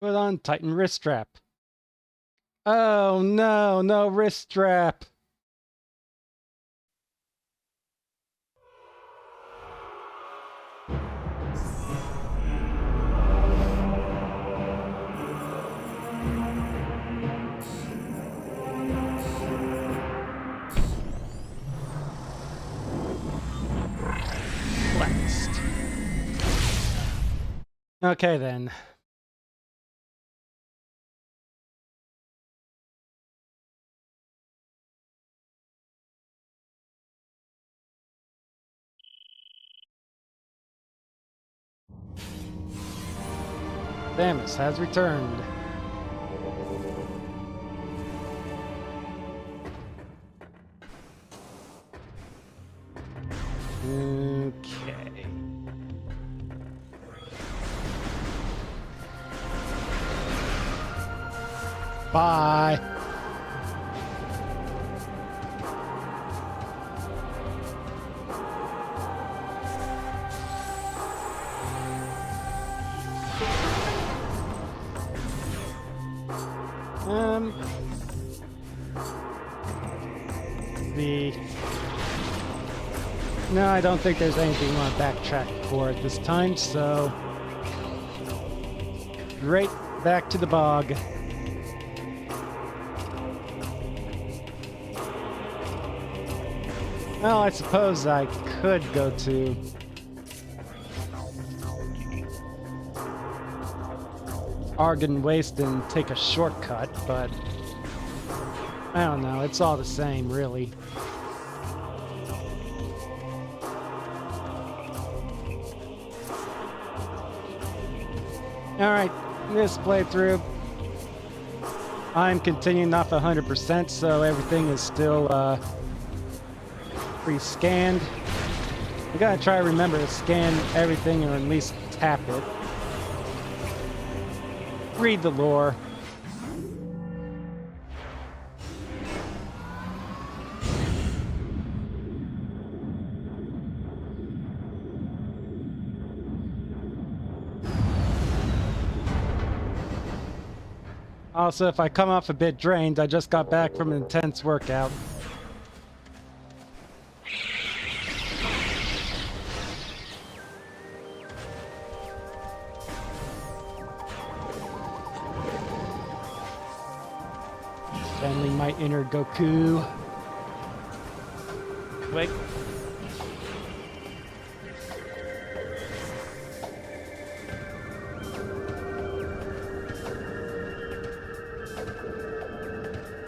Put on Titan wrist strap. Oh no, no wrist strap. Blast. Okay then. Samus has returned. Okay. Bye. No, I don't think there's anything you want to backtrack for at this time, so... Right back to the bog. Well, I suppose I could go to... Argon Waste and take a shortcut, but... I don't know, it's all the same, really. Alright, this playthrough, I'm continuing off 100%, so everything is still pre-scanned. I gotta try to remember to scan everything or at least tap it. Read the lore. Also, if I come off a bit drained, I just got back from an intense workout. Channeling my inner Goku. Wait.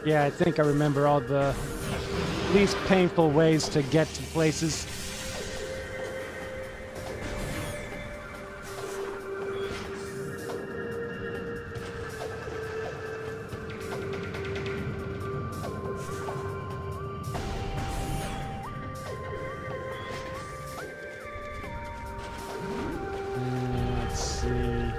Yeah, I think I remember all the least painful ways to get to places. Let's see.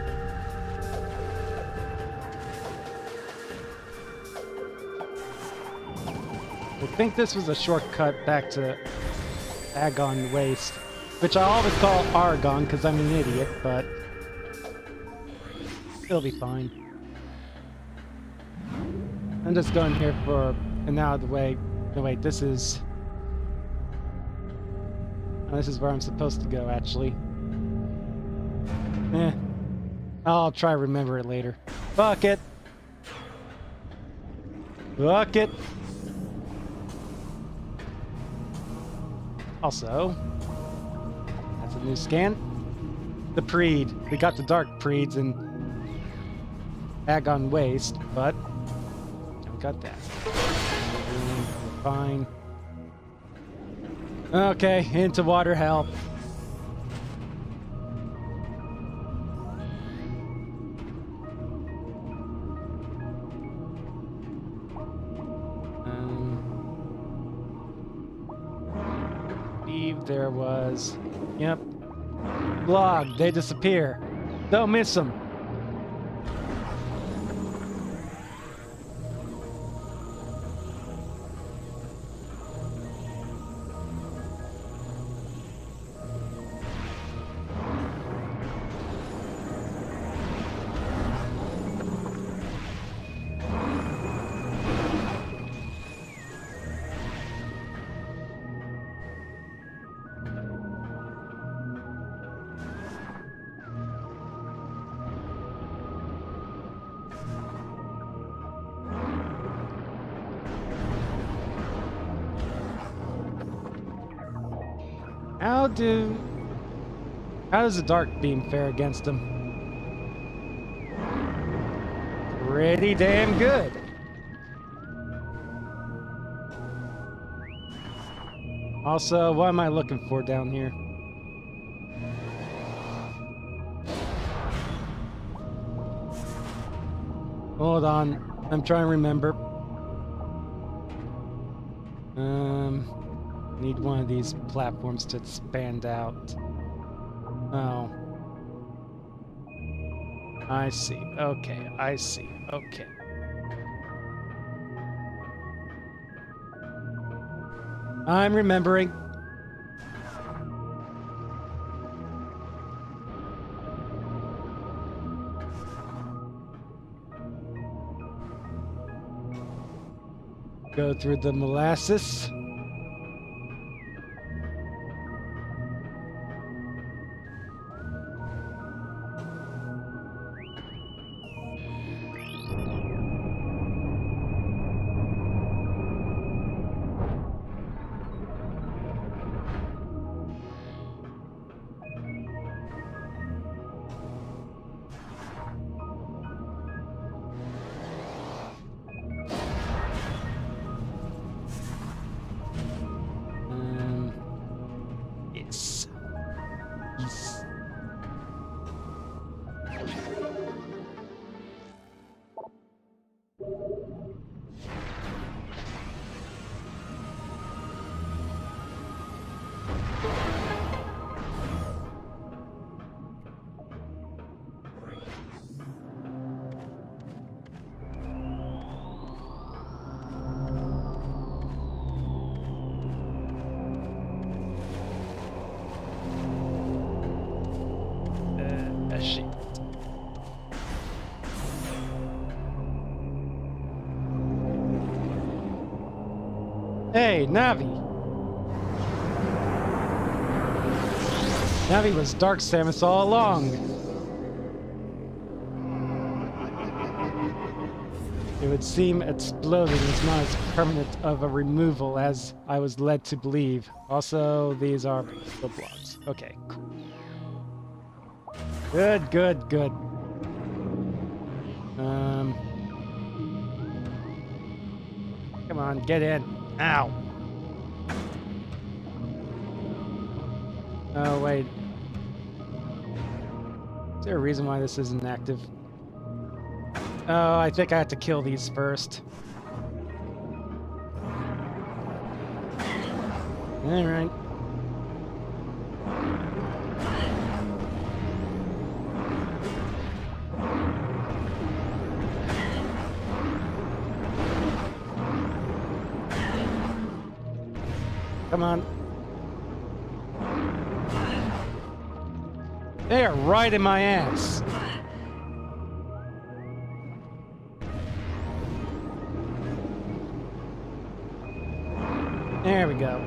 I think this was a shortcut back to Argon Waste, which I always call Argon because I'm an idiot, but it'll be fine. I'm just going here for an out of the way. No, wait, this is... Oh, this is where I'm supposed to go, actually. I'll try to remember it later. Fuck it! Fuck it! Also, that's a new scan. The Preed. We got the Dark Preeds in Argon Waste, but we got that. We're fine. Okay, into water help. There was... Yep. Blog, they disappear. Don't miss them. How does the dark beam fare against him? Pretty damn good. Also, what am I looking for down here? Hold on, I'm trying to remember. Need one of these platforms to expand out. Oh. I see. Okay, I see. Okay. I'm remembering. Go through the molasses. Yes. Yes. Shit. Hey, Navi! Navi was Dark Samus all along. It would seem exploding is not as permanent of a removal as I was led to believe. Also, these are the blocks. Okay, cool. Good, good, good. Come on, get in. Ow. Oh, wait. Is there a reason why this isn't active? Oh, I think I have to kill these first. Alright. Come on. They are right in my ass. There we go.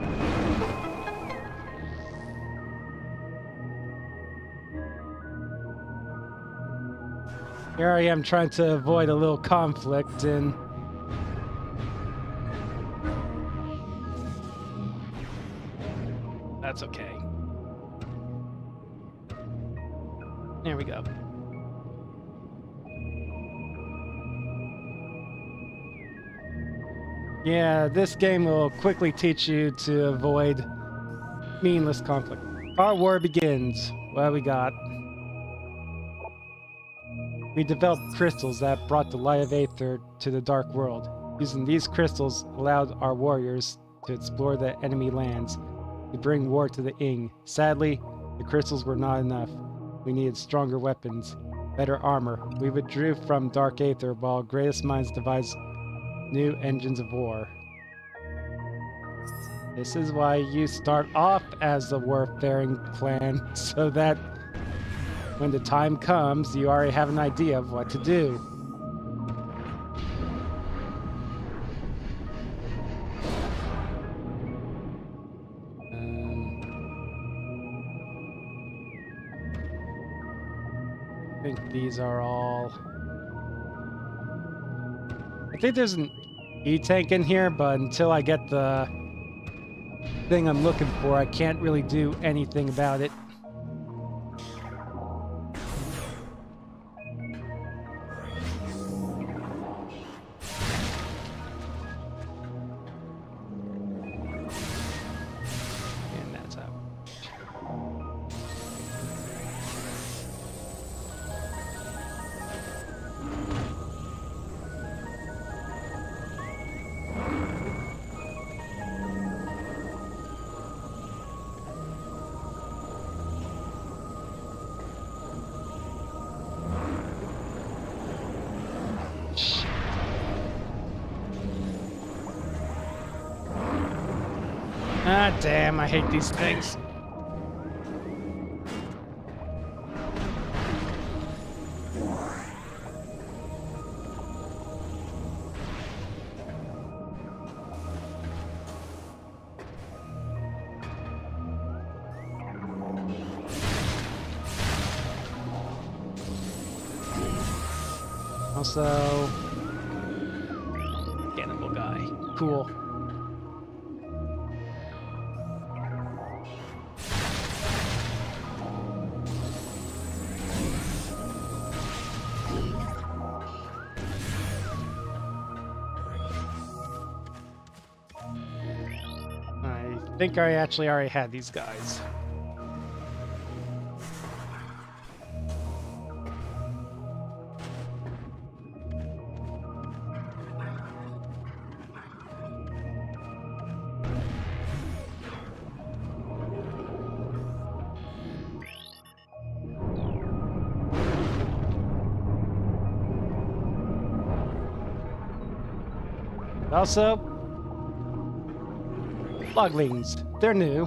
Here I am trying to avoid a little conflict and that's okay. There we go. Yeah, this game will quickly teach you to avoid meaningless conflict. Our war begins. What we got? We developed crystals that brought the light of Aether to the dark world. Using these crystals allowed our warriors to explore the enemy lands, to bring war to the Ing. Sadly, the crystals were not enough. We needed stronger weapons, better armor. We withdrew from Dark Aether while greatest minds devised new engines of war. This is why you start off as the warfaring clan, so that when the time comes, you already have an idea of what to do. I think these are all... I think there's an E-tank in here, but until I get the thing I'm looking for. I can't really do anything about it. And that's out. Ah, damn, I hate these things. Also, cannibal guy. Cool. I think I actually already had these guys. Also, loglings. They're new.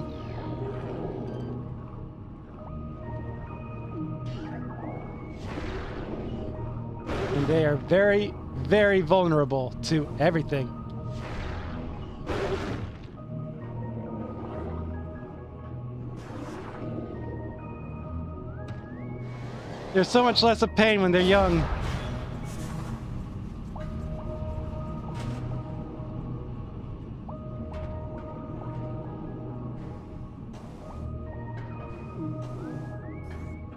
And they are very, very vulnerable to everything. They're so much less of pain when they're young.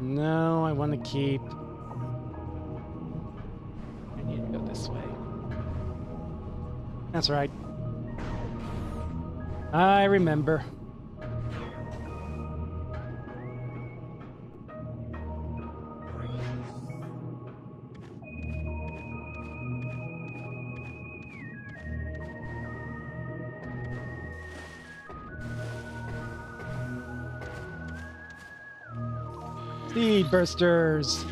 No, I want to keep... I need to go this way. That's right. I remember. Speed bursters.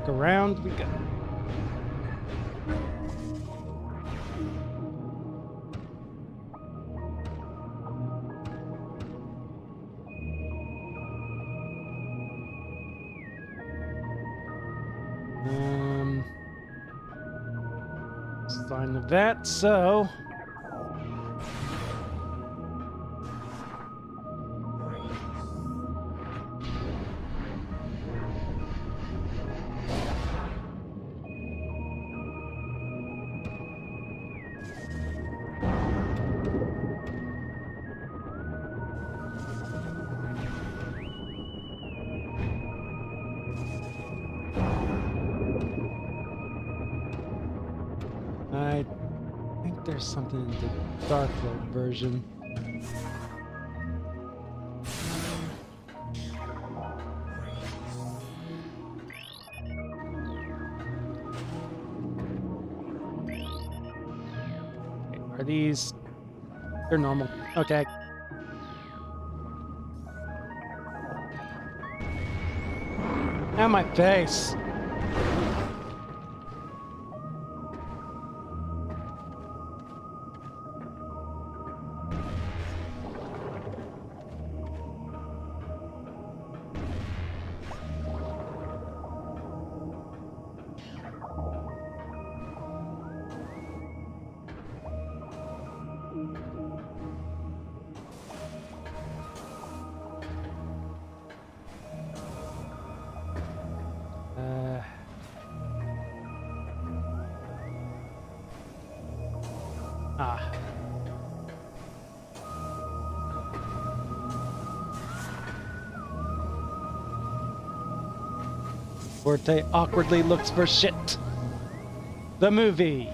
Around we go. Sign of that, so I think there's something in the Dark World version. Are these... They're normal. Okay. Ow, my face! Forte awkwardly looks for shit. The movie.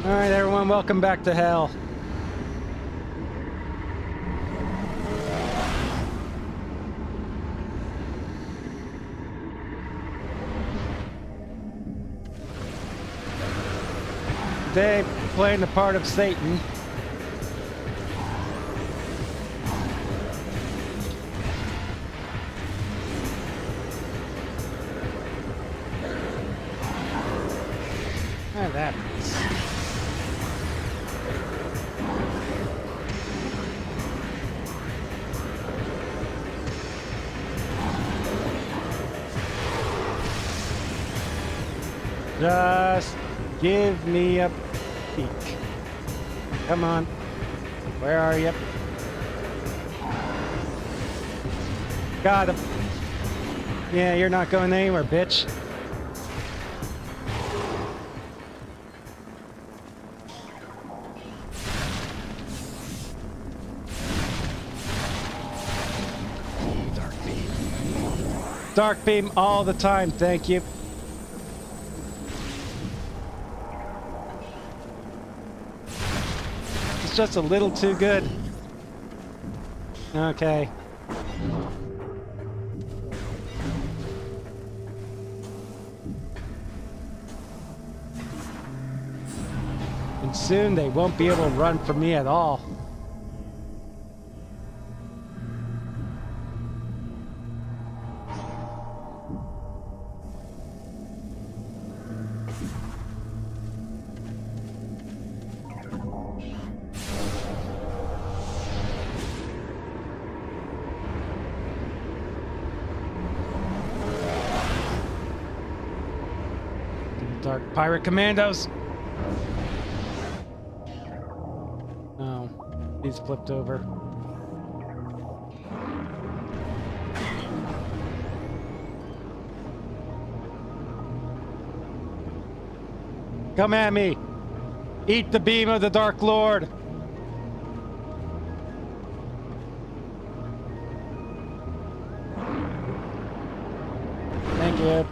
All right, everyone, welcome back to hell. Today, playing the part of Satan. Ah, that is. Just give me a peek. Come on. Where are you? Got him. Yeah, you're not going anywhere, bitch. Dark beam. Dark beam all the time, thank you. Just a little too good. Okay. And soon they won't be able to run from me at all. Dark pirate commandos. Oh, he's flipped over. Come at me. Eat the beam of the Dark Lord. Thank you.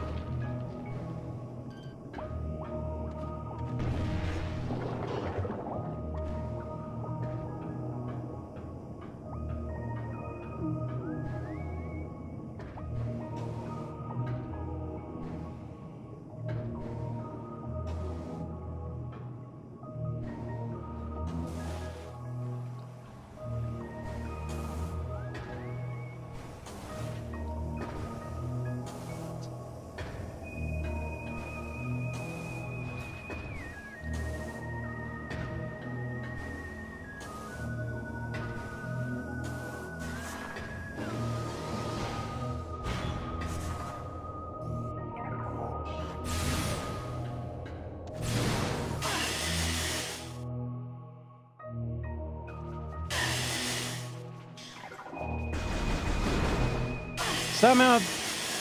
Somehow,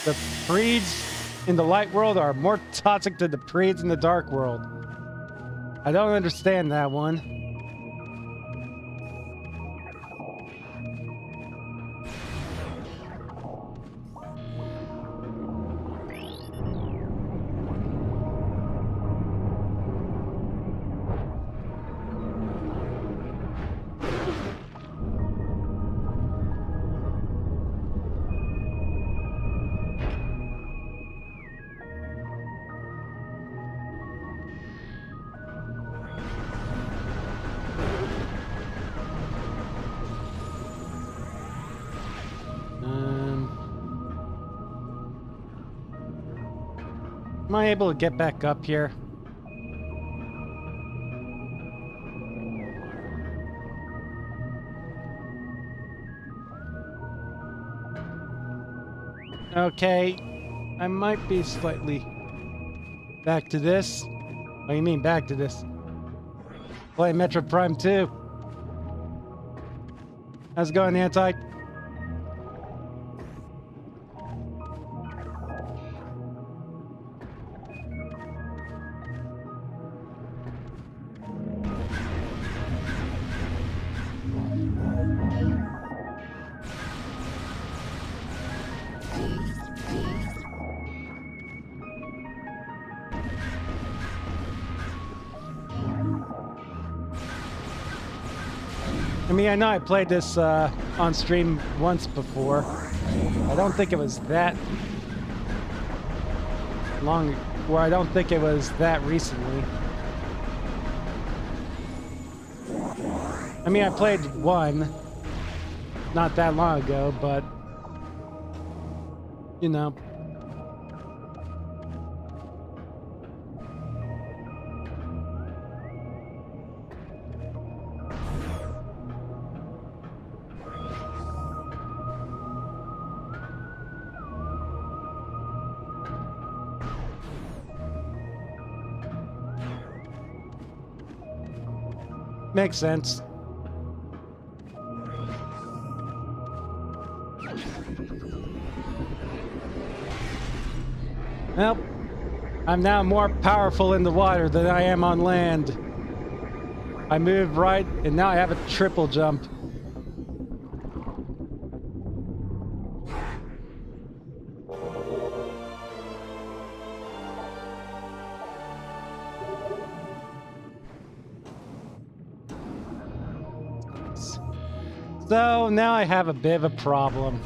the Preeds in the light world are more toxic than the Preeds in the dark world. I don't understand that one. Am I able to get back up here? Okay, I might be slightly back to this. What do you mean back to this? Play Metroid Prime 2. How's it going, Anti? I mean, I know I played this on stream once before. I don't think it was that long, or I don't think it was that recently. I mean, I played one not that long ago, but you know. Makes sense. Well, I'm now more powerful in the water than I am on land. I moved right, and now I have a triple jump. So now I have a bit of a problem,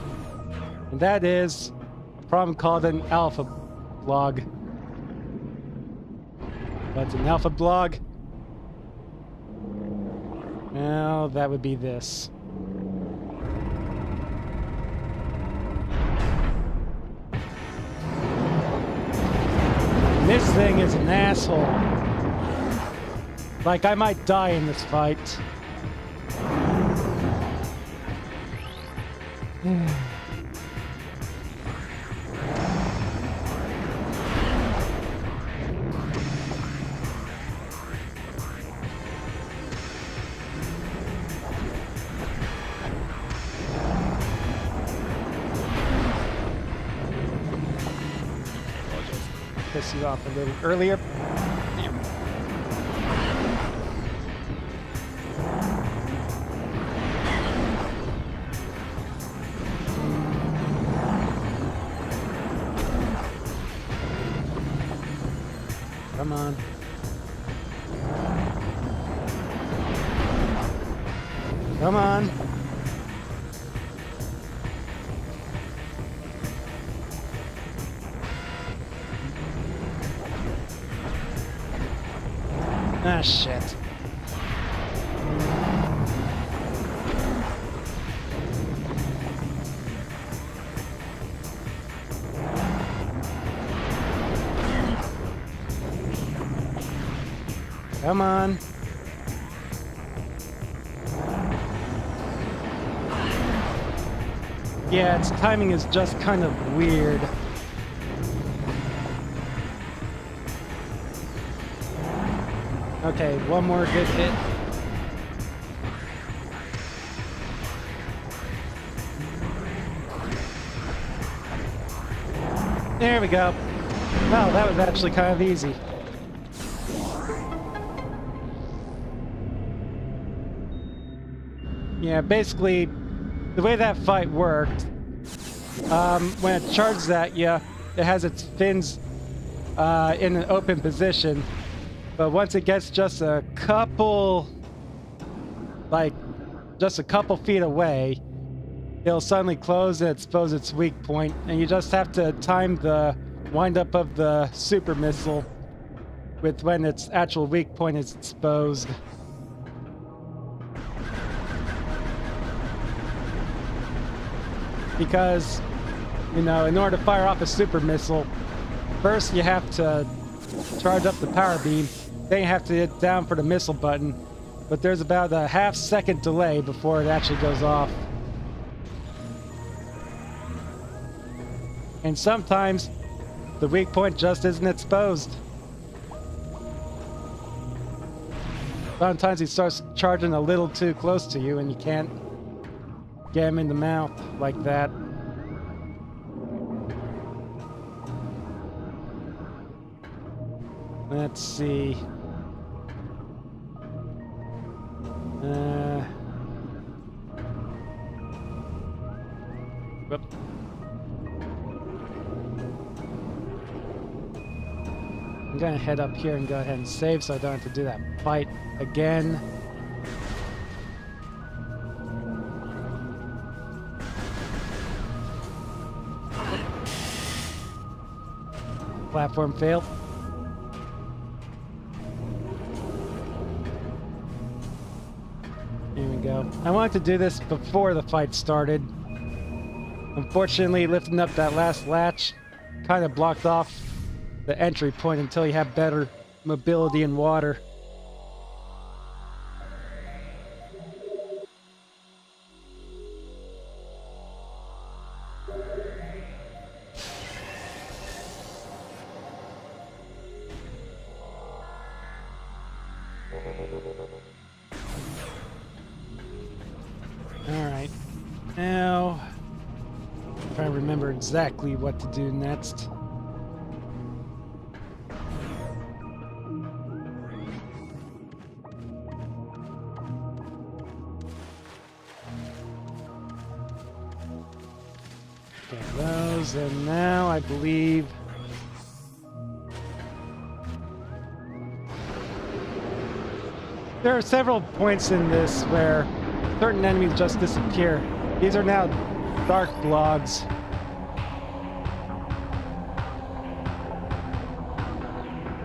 and that is a problem called an alpha blog. What's an alpha blog? Well, that would be this. This thing is an asshole. Like, I might die in this fight. Piss you off a little earlier. Come on. Come on. Ah, shit. Come on. Yeah, its timing is just kind of weird. Okay, one more good hit. There we go. Wow, that was actually kind of easy. Yeah, basically, the way that fight worked, when it charges at you, it has its fins in an open position, but once it gets just a couple feet away, it'll suddenly close and expose its weak point, and you just have to time the wind-up of the super missile with when its actual weak point is exposed. Because, you know, in order to fire off a super missile, first you have to charge up the power beam, then you have to hit down for the missile button, but there's about a half-second delay before it actually goes off. And sometimes the weak point just isn't exposed. Sometimes he starts charging a little too close to you and you can't Get him in the mouth like that. Let's see. Whoop. I'm gonna head up here and go ahead and save so I don't have to do that fight again. Platform failed. Here we go. I wanted to do this before the fight started. Unfortunately, lifting up that last latch kind of blocked off the entry point until you have better mobility in water. Alright, now I'm trying to remember exactly what to do next. Get those, and now I believe there are several points in this where certain enemies just disappear. These are now dark blogs.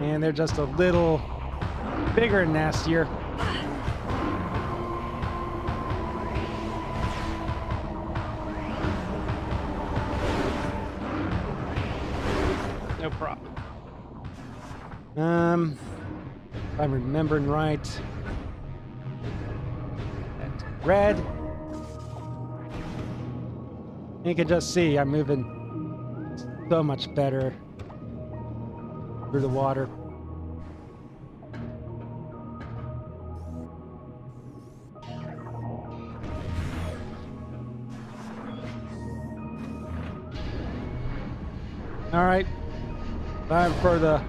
And they're just a little bigger and nastier. No problem. If I'm remembering right. That's red. You can just see I'm moving so much better through the water. Alright, time for the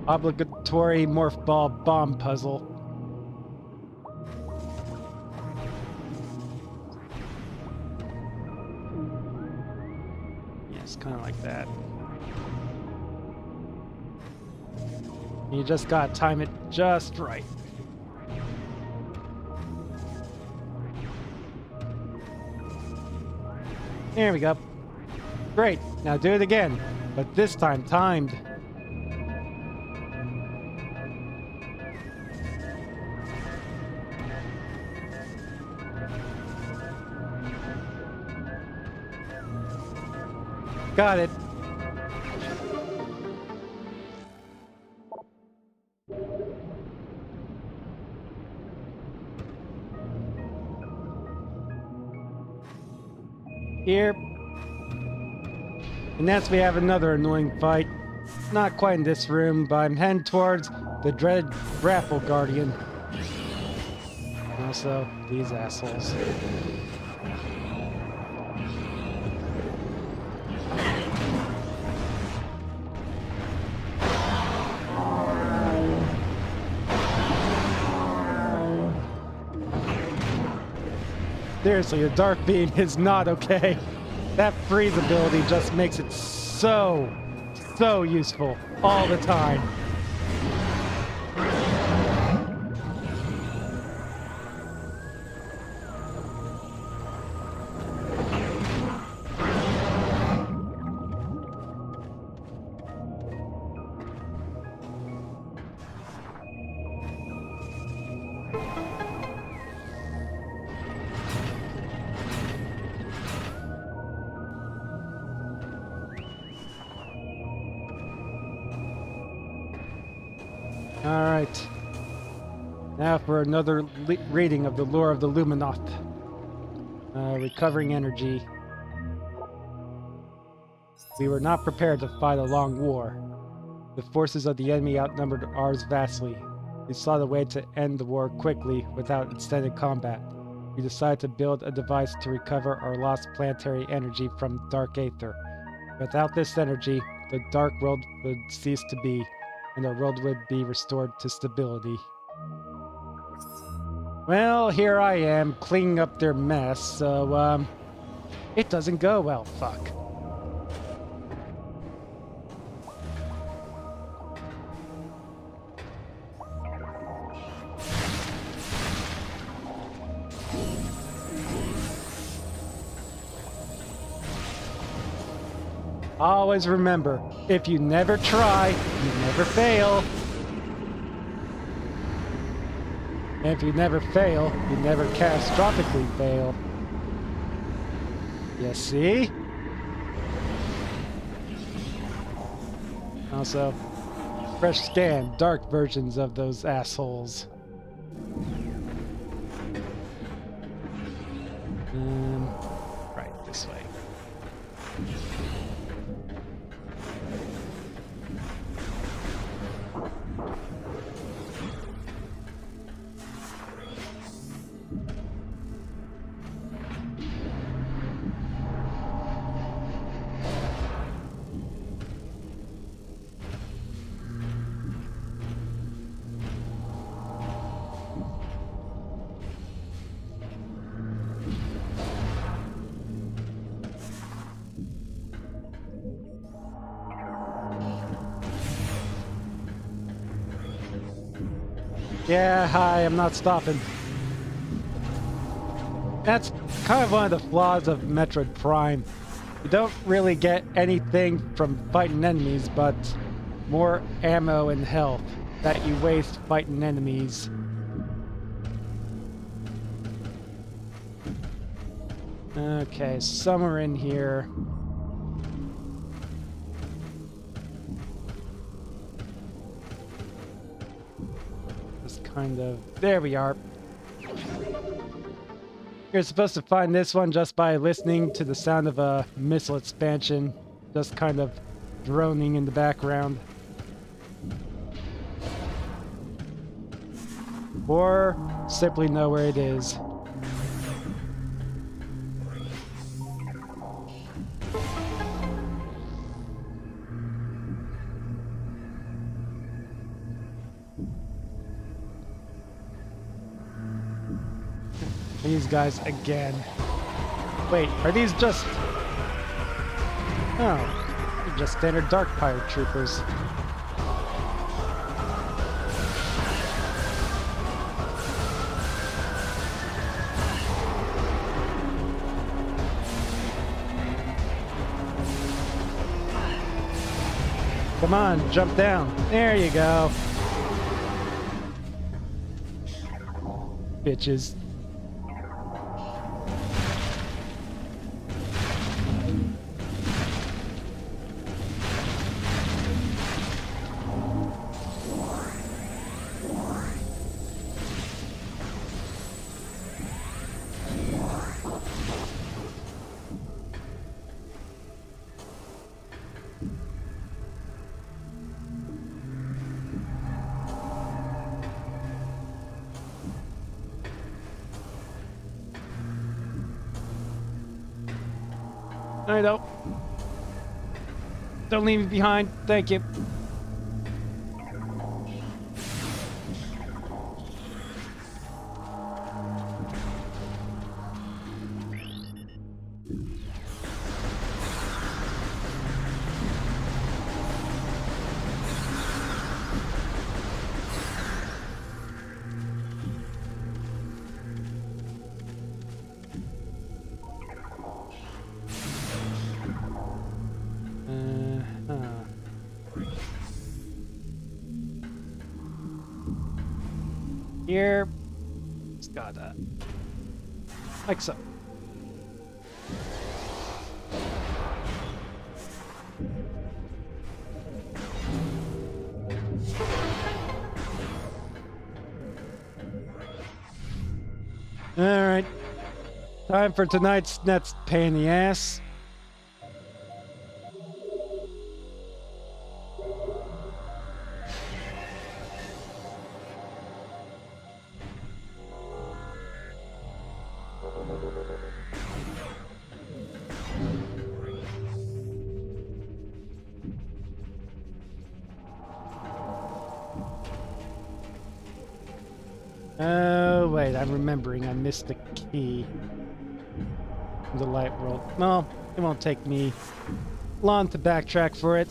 obligatory morph ball bomb puzzle. Yes, kind of like that. You just gotta time it just right. There we go. Great, now do it again, but this time timed. Got it. Here. And next we have another annoying fight. Not quite in this room, but I'm heading towards the dreaded Grapple Guardian. Also, these assholes. Seriously, a dark beam is not okay. That freeze ability just makes it so useful all the time. Alright. Now for another reading of the lore of the Luminoth. Recovering energy. We were not prepared to fight a long war. The forces of the enemy outnumbered ours vastly. We sought a way to end the war quickly without extended combat. we decided to build a device to recover our lost planetary energy from dark aether. Without this energy, the dark world would cease to be, and our world would be restored to stability. Well, here I am, cleaning up their mess, so, it doesn't go well, fuck. Always remember, if you never try, you never fail. And if you never fail, you never catastrophically fail. You see? Also, fresh scan, dark versions of those assholes. Right, this way. Yeah, hi, I'm not stopping. That's kind of one of the flaws of Metroid Prime. You don't really get anything from fighting enemies, but more ammo and health that you waste fighting enemies. Okay, somewhere in here. Kind of. There we are. You're supposed to find this one just by listening to the sound of a missile expansion, just kind of droning in the background. Or simply know where it is. These guys again. Wait, are these just... Oh, they're just standard Dark Pirate Troopers. Come on, jump down. There you go. Bitches. I don't. Don't leave me behind. Thank you. Here, it's got that. Like so. Alright. Time for tonight's next pain in the ass. Oh, wait, I'm remembering I missed the key in the light world. No, it won't take me long to backtrack for it.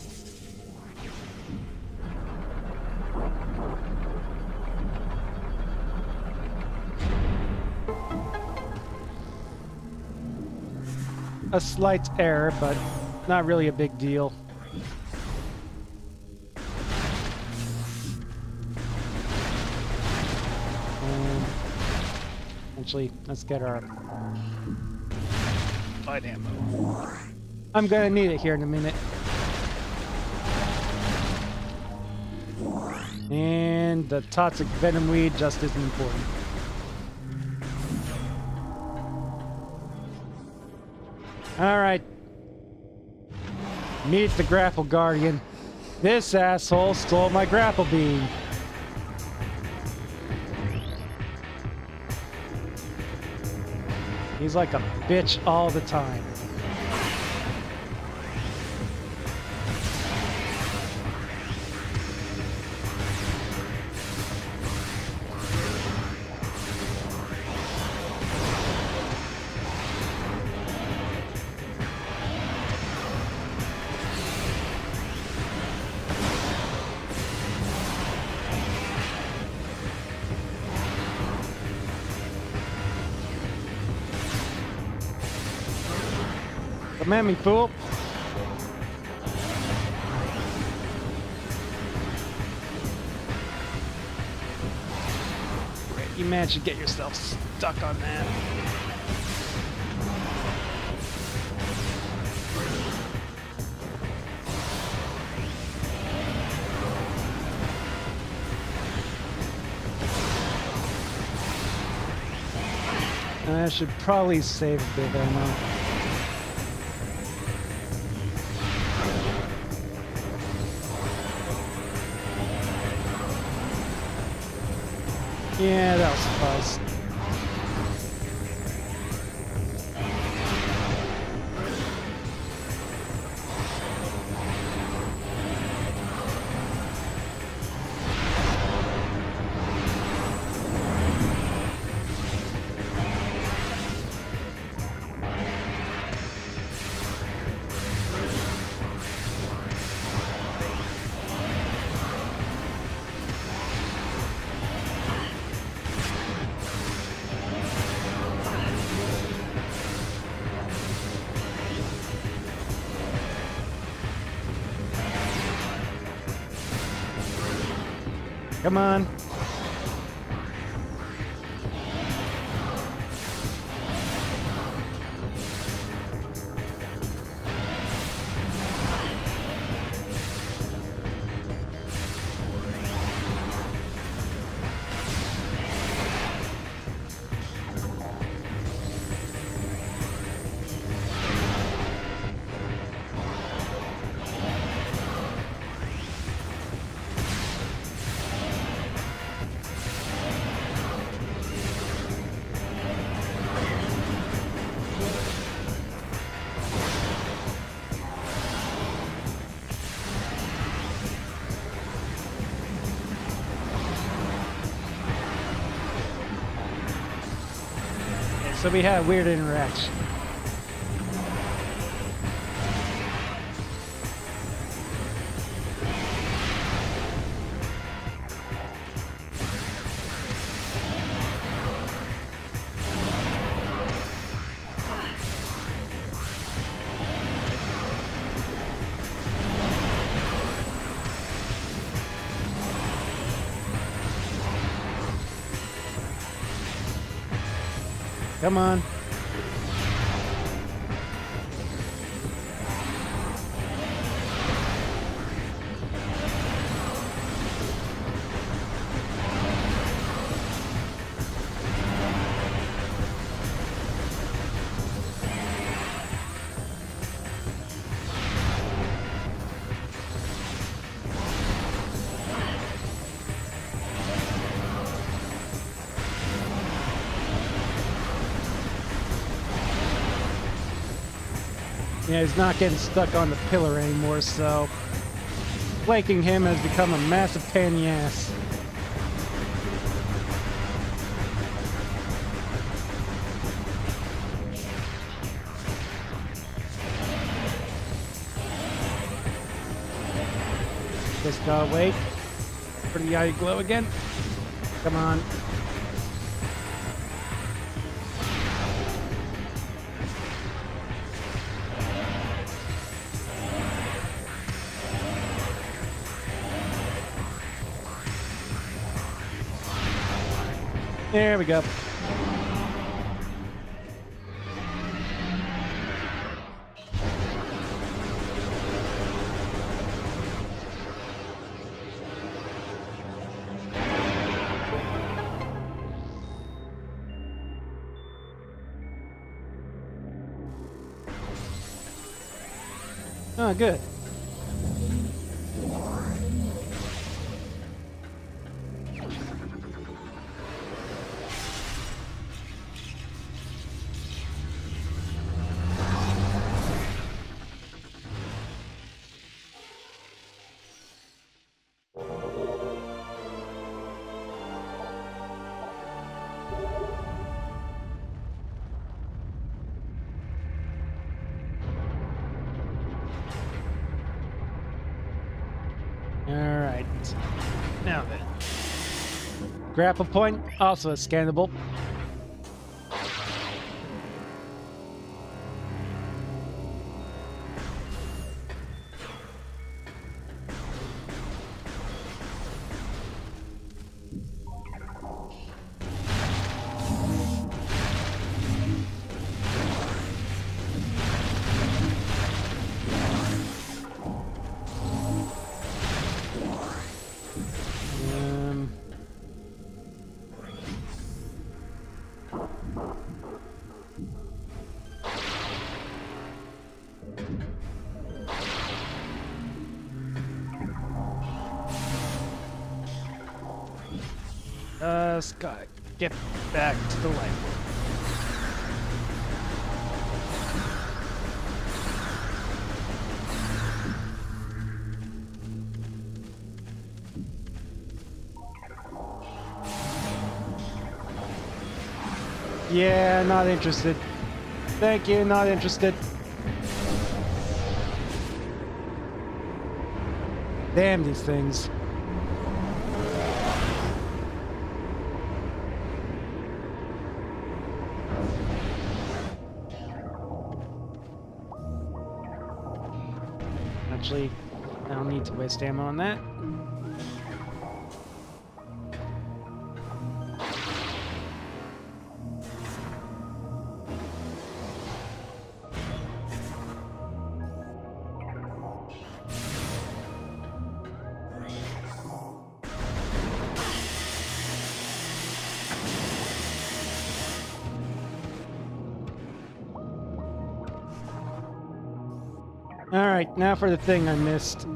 A slight error, but not really a big deal. Actually, let's get our fight ammo. I'm gonna need it here in a minute. And the toxic venom weed just isn't important. Alright. Meet the grapple guardian. This asshole stole my grapple beam. He's like a bitch all the time. Come at me, fool. You managed to get yourself stuck on that. I should probably save a bit of ammo. Yeah, that'll suffice. Come on. So we had a weird interaction. Come on. Yeah, he's not getting stuck on the pillar anymore, so flanking him has become a massive pain in the ass. Just gotta wait for the eye to glow again. Come on. There we go. Oh, good. Alright. Now then. Grapple point, also scannable. Just gotta get back to the light. Yeah, not interested. Thank you, not interested. Damn these things. Actually, I don't need to waste ammo on that. Alright, now for the thing I missed.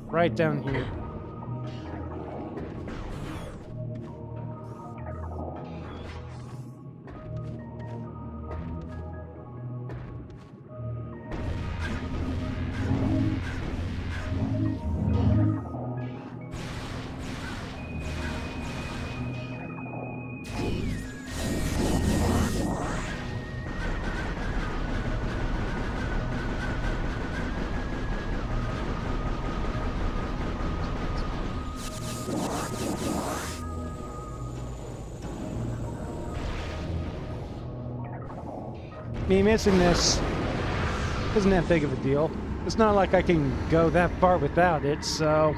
Right down here. Me missing this isn't that big of a deal. It's not like I can go that far without it, so...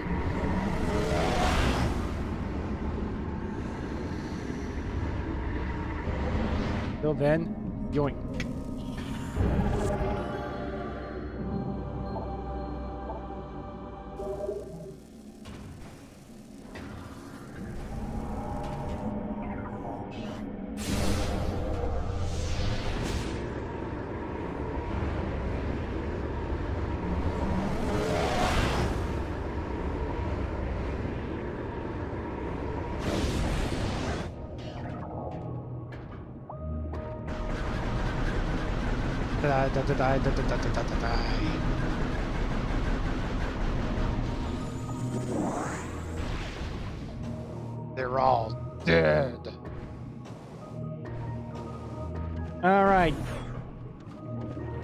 Till then, yoink. They're all dead. Alright.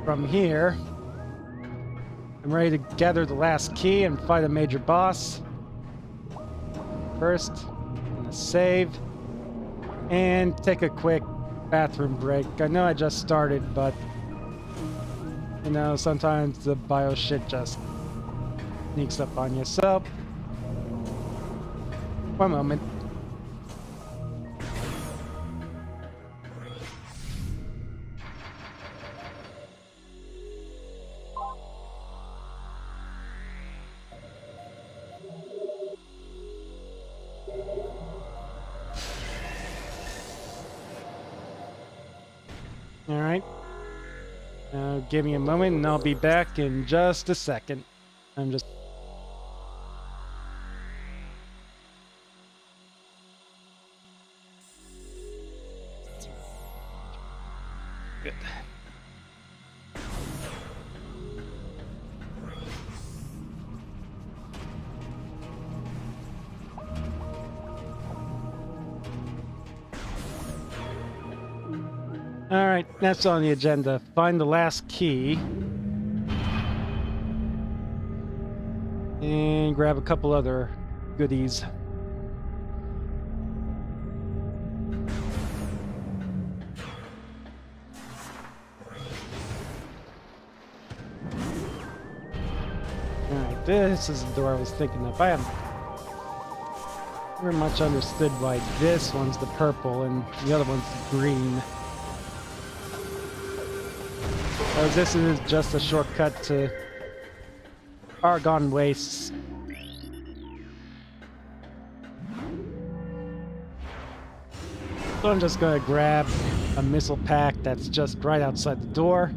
From here, I'm ready to gather the last key and fight a major boss. First, I'm gonna save and take a quick bathroom break. I know I just started, but you know, sometimes the bio shit just sneaks up on you. So, one moment. Alright. Give me a moment and I'll be back in just a second. I'm just... Good. Alright, that's on the agenda. Find the last key. And grab a couple other goodies. Alright, this is the door I was thinking of. I haven't very much understood why this one's the purple and the other one's the green. This is just a shortcut to Argon Wastes. So I'm just gonna grab a missile pack that's just right outside the door.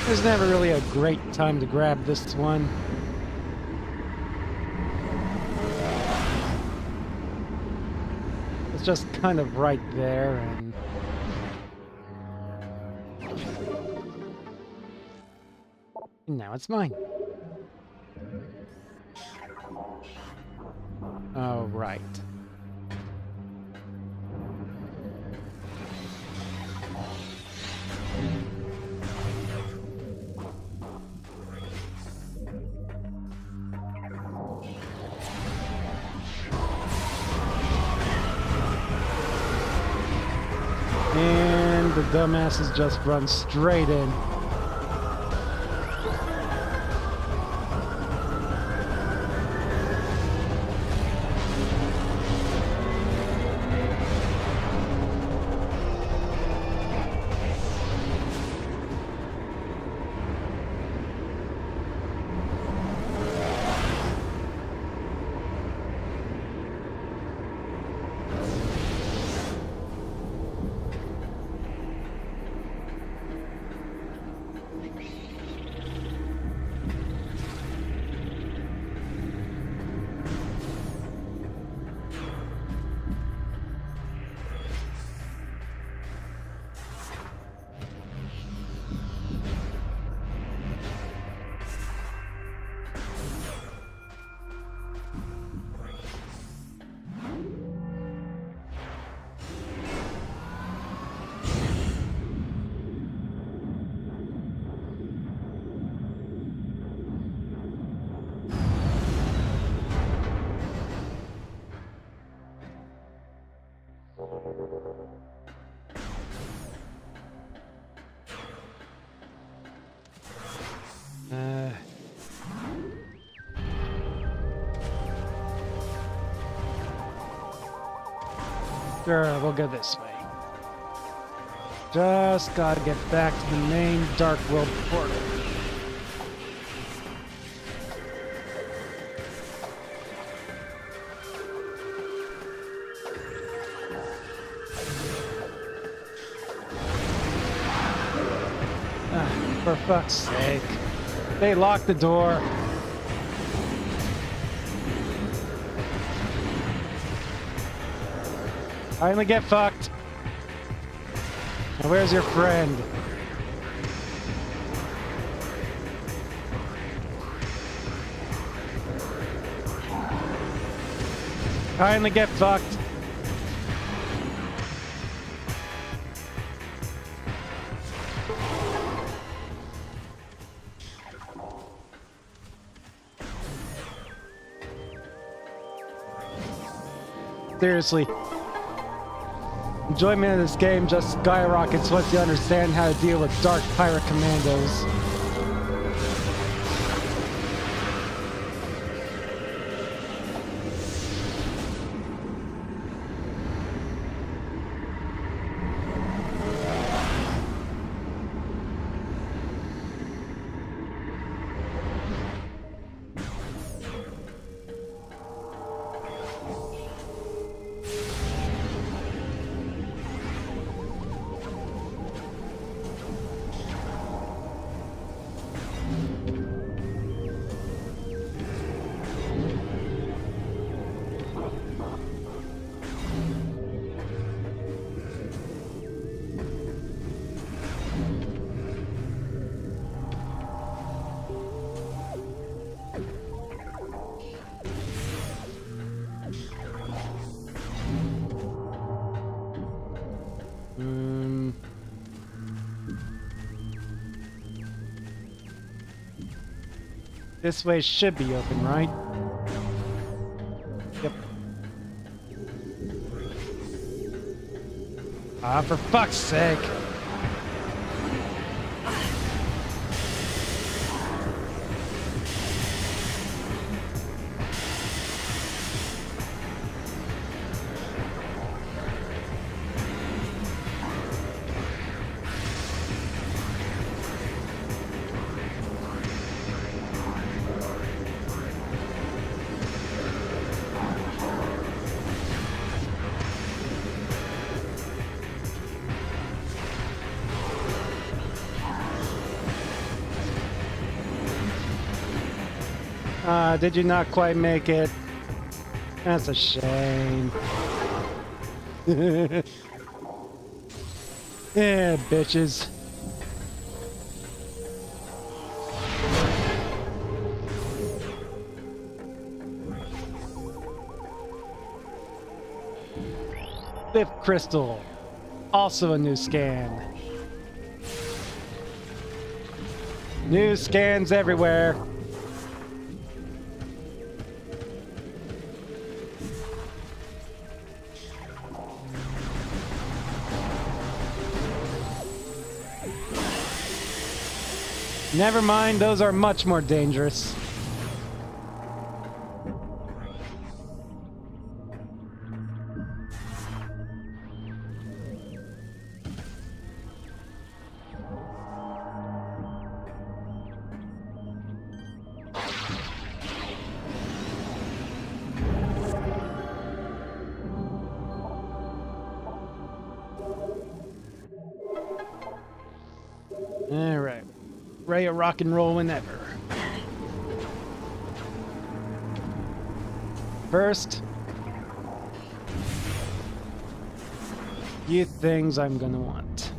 There's never really a great time to grab this one. It's just kind of right there, and now it's mine. Oh, right. And the dumbasses just run straight in. Sure, we'll go this way. Just gotta get back to the main Dark World portal. For fuck's sake. They locked the door. Finally get fucked. Now where's your friend? Finally get fucked. Seriously. Enjoyment of this game just skyrockets once you understand how to deal with dark pirate commandos. This way should be open, right? Yep. Ah, for fuck's sake! Did you not quite make it? That's a shame. Yeah, bitches. Fifth crystal. Also a new scan. New scans everywhere. Never mind, those are much more dangerous. All right. Ready to rock and roll whenever. First, few things I'm gonna want.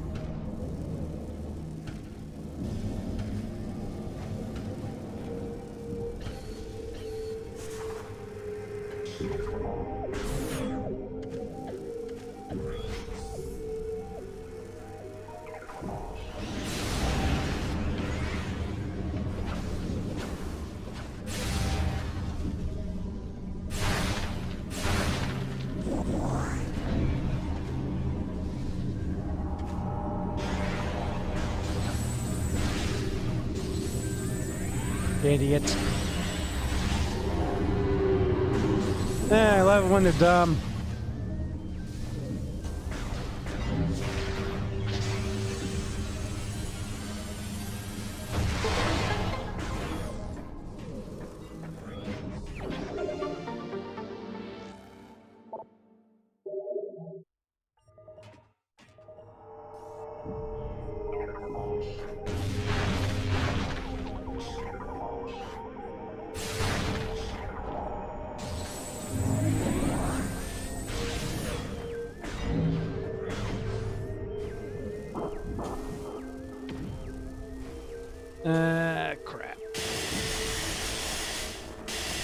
Idiot. I love it when they're dumb.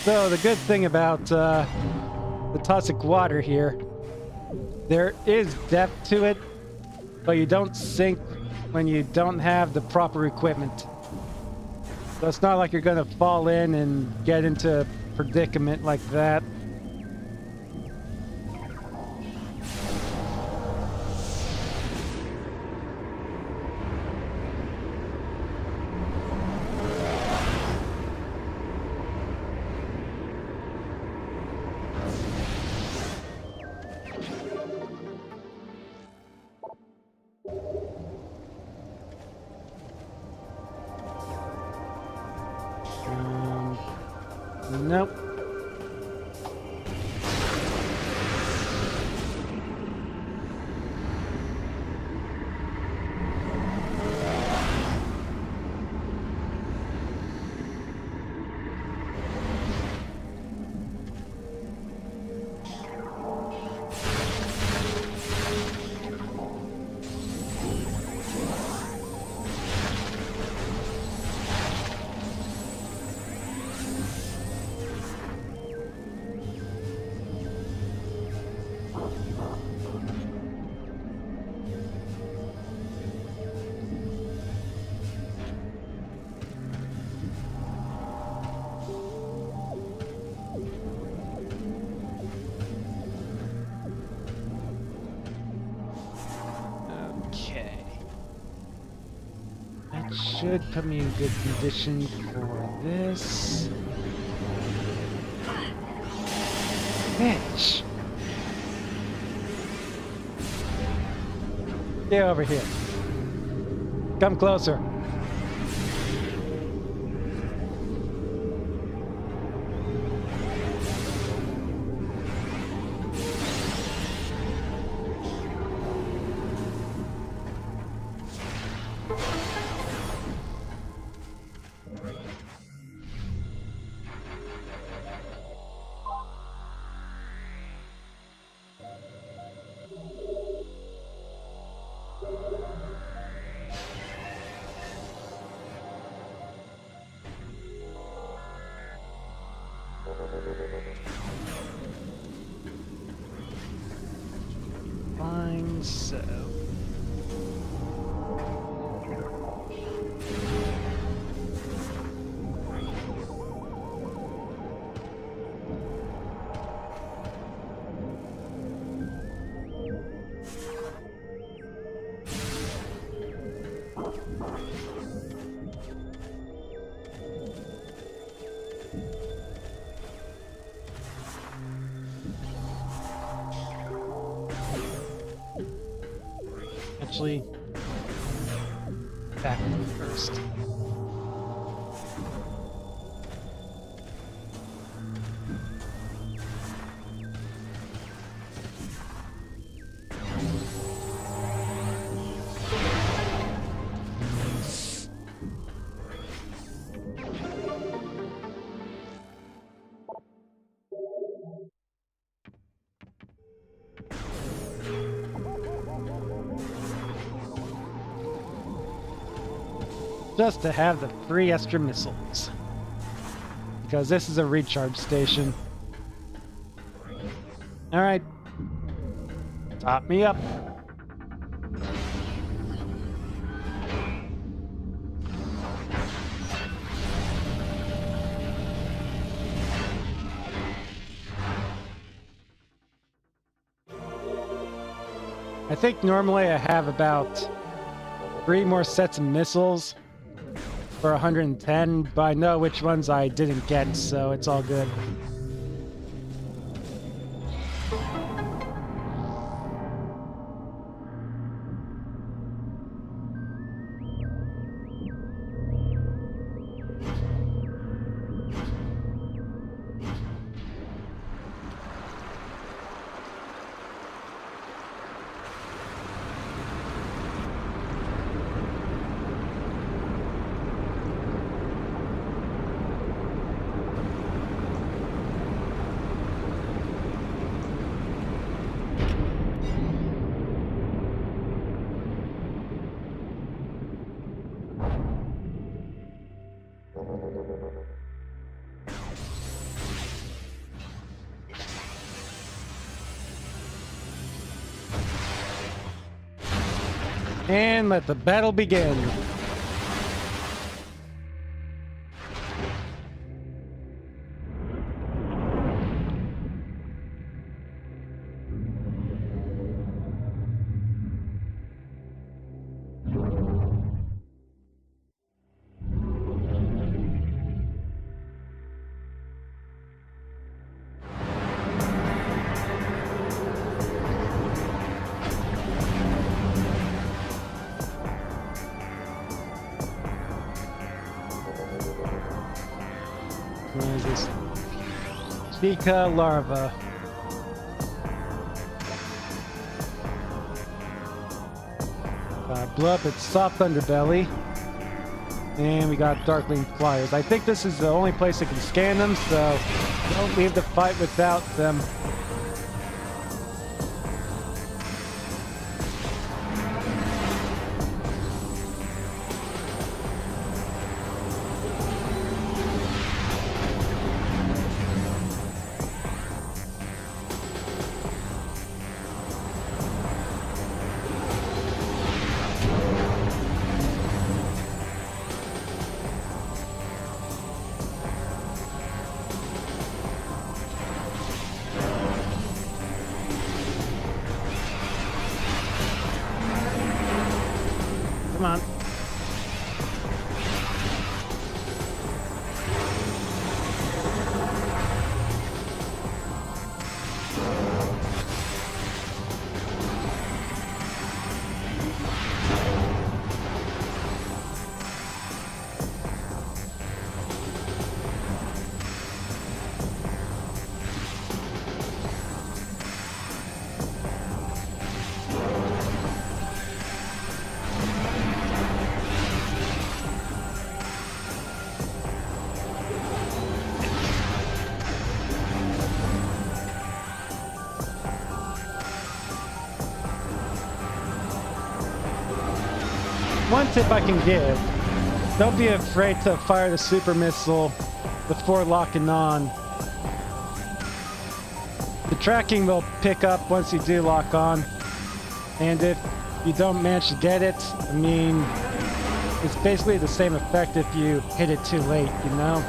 So the good thing about the toxic water here, there is depth to it, but you don't sink when you don't have the proper equipment. So it's not like you're gonna fall in and get into a predicament like that. Nope. Should put me in good condition for this. Bitch! Get over here. Come closer. Fine, so... Actually, back first. Just to have the 3 extra missiles. Because this is a recharge station. Alright. Top me up. I think normally I have about 3 more sets of missiles for 110, but I know which ones I didn't get, so it's all good. And let the battle begin. What is this? Chica larva. Blow up its soft underbelly. And we got Darkling Flyers. I think this is the only place that can scan them, so don't leave the fight without them. Come on. One tip I can give, don't be afraid to fire the super missile before locking on. The tracking will pick up once you do lock on, and if you don't manage to get it, I mean, it's basically the same effect if you hit it too late, you know?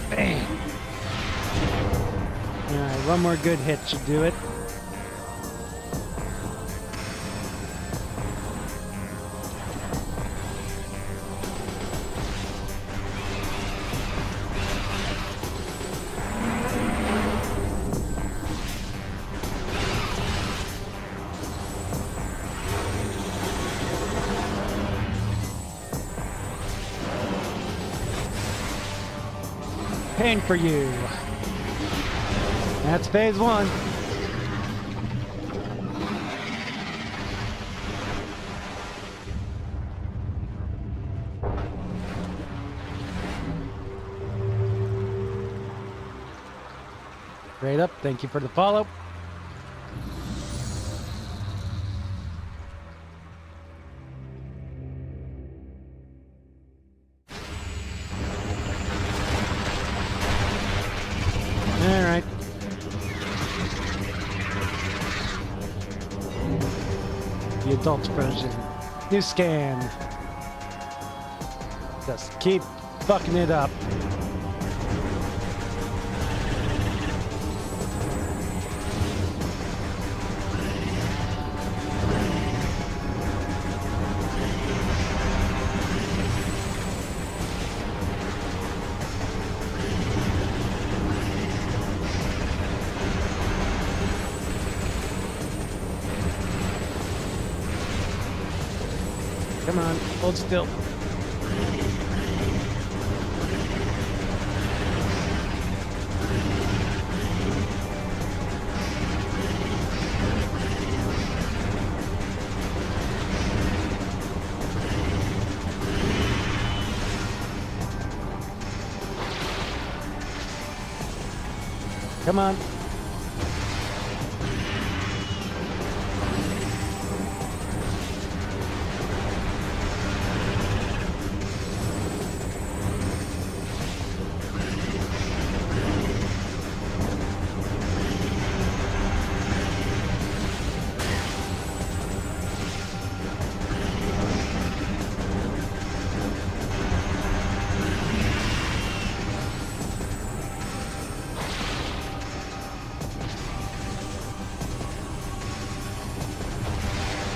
Bang! Alright, one more good hit should do it. Pain for you. That's phase one. Straight up, thank you for the follow. Alright. The adult version. New scan. Just keep fucking it up. Come on, hold still. Come on.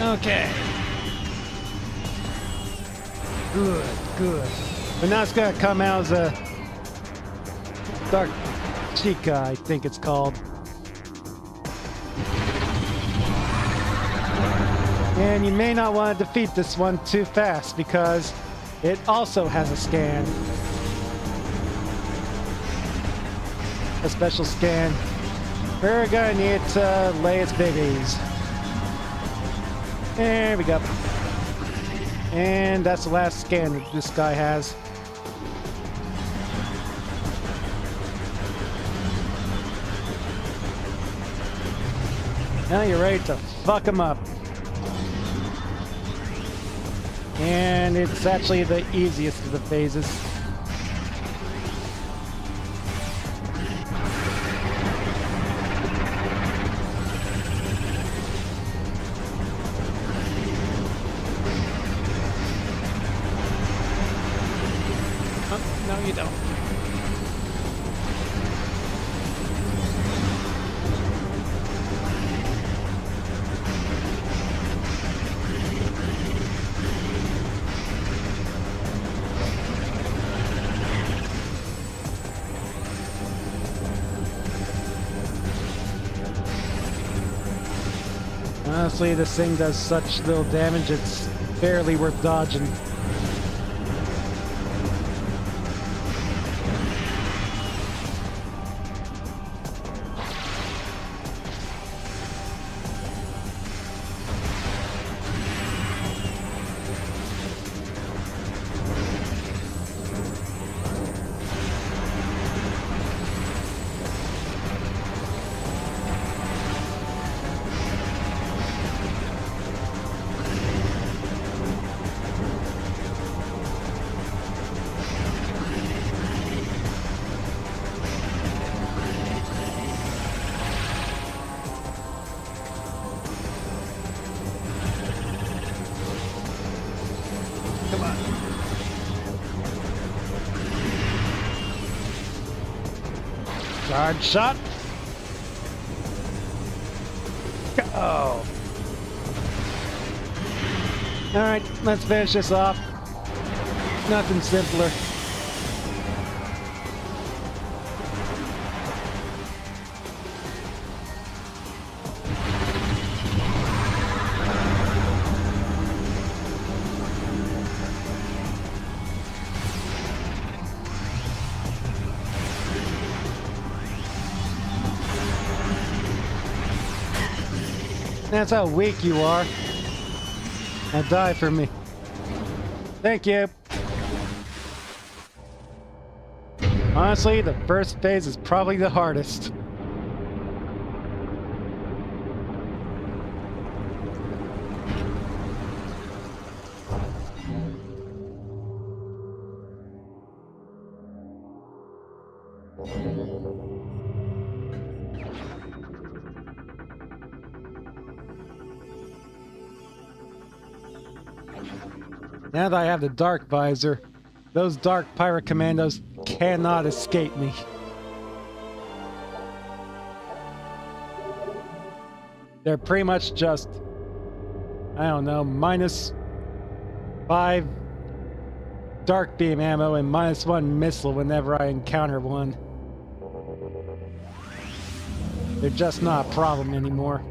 Okay. Good, good. But now it's gonna come out as a Dark Chica, I think it's called. And you may not want to defeat this one too fast because it also has a scan. A special scan. We're gonna need to lay its babies. There we go. And that's the last scan that this guy has. Now you're ready to fuck him up. And it's actually the easiest of the phases. No, you don't. Honestly, this thing does such little damage, it's barely worth dodging. Come on. Charge shot. Go. Alright, let's finish this off. Nothing simpler. That's how weak you are. Now die for me. Thank you. Honestly, the first phase is probably the hardest. Now that I have the dark visor, those dark pirate commandos cannot escape me. They're pretty much just, I don't know, -5 dark beam ammo and -1 missile whenever I encounter one. They're just not a problem anymore.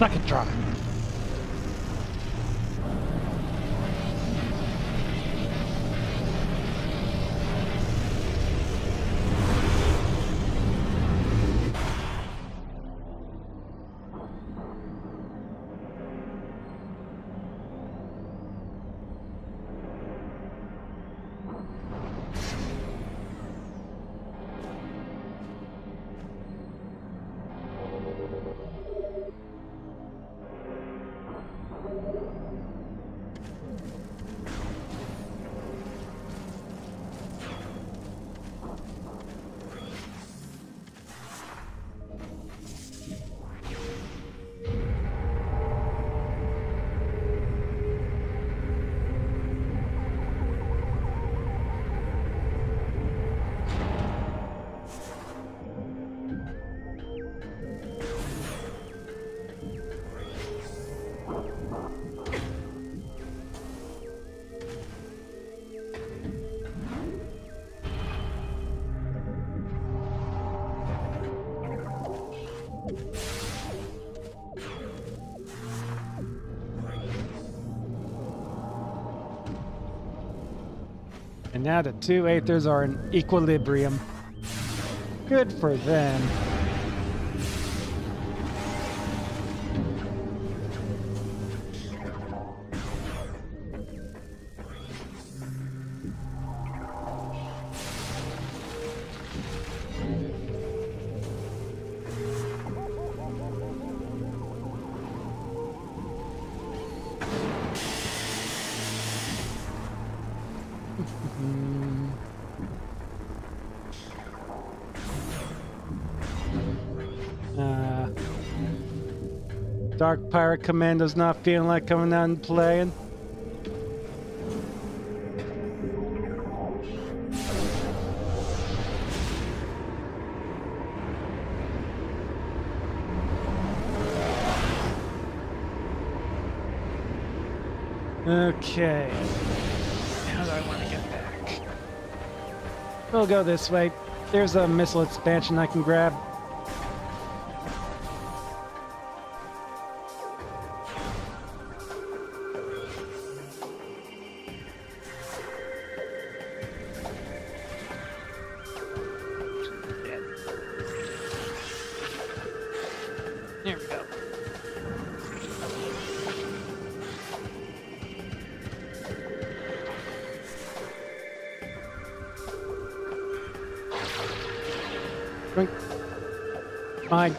Second try. And now the two Aethers are in equilibrium. Good for them. Dark Pirate Commando's not feeling like coming out and playing. Okay. How do I want to get back? We'll go this way. There's a missile expansion I can grab. There we go. Drink. Fine.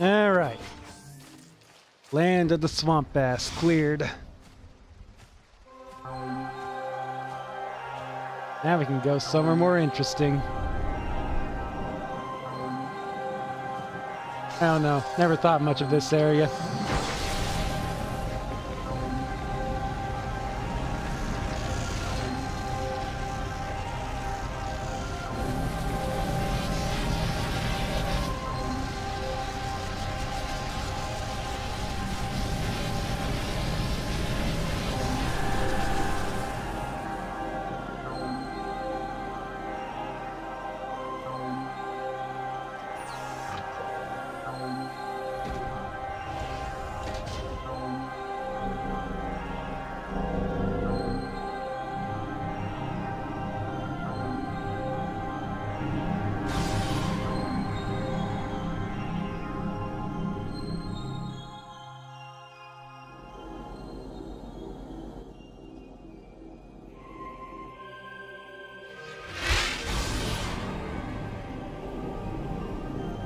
All right. Land of the swamp bass cleared. Now we can go somewhere more interesting. I don't know. Never thought much of this area.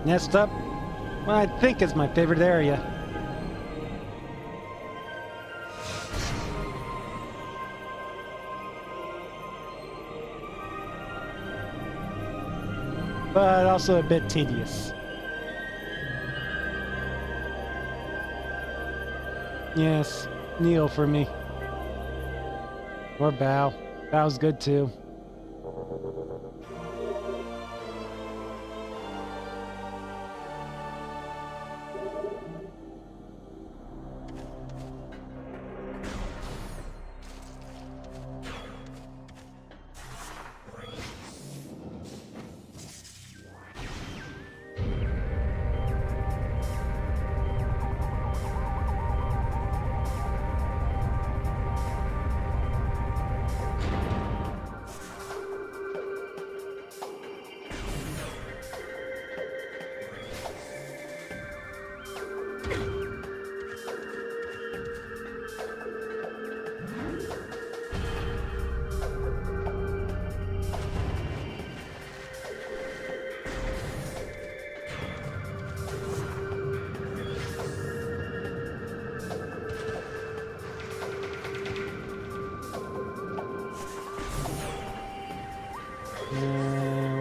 Next up, what I think is my favorite area. But also a bit tedious. Yes, kneel for me. Or bow. Bow's good too.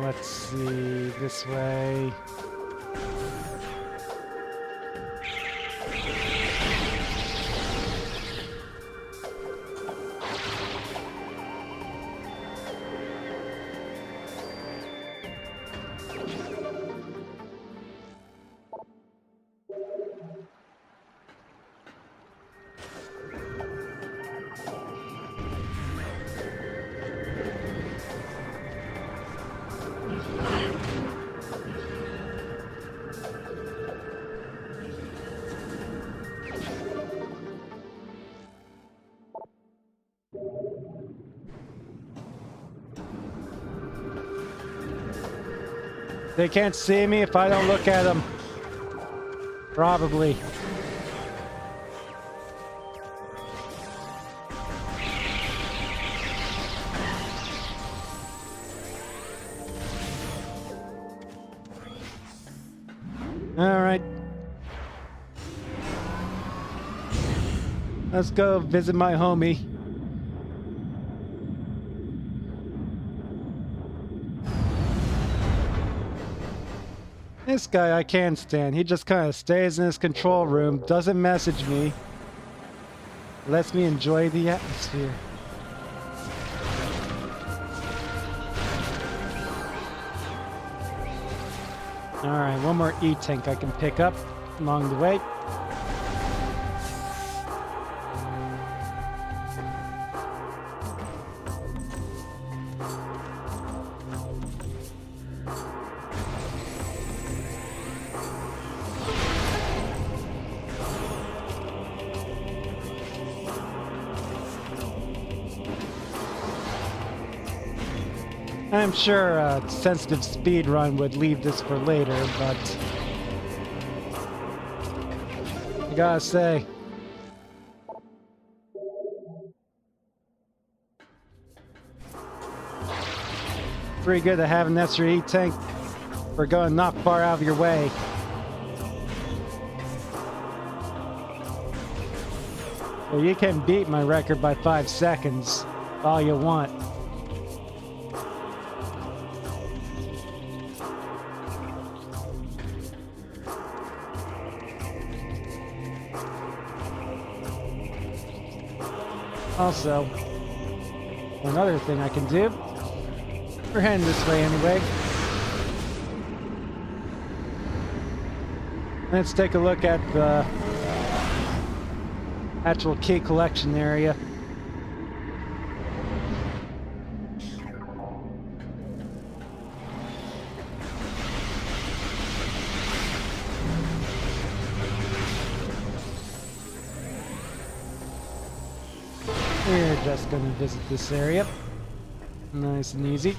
Let's see, this way. They can't see me if I don't look at them. Probably. All right. Let's go visit my homie. This guy I can't stand. He just kind of stays in his control room, doesn't message me, lets me enjoy the atmosphere. Alright, one more E-tank I can pick up along the way. I'm sure a sensitive speed run would leave this for later, but I gotta say, pretty good to have an extra E-tank for going not far out of your way. Well, you can beat my record by 5 seconds, all you want. Also, another thing I can do, we're heading this way anyway. Let's take a look at the actual key collection area. We're just gonna visit this area. Nice and easy.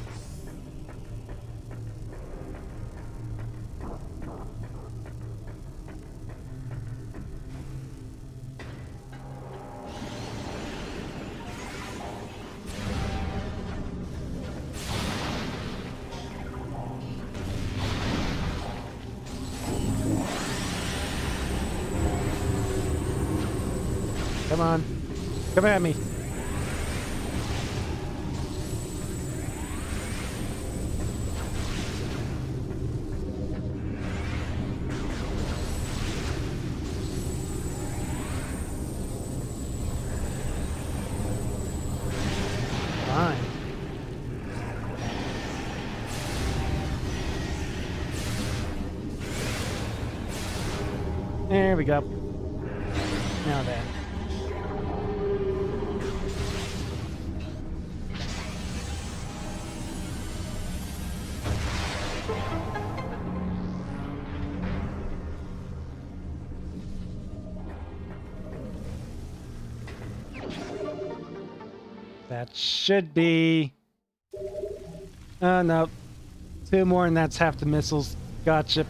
Come on. Come at me. Fine. There we go. Now then. That should be... Oh, no. 2 more and that's half the missiles. Gotcha.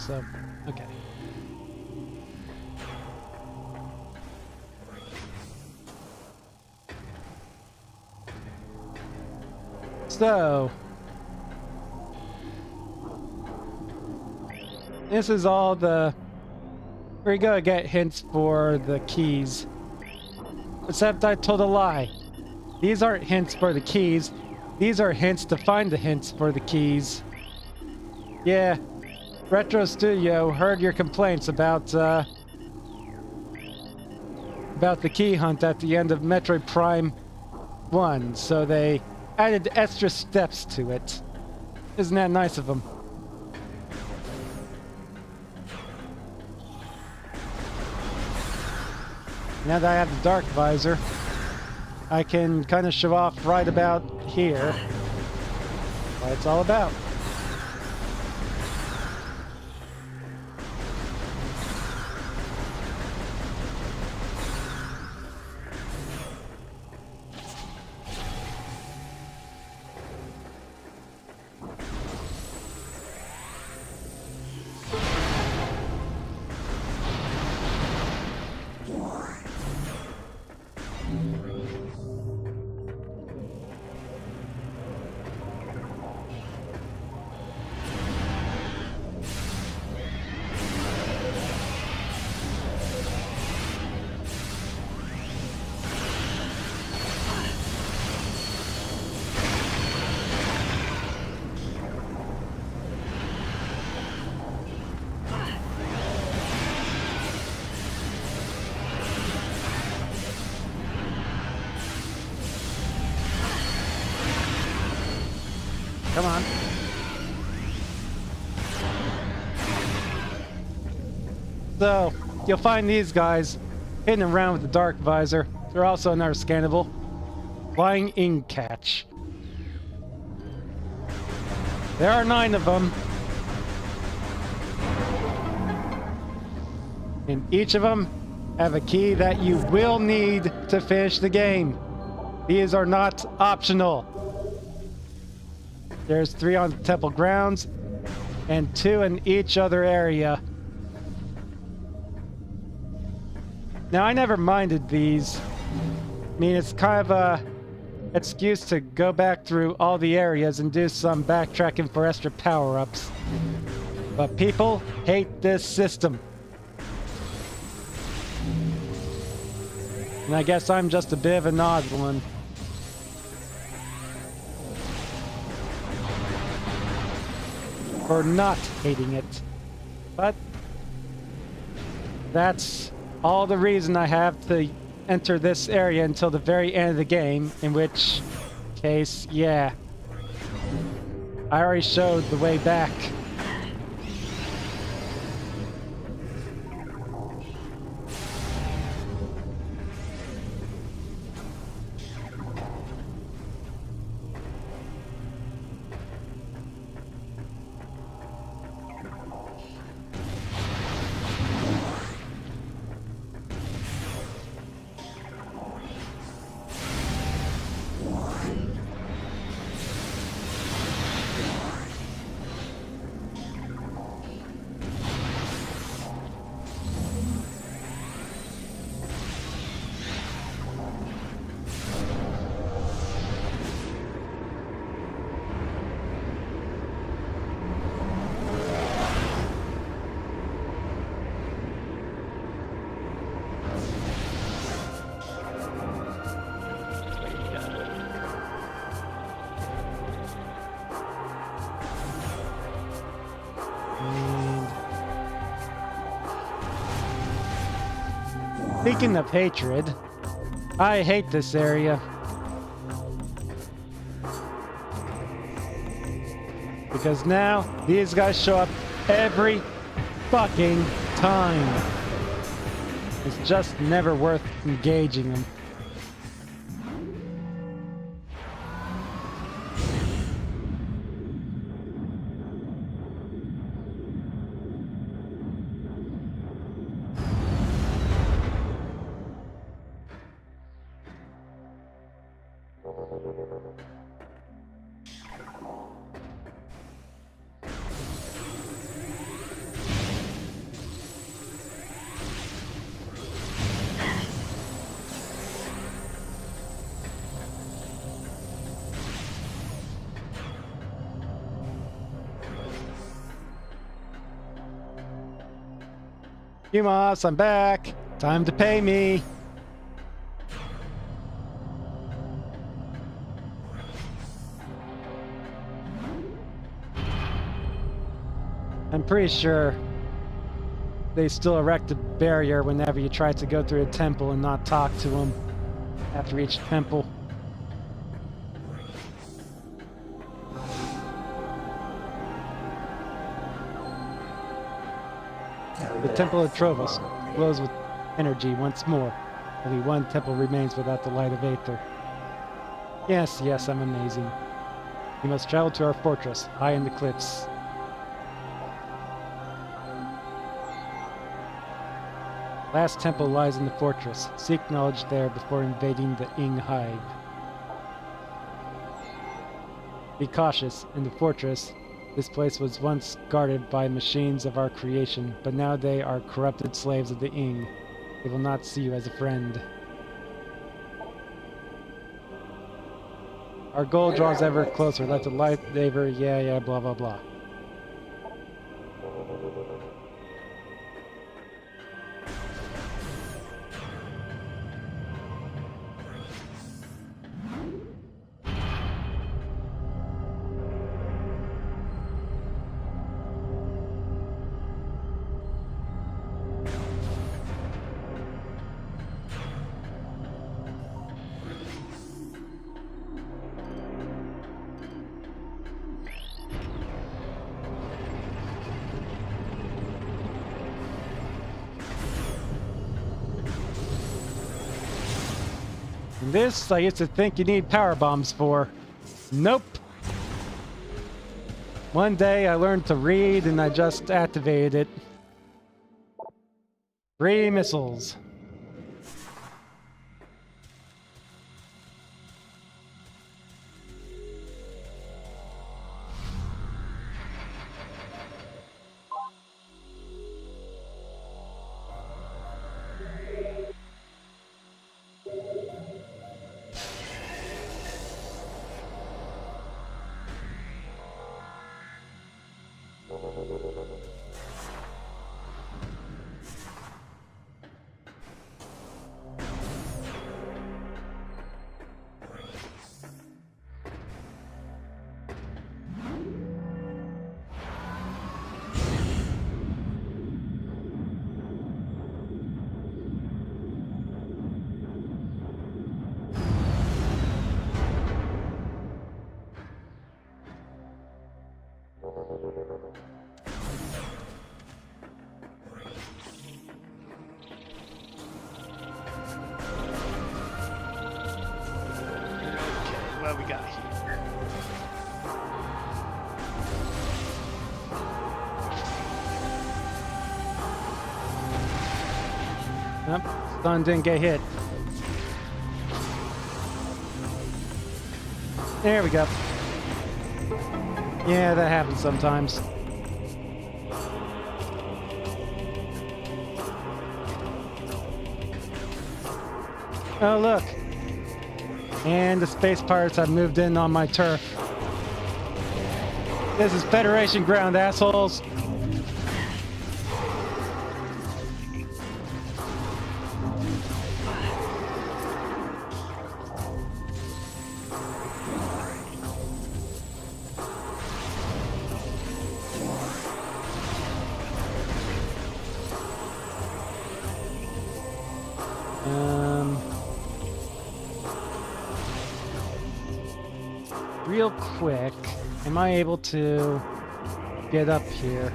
So, okay. So, this is all the... We're gonna get hints for the keys. Except I told a lie. These aren't hints for the keys. These are hints to find the hints for the keys. Yeah. Retro Studio heard your complaints about the key hunt at the end of Metroid Prime 1, so they added extra steps to it. Isn't that nice of them? Now that I have the dark visor, I can kind of show off right about here what it's all about. Come on. So, you'll find these guys hidden around with the dark visor. They're also another scannable. Flying ink catch. There are 9 of them. And each of them have a key that you will need to finish the game. These are not optional. There's 3 on the temple grounds and 2 in each other area. Now, I never minded these. I mean, it's kind of a excuse to go back through all the areas and do some backtracking for extra power-ups. But people hate this system. And I guess I'm just a bit of an odd one. for not hating it. But that's all the reason I have to enter this area until the very end of the game, in which case, yeah, I already showed the way back. Speaking of hatred, I hate this area. Because now, these guys show up every fucking time. It's just never worth engaging them. Yumas, I'm back. Time to pay me. I'm pretty sure they still erect a barrier whenever you try to go through a temple and not talk to them after each temple. The Temple of Trovos glows with energy once more. Only one temple remains without the light of Aether. Yes, yes, I'm amazing. You must travel to our fortress, high in the cliffs. Last temple lies in the fortress. Seek knowledge there before invading the Ing Hive. Be cautious. In the fortress, this place was once guarded by machines of our creation, but now they are corrupted slaves of the Ing. They will not see you as a friend. Our goal draws ever closer. Let the light ever, yeah, blah, blah, blah. This, I used to think you need power bombs for. Nope. One day I learned to read and I just activated it. 3 missiles. what we got here. Nope, stun didn't get hit. There we go. Yeah, that happens sometimes. Oh, look. And the space pirates have moved in on my turf. This is Federation ground, assholes. Real quick, am I able to get up here?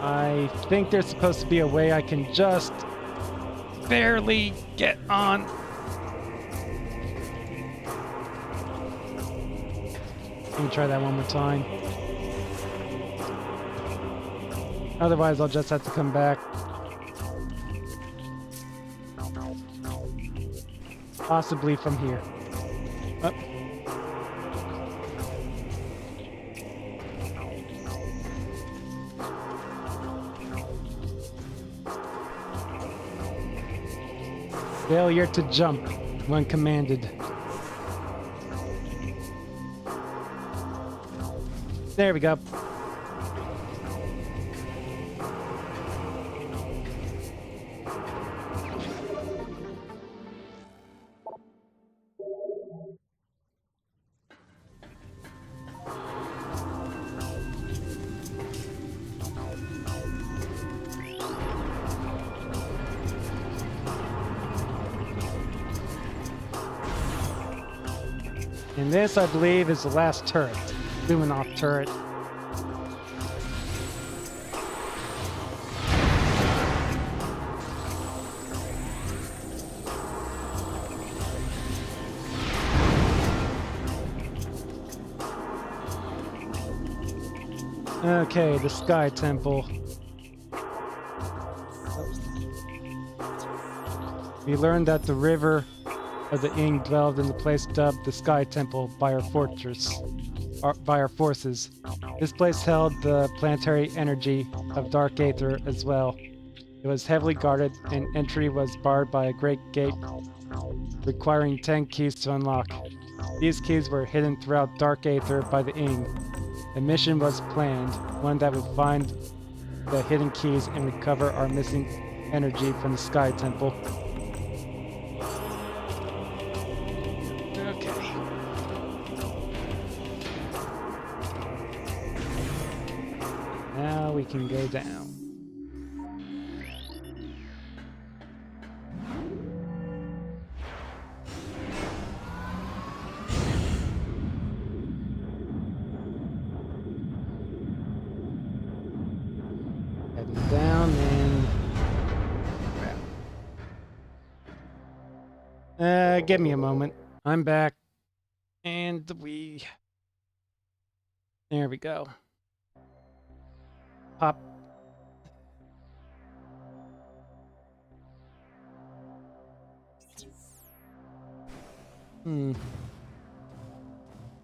I think there's supposed to be a way I can just barely get on. Let me try that one more time. Otherwise, I'll just have to come back. Possibly from here. Oh. Failure to jump when commanded. There we go. And this, I believe, is the last turret. Luminoff turret. Okay, the Sky Temple. We learned that the river of the Ing dwelled in the place dubbed the Sky Temple by our forces. This place held the planetary energy of Dark Aether as well. It was heavily guarded, and entry was barred by a great gate requiring 10 keys to unlock. These keys were hidden throughout Dark Aether by the Ing. The mission was planned, one that would find the hidden keys and recover our missing energy from the Sky Temple. Now we can go down. Heading down and... give me a moment. I'm back. And there we go. Pop.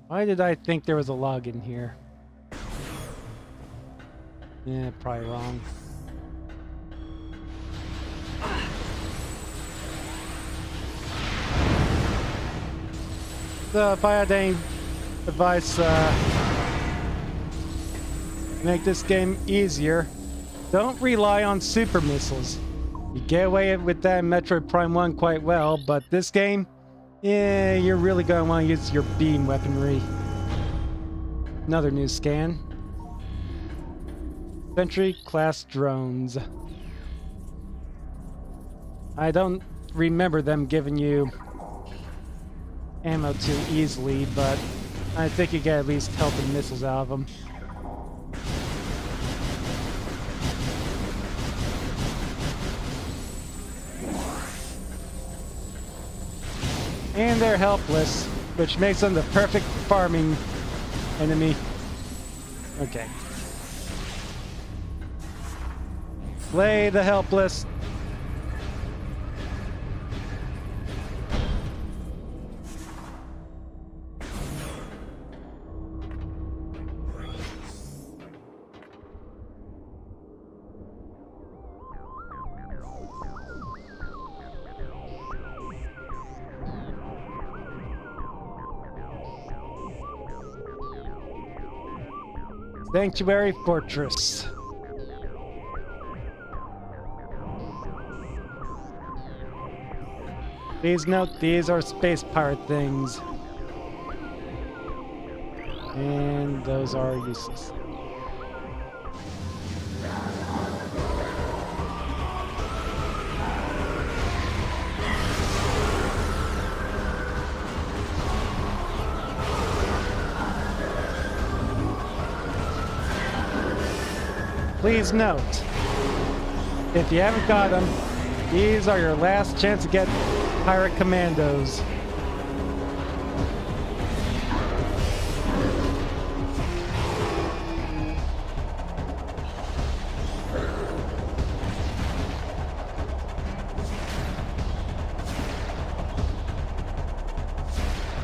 Why did I think there was a login here? Yeah, probably wrong. So if I had any advice, make this game easier, don't rely on super missiles. You get away with that in Metroid Prime 1 quite well, but this game, yeah, you're really going to want to use your beam weaponry. Another new scan. Sentry class drones. I don't remember them giving you ammo too easily, but I think you get at least health and missiles out of them. And they're helpless, which makes them the perfect farming enemy. Okay. Slay the helpless. Sanctuary Fortress. Please note these are space pirate things. And those are useless. Please note, if you haven't got them, these are your last chance to get pirate commandos.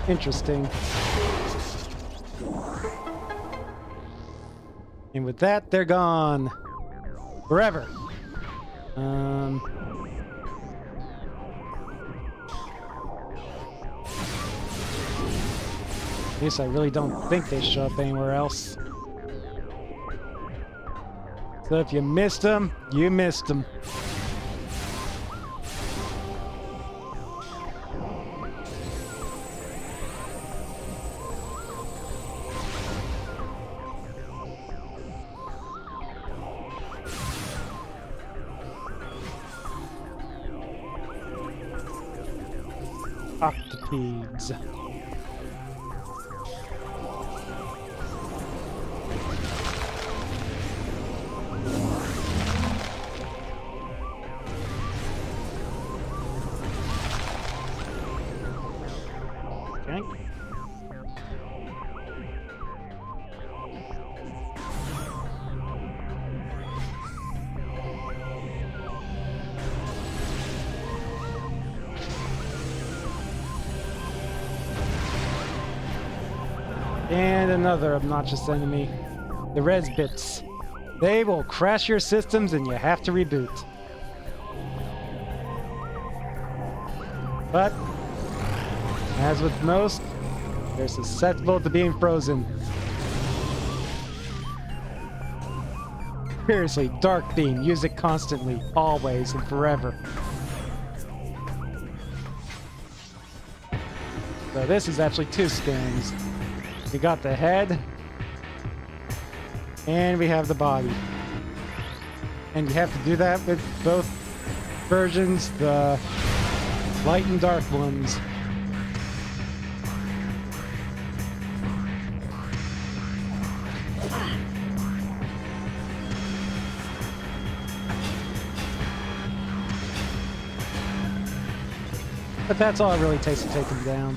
Interesting. And with that, they're gone. Forever. At least I really don't think they show up anywhere else. So if you missed them, you missed them. Octopedes. Okay. And another obnoxious enemy, the Res Bits. They will crash your systems and you have to reboot. But, as with most, they're susceptible to being frozen. Seriously, Dark Beam, use it constantly, always, and forever. So this is actually two scans. We got the head, and we have the body. And you have to do that with both versions, the light and dark ones. But that's all it really takes to take them down.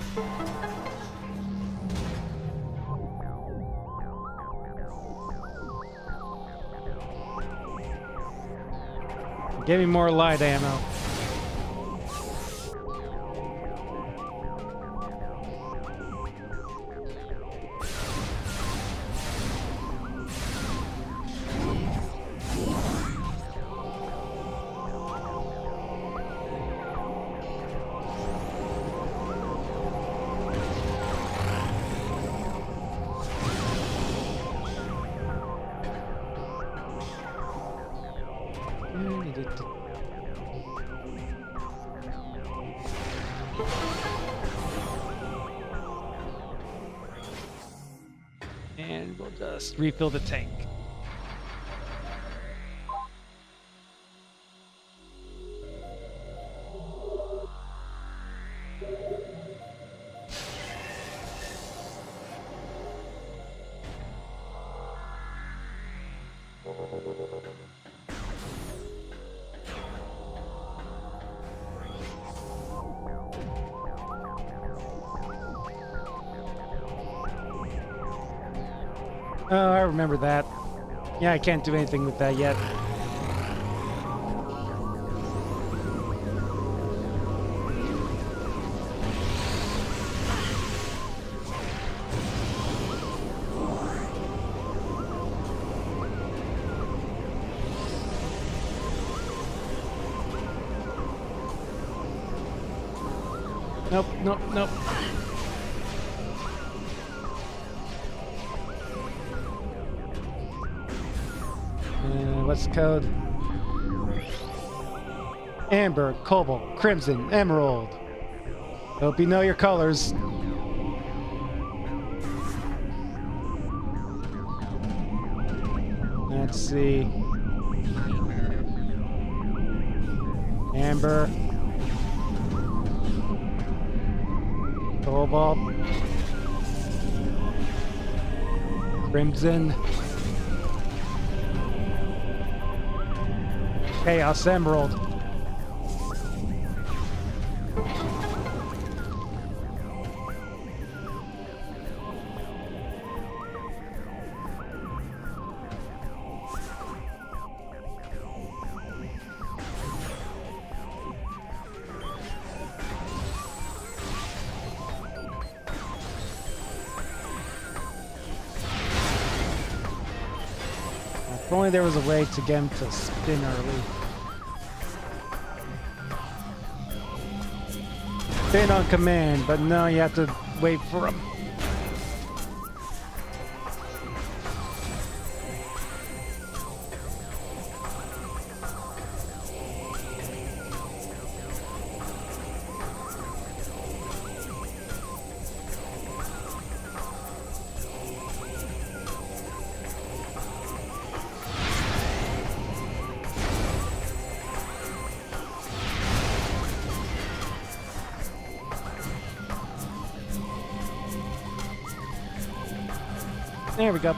Give me more light ammo. And we'll just refill the tank. Oh, I remember that. Yeah, I can't do anything with that yet. Nope, nope, nope. What's the code? Amber, Cobalt, Crimson, Emerald. Hope you know your colors. Let's see. Amber. Cobalt. Crimson. Chaos Emerald. If only there was a way to get him to spin early. Spin on command, but no, you have to wait for him. There we go.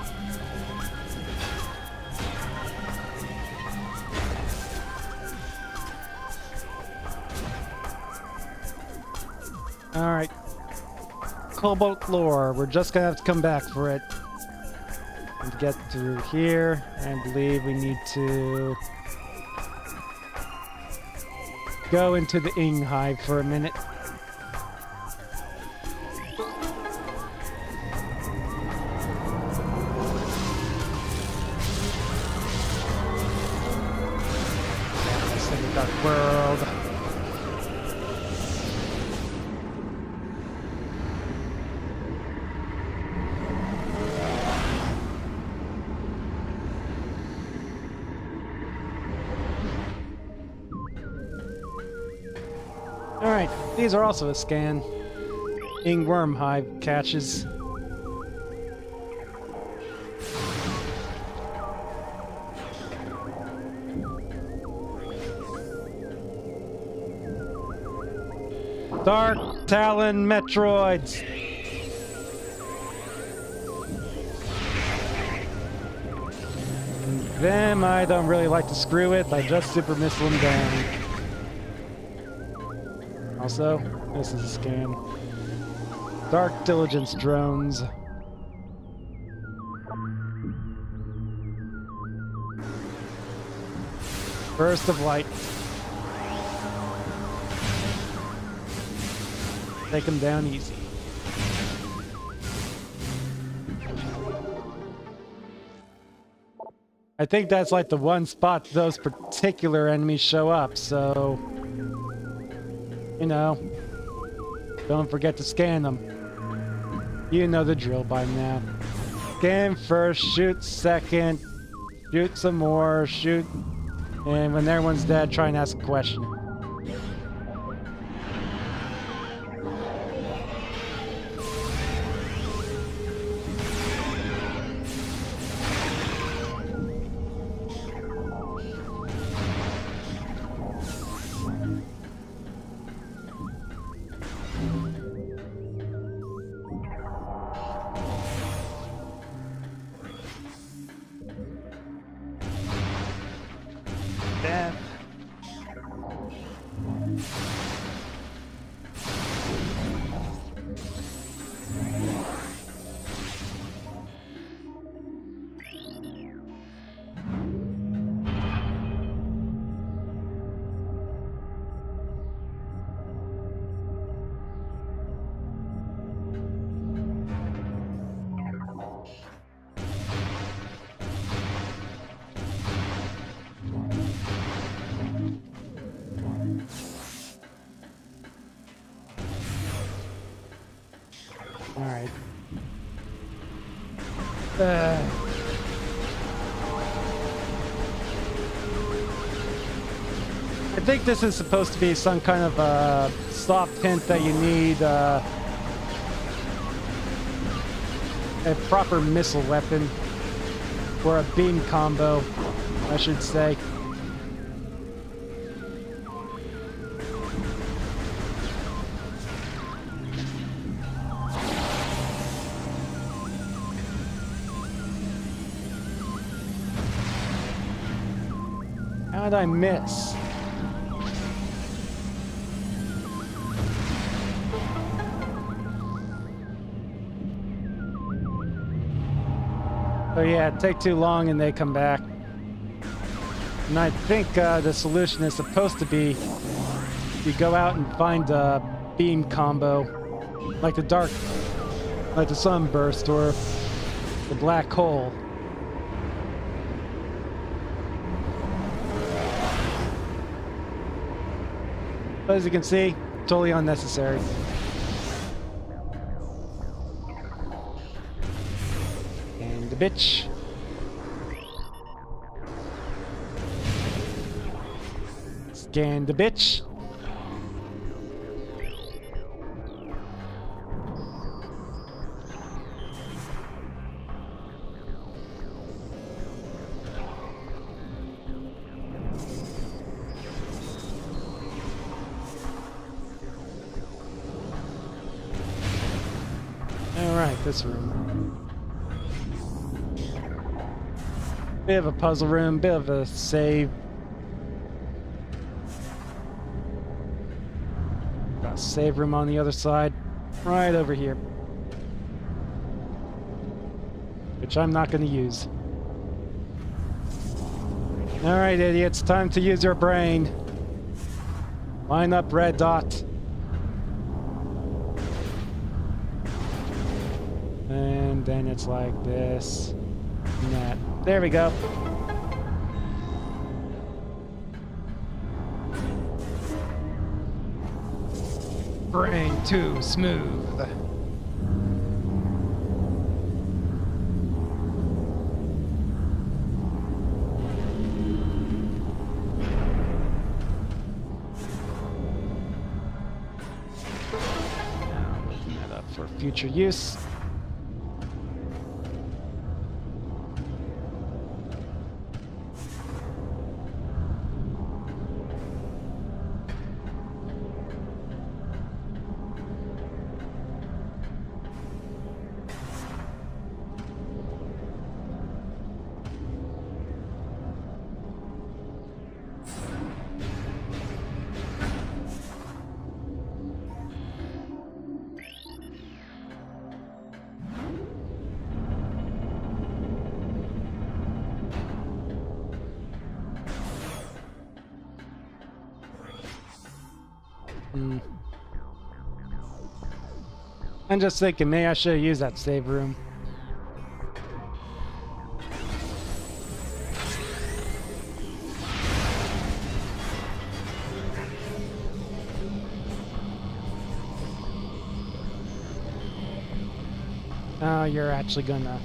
Alright. Cobalt lore. We're just gonna have to come back for it. And get through here. I believe we need to go into the Ing Hive for a minute. Dark world. Alright, these are also a scan. Ing Worm Hive catches. Dark Talon Metroids! Them I don't really like to screw with, I just super missile them down. Also, this is a scan. Dark Diligence drones. Burst of light. Take them down easy. I think that's like the one spot those particular enemies show up, so... You know, don't forget to scan them. You know the drill by now. Scan first, shoot second, shoot some more, shoot... And when everyone's dead, try and ask a question. Death. Alright. I think this is supposed to be some kind of a soft hint that you need a proper missile weapon, or a beam combo, I should say. How did I miss? Oh yeah, take too long and they come back. And I think the solution is supposed to be you go out and find a beam combo, like the sunburst or the black hole. But as you can see, totally unnecessary. Bitch. Scan the bitch. All right, this room. Bit of a puzzle room, bit of a save. Got a save room on the other side, right over here. Which I'm not going to use. Alright, idiots, time to use your brain. Line up red dot. And then it's like this. And that. There we go. Brain too smooth. Now looking that up for future use. I'm just thinking, maybe I should have used that save room. Oh, you're actually gonna...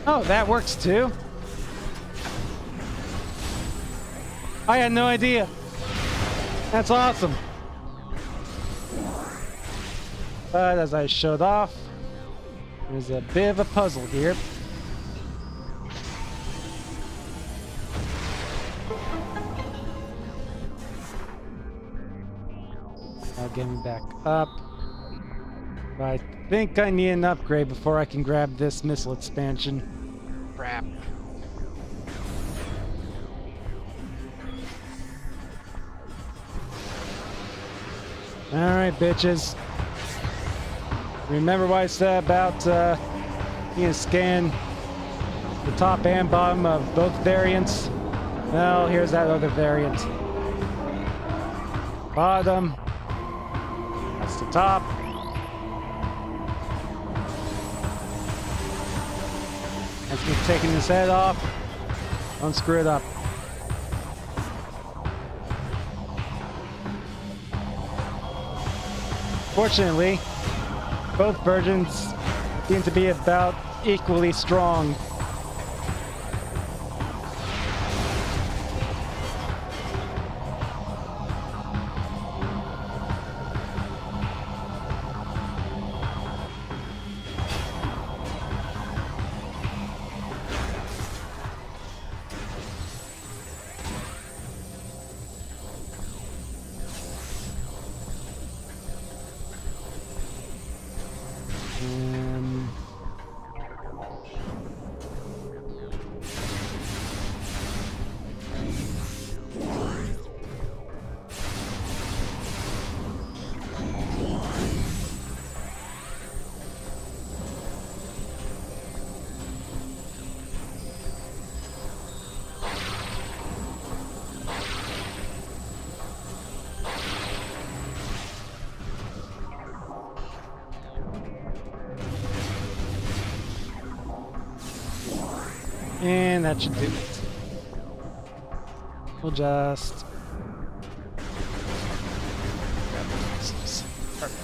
Oh, that works too? I had no idea. That's awesome. But as I showed off, there's a bit of a puzzle here. I'll get me back up. But I think I need an upgrade before I can grab this missile expansion. Crap. Alright, bitches. Remember what I said about you can scan the top and bottom of both variants? Well, here's that other variant. Bottom. That's the top. As we're taking his head off. Don't screw it up. Fortunately, both versions seem to be about equally strong. And that should do it. We'll just... Perfect.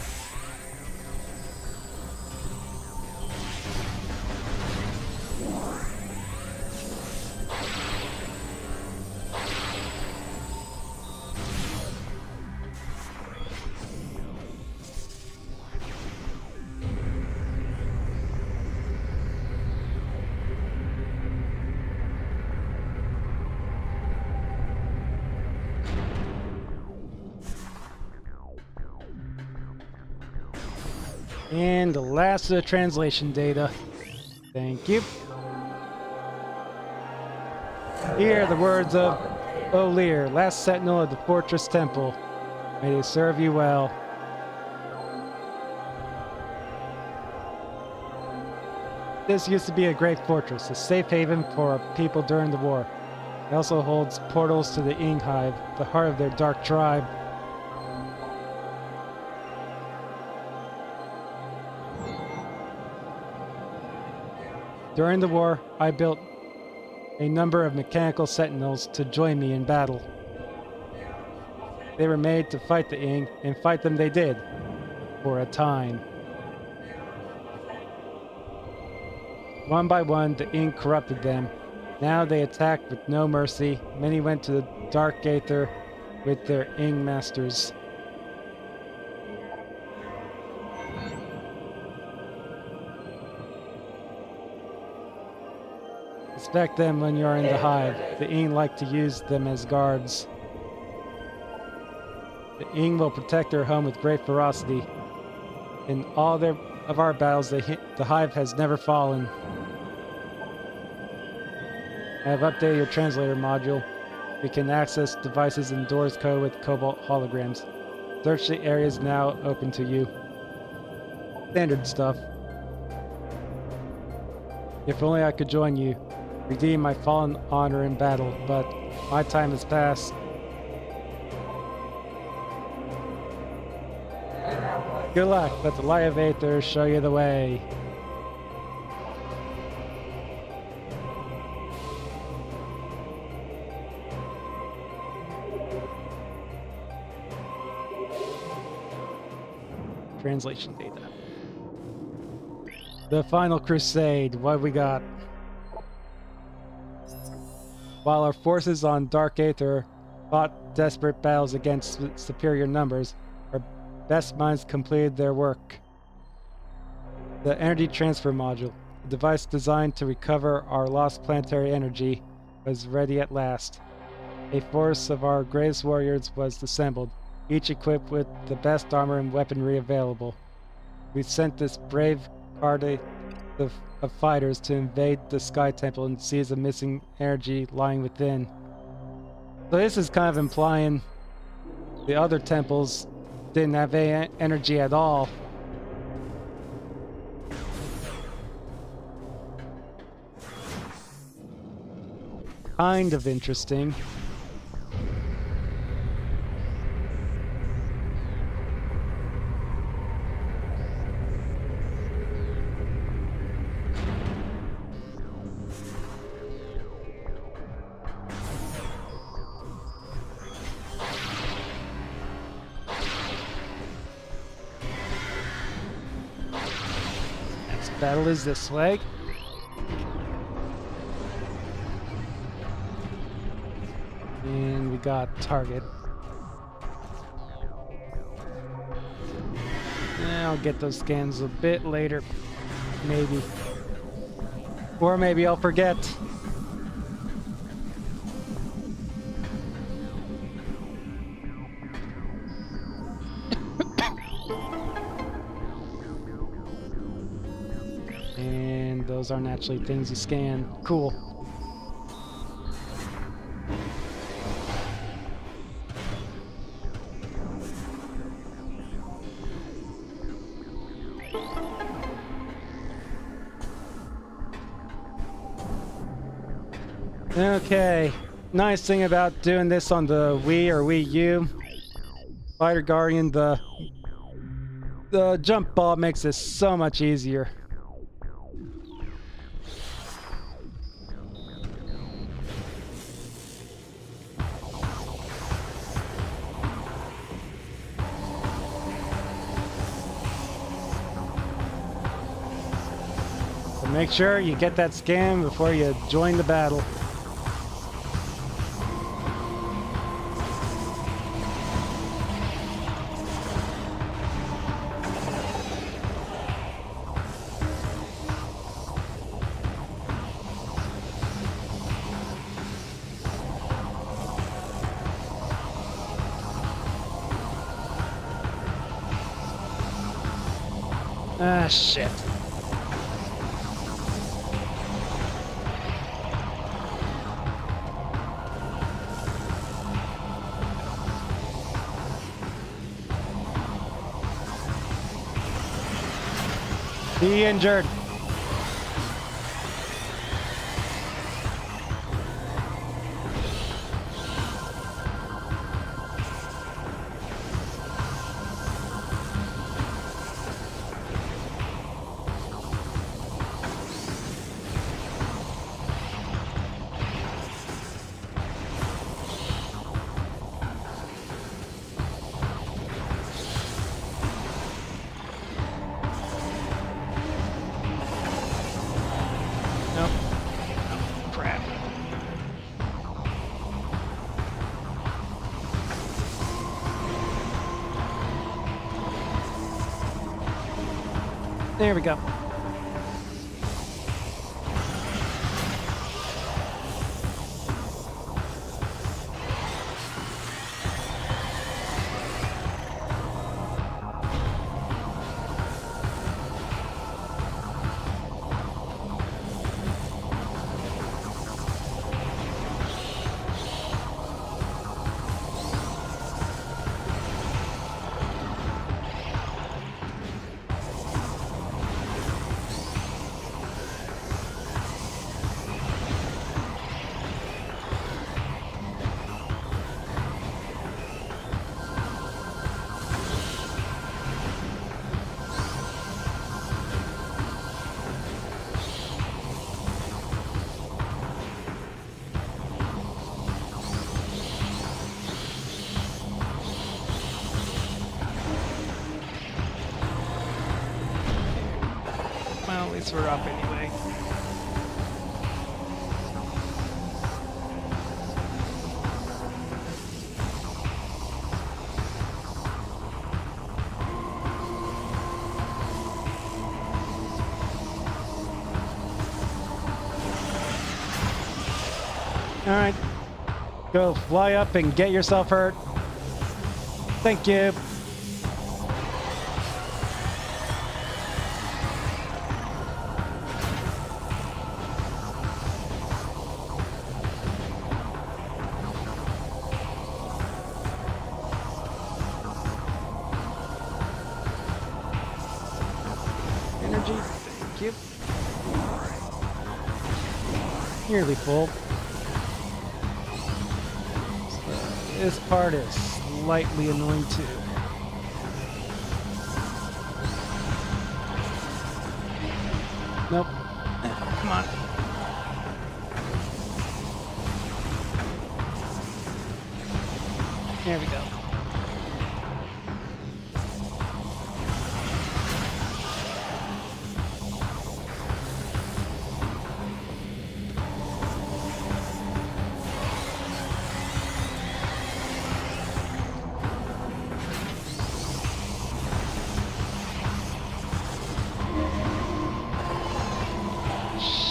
And the last of the translation data. Thank you. Here are the words of O'Lear, last sentinel of the Fortress Temple. May they serve you well. This used to be a great fortress, a safe haven for our people during the war. It also holds portals to the Ing Hive, the heart of their dark tribe. During the war, I built a number of mechanical sentinels to join me in battle. They were made to fight the Ing, and fight them they did, for a time. One by one, the Ing corrupted them. Now they attacked with no mercy. Many went to the Dark Aether with their Ing masters. Expect them when you are in the hive. The Ing like to use them as guards. The Ing will protect their home with great ferocity. In all of our battles, the hive has never fallen. I have updated your translator module. We can access devices and doors code with Cobalt holograms. Search the areas now open to you. Standard stuff. If only I could join you. Redeem my fallen honor in battle, but my time has passed. Good luck. Let the light of Aether show you the way. Translation data. The Final Crusade. What we got? While our forces on Dark Aether fought desperate battles against superior numbers, our best minds completed their work. The Energy Transfer Module, a device designed to recover our lost planetary energy, was ready at last. A force of our greatest warriors was assembled, each equipped with the best armor and weaponry available. We sent this brave party of fighters to invade the Sky Temple and seize the missing energy lying within. So this is kind of implying the other temples didn't have any energy at all. Kind of interesting. Battle is this way. And we got target. Yeah, I'll get those scans a bit later. Maybe. Or maybe I'll forget. And those aren't actually things you scan. Cool. Okay, nice thing about doing this on the Wii or Wii U, Spider Guardian, the jump ball makes this so much easier. So make sure you get that scan before you join the battle. Ah, shit. Be injured. Nope. Crap. There we go. Well, at least we're up anyway. Alright. Go fly up and get yourself hurt. Thank you. Energy. Thank you. Nearly full. This part is slightly annoying too. Nope. Come on. There we go.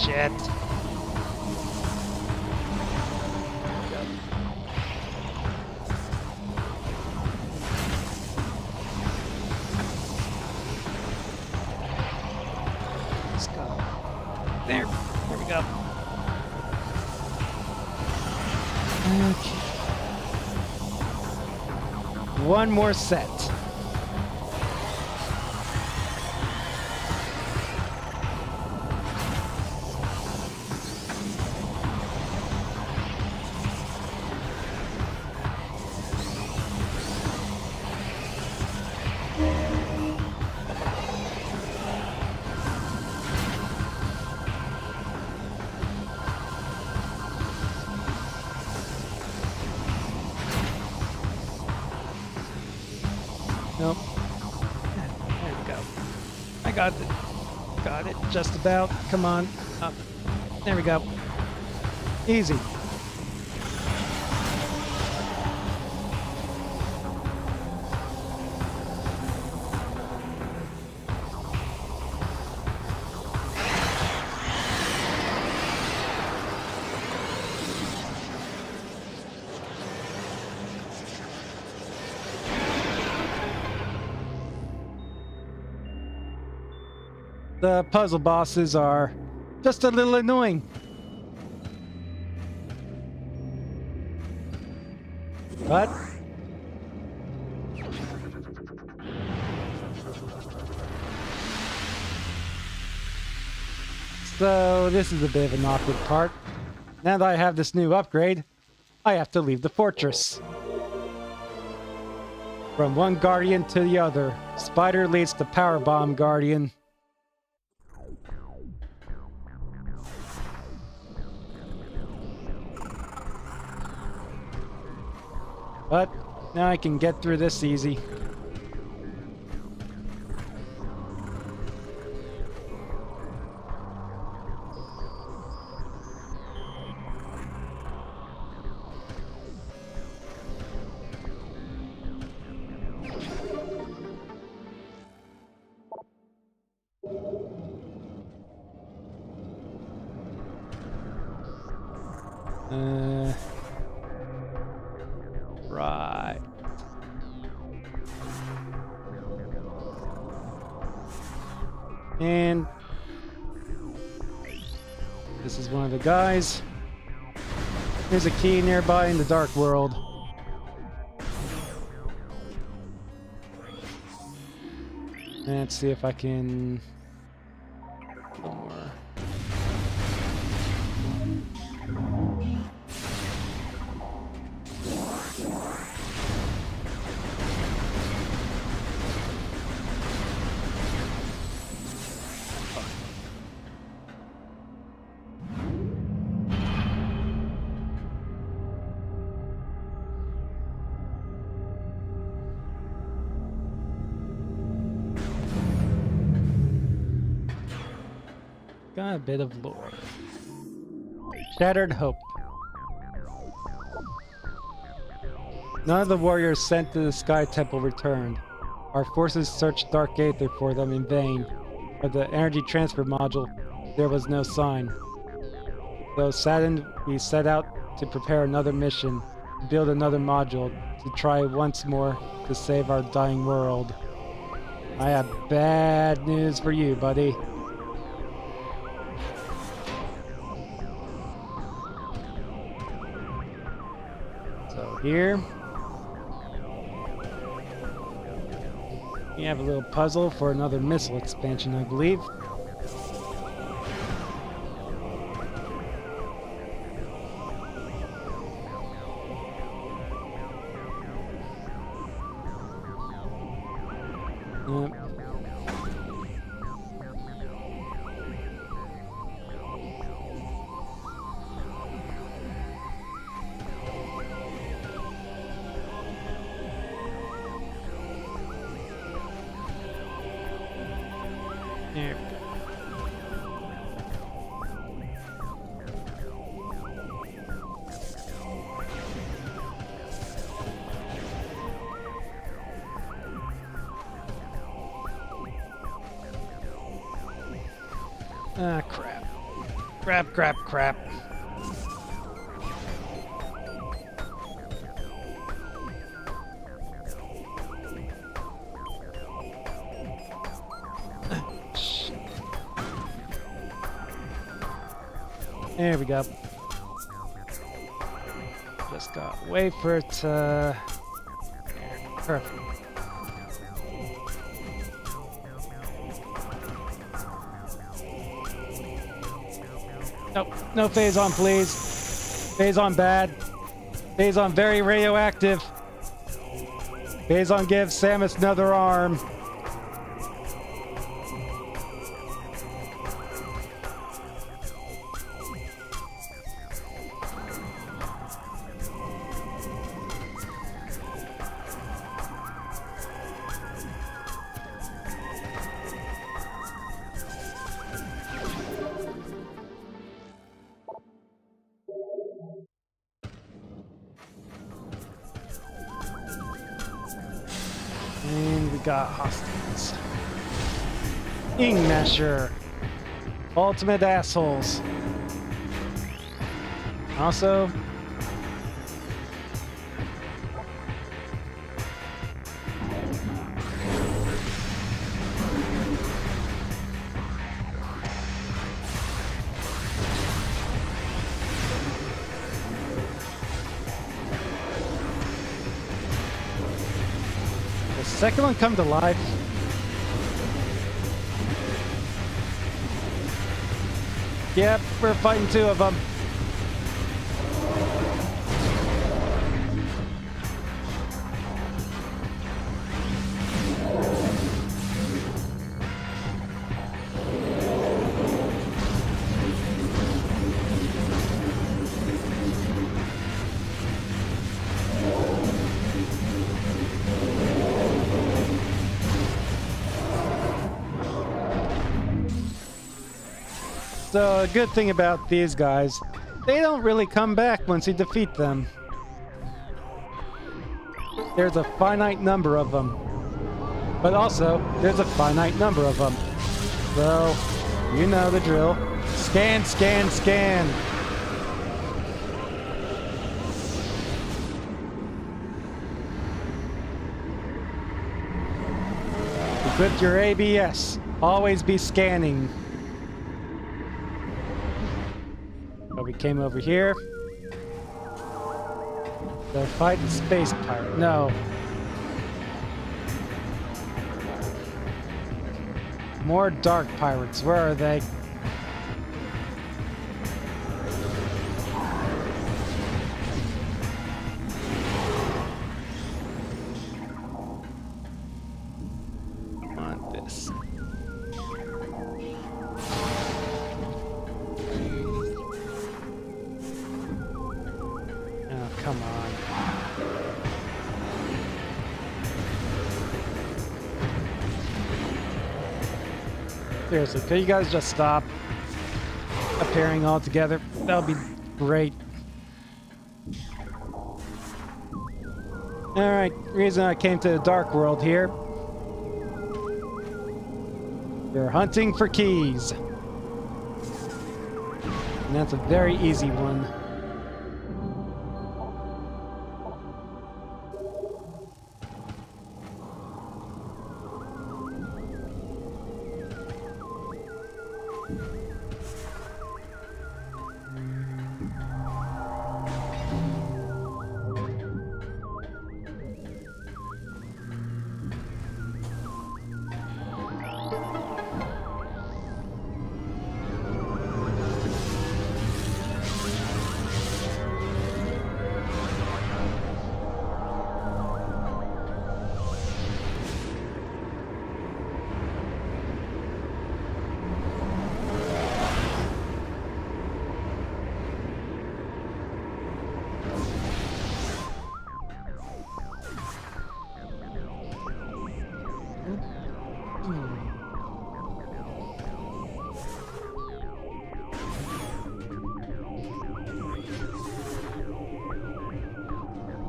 Shit. Let's go. There we go. Okay. One more set. Nope. There we go. I got it. Got it. Just about. Come on. Up. There we go. Easy. The puzzle bosses are just a little annoying. But so this is a bit of an awkward part. Now that I have this new upgrade, I have to leave the fortress. From one guardian to the other, Spider leads the power bomb guardian. But now I can get through this easy. Right. And this is one of the guys. There's a key nearby in the dark world. Let's see if I can... One more. Got a bit of lore. Shattered Hope. None of the warriors sent to the Sky Temple returned. Our forces searched Dark Aether for them in vain. But the energy transfer module, there was no sign. Though saddened, we set out to prepare another mission, to build another module, to try once more to save our dying world. I have bad news for you, buddy. So here, we have a little puzzle for another missile expansion, I believe. Yep. There we go. Ah, crap. Crap, crap, crap. There we go. Just gotta wait for it to... Perfect. Nope, no Phazon, please. Phazon bad. Phazon very radioactive. Phazon gives Samus another arm. And we got hostiles. Ing Mesher. Ultimate assholes. Also... second one come to life. Yep, we're fighting two of them. So, a good thing about these guys, they don't really come back once you defeat them. There's a finite number of them. But also, there's a finite number of them. So, you know the drill. Scan, scan, scan! Equip your ABS. Always be scanning. Oh, we came over here. They're fighting space pirate. No. More dark pirates. Where are they? I want this. Come on. Seriously, could you guys just stop appearing all together? That would be great. Alright, reason I came to the Dark World here. You're hunting for keys. And that's a very easy one.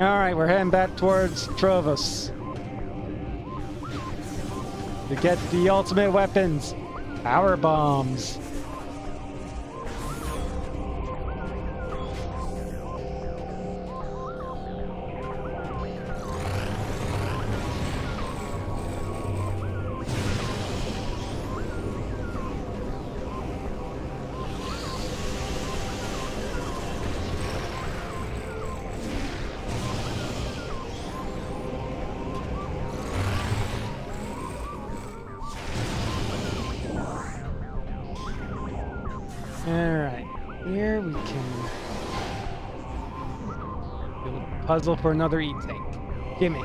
Alright, we're heading back towards Trovos to get the ultimate weapons, power bombs. Alright, here we can build a puzzle for another E-Tank. Gimme.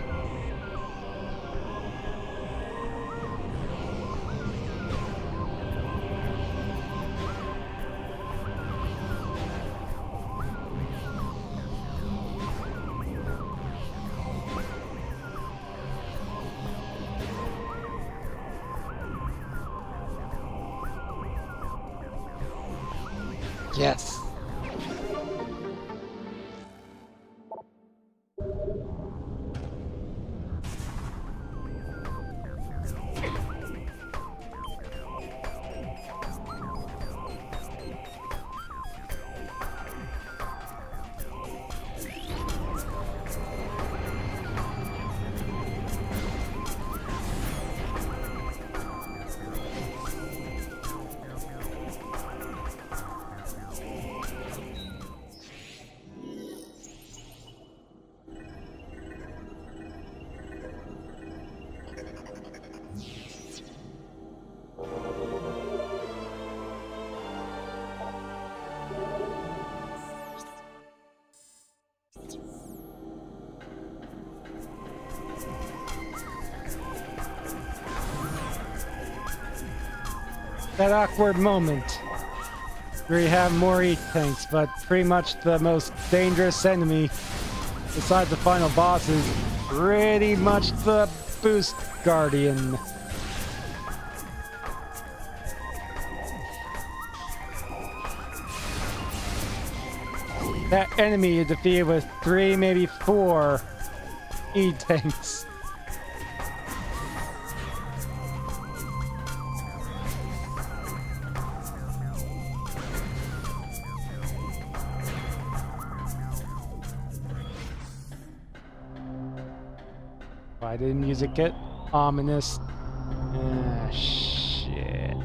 Yes. That awkward moment where you have more E-Tanks, but pretty much the most dangerous enemy besides the final boss is pretty much the Boost Guardian. That enemy you defeated with 3, maybe 4 E-Tanks. Why did music get ominous? Ah, shit.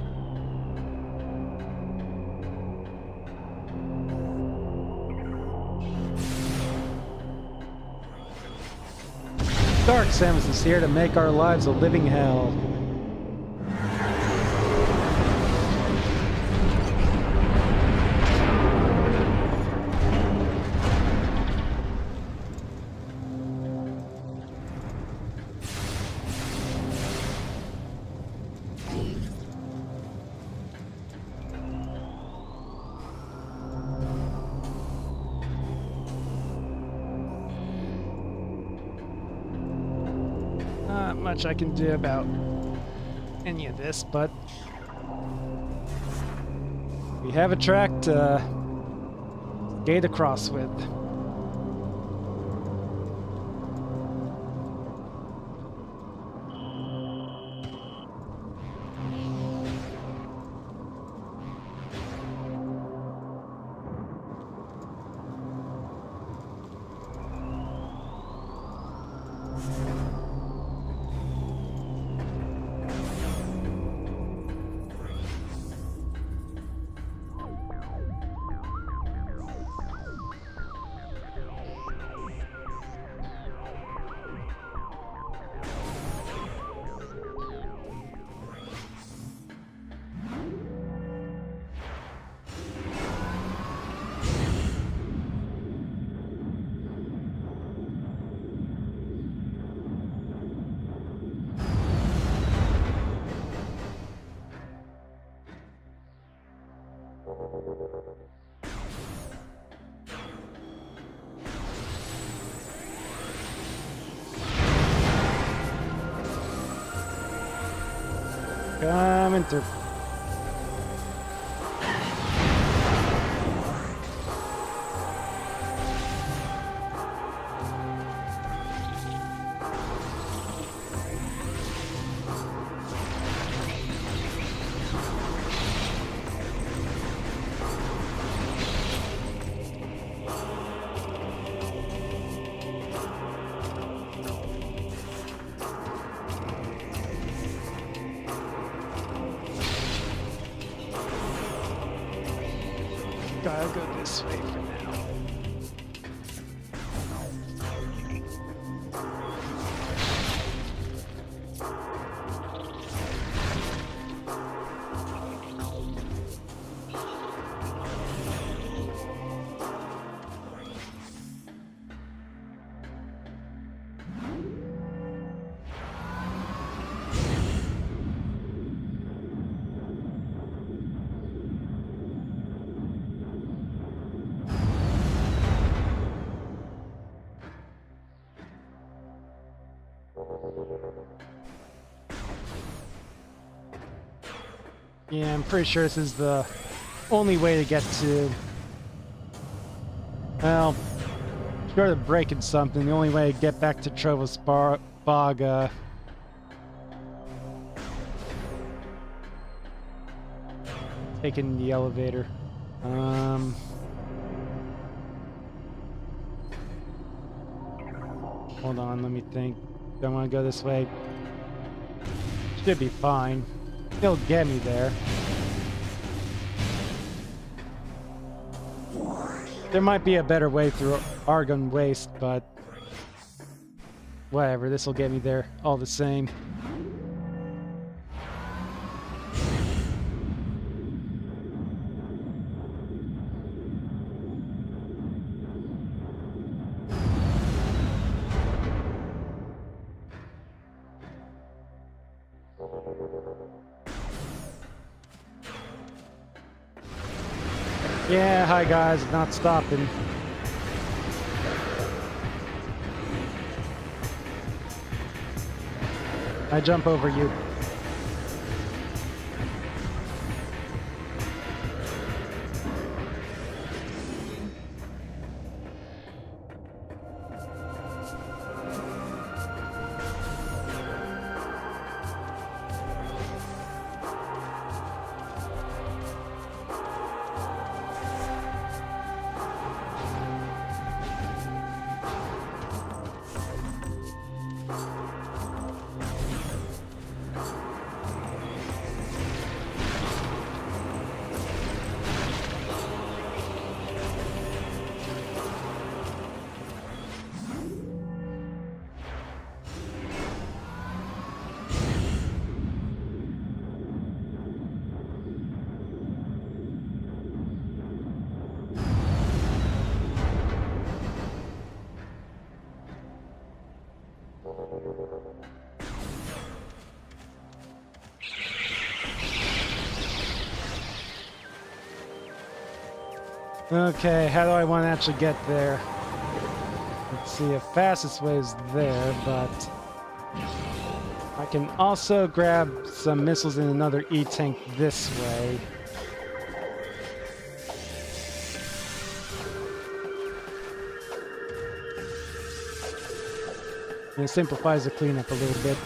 Dark Samus is here to make our lives a living hell. Not much I can do about any of this, but we have a track to skate across with. Coming through. Gotta go this way for now. Yeah, I'm pretty sure this is the only way to get to... Well, short of breaking something, the only way to get back to Trovo's Bog, taking the elevator. Hold on, let me think. Do I want to go this way? Should be fine. He'll get me there. There might be a better way through Argon Waste, but whatever, this will get me there all the same. Yeah, hi guys, not stopping. I jump over you. Okay, how do I want to actually get there? Let's see, the fastest way is there, but I can also grab some missiles in another E-tank this way. And it simplifies the cleanup a little bit.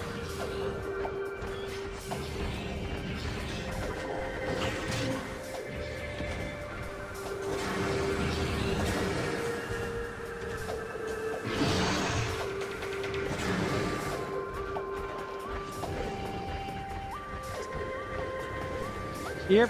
Yep.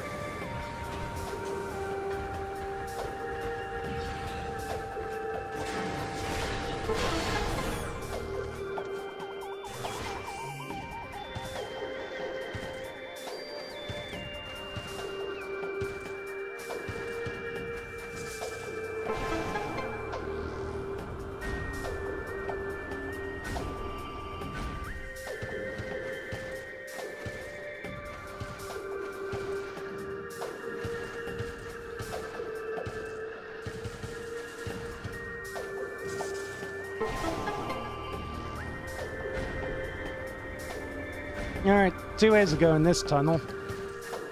Alright, 2 ways to go in this tunnel.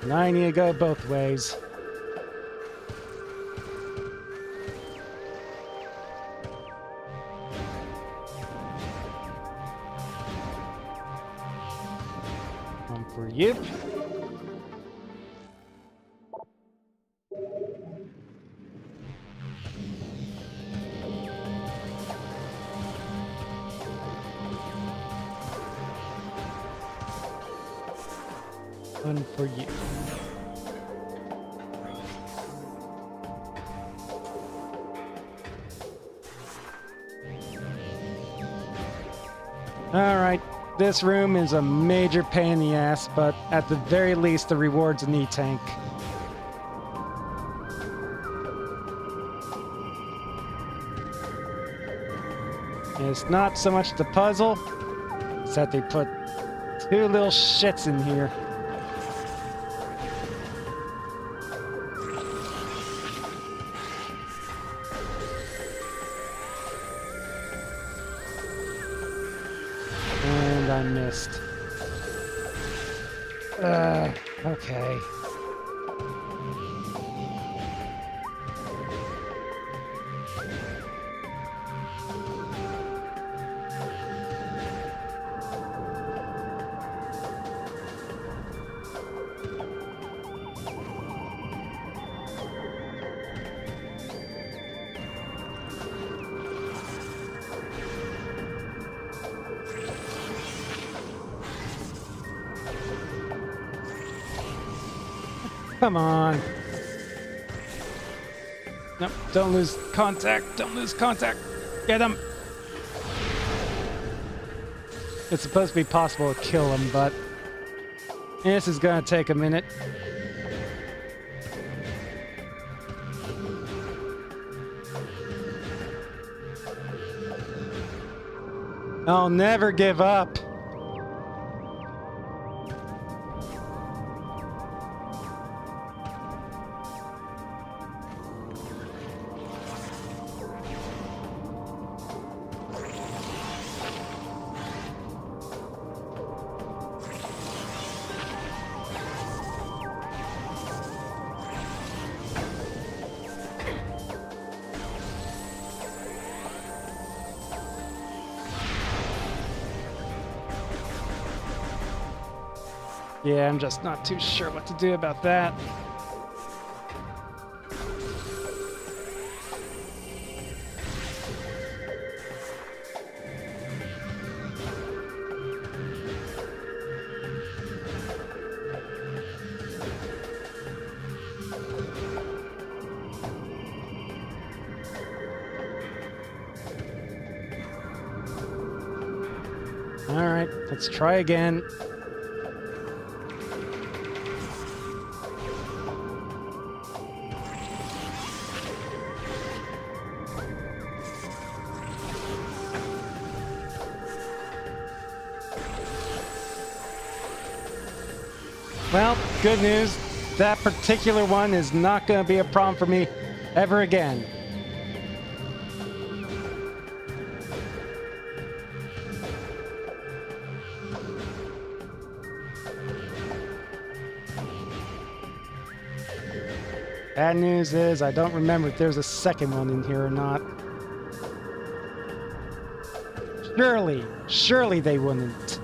And I need to go both ways. One for you. One for you. Alright, this room is a major pain in the ass, but at the very least the reward's an E-tank. And it's not so much the puzzle, it's that they put 2 little shits in here. And I missed. Okay. Come on. Nope, don't lose contact. Don't lose contact. Get him. It's supposed to be possible to kill him, but this is gonna take a minute. I'll never give up. Yeah, I'm just not too sure what to do about that. All right, let's try again. Well, good news. That particular one is not going to be a problem for me ever again. Bad news is I don't remember if there's a second one in here or not. Surely they wouldn't.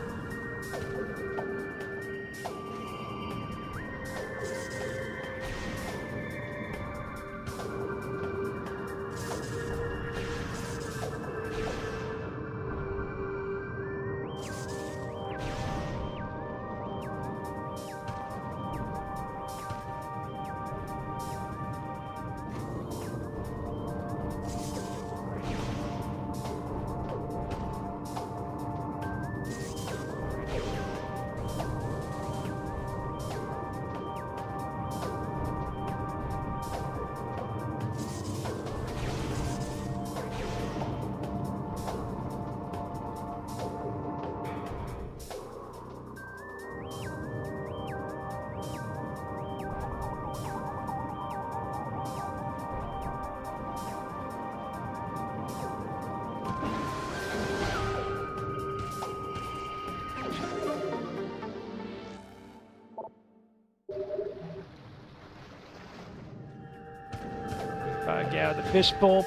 Get out of the fishbowl.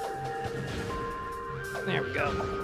There we go.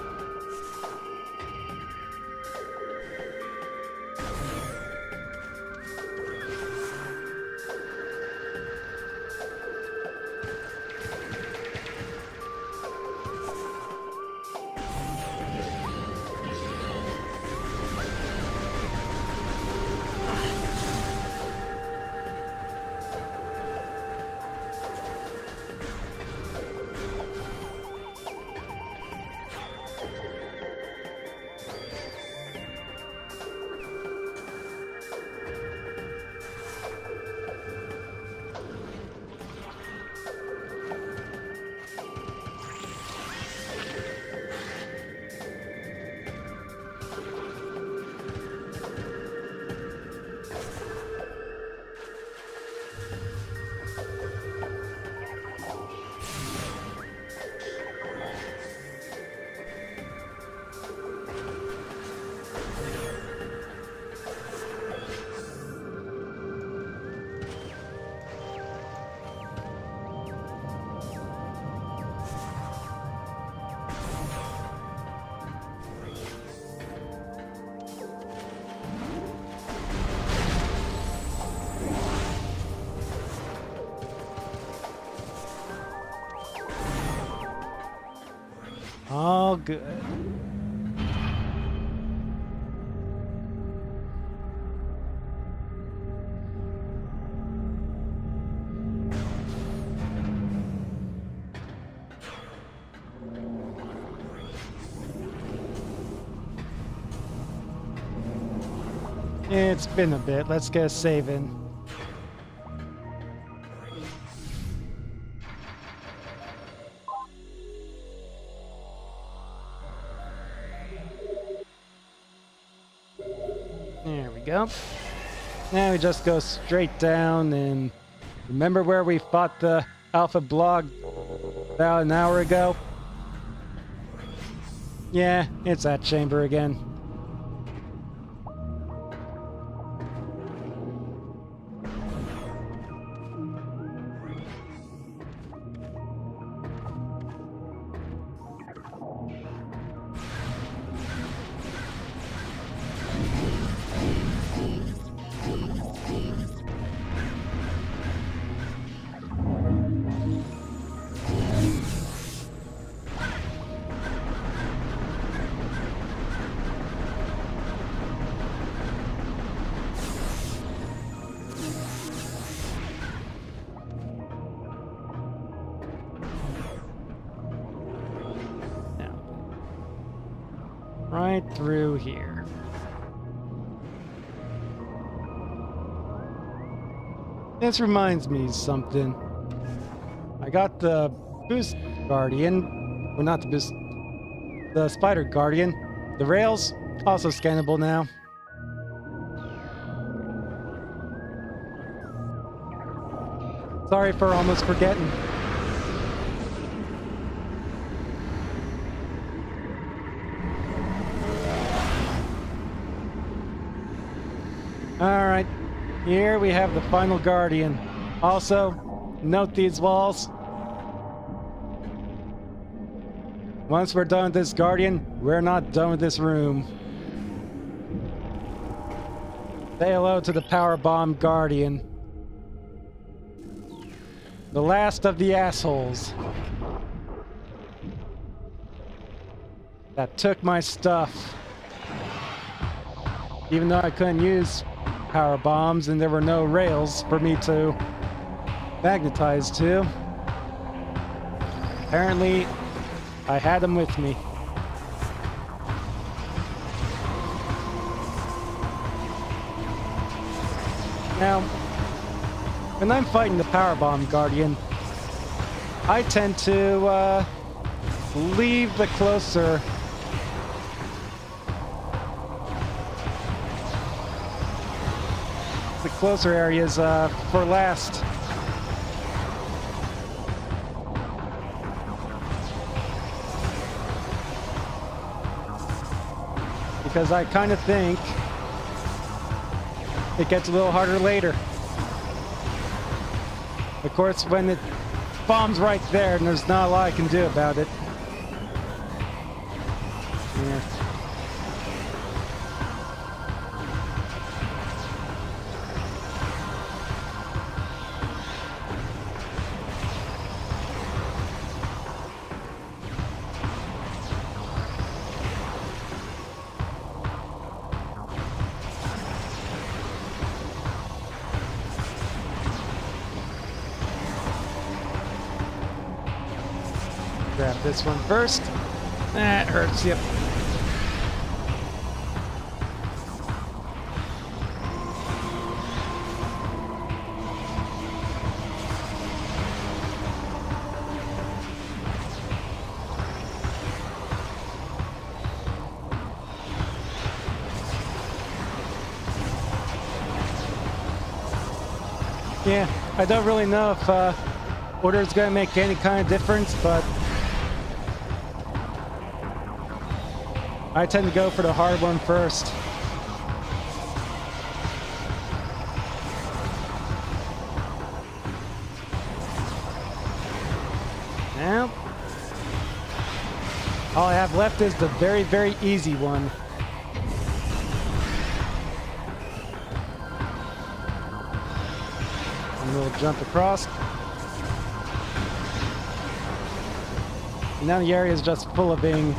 All good. It's been a bit. Let's get a save in. There we go. Now we just go straight down and remember where we fought the Alpha Blog about an hour ago? Yeah, it's that chamber again. Right through here. This reminds me of something. I got the Boost Guardian. Well, not the Boost. The Spider Guardian. The rails, also scannable now. Sorry for almost forgetting. Alright, here we have the final Guardian. Also, note these walls. Once we're done with this Guardian, we're not done with this room. Say hello to the Power Bomb Guardian. The last of the assholes that took my stuff. Even though I couldn't use power bombs and there were no rails for me to magnetize to. Apparently, I had them with me. Now, when I'm fighting the Power Bomb Guardian, I tend to leave the closer areas for last. Because I kind of think it gets a little harder later. Of course, when it bombs right there, and there's not a lot I can do about it. Yeah. Grab this one first. That hurts, yep. Yeah, I don't really know if order is going to make any kind of difference, but I tend to go for the hard one first. Now, all I have left is the very, very easy one. And we'll jump across. Now the area is just full of ing.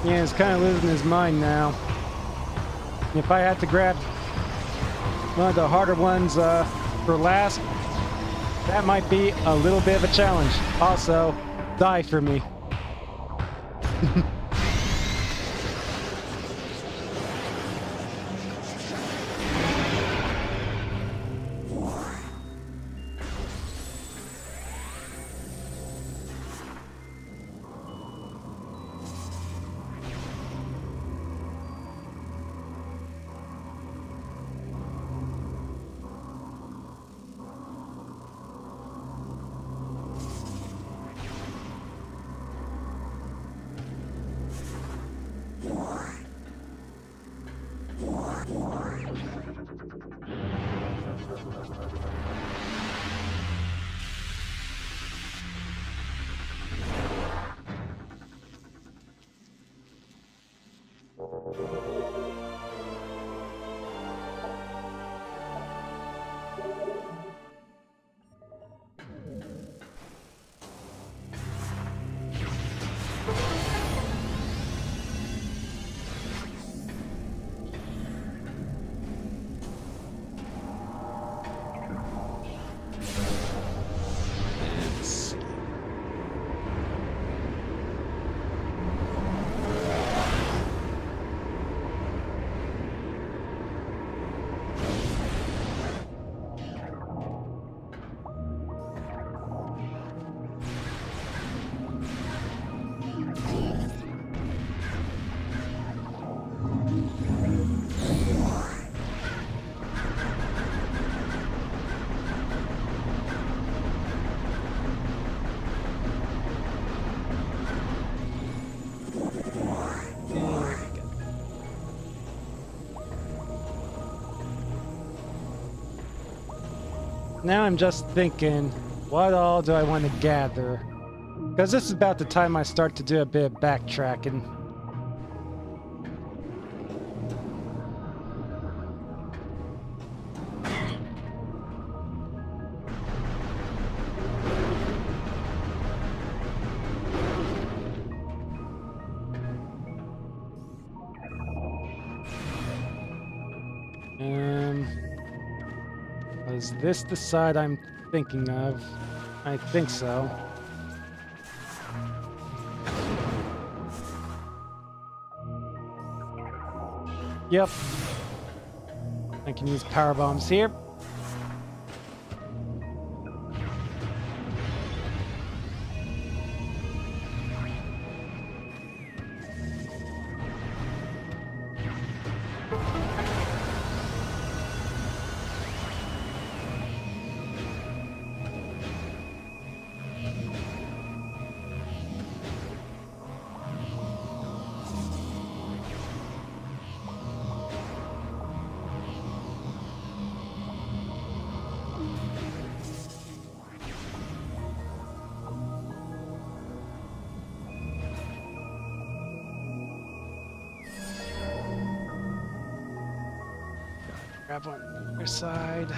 Yeah, he's kind of losing his mind now. If I had to grab one of the harder ones for last, that might be a little bit of a challenge. Also, die for me. Now I'm just thinking, what all do I want to gather? Because this is about the time I start to do a bit of backtracking. Is this the side I'm thinking of? I think so. Yep. I can use power bombs here. Grab one on the other side.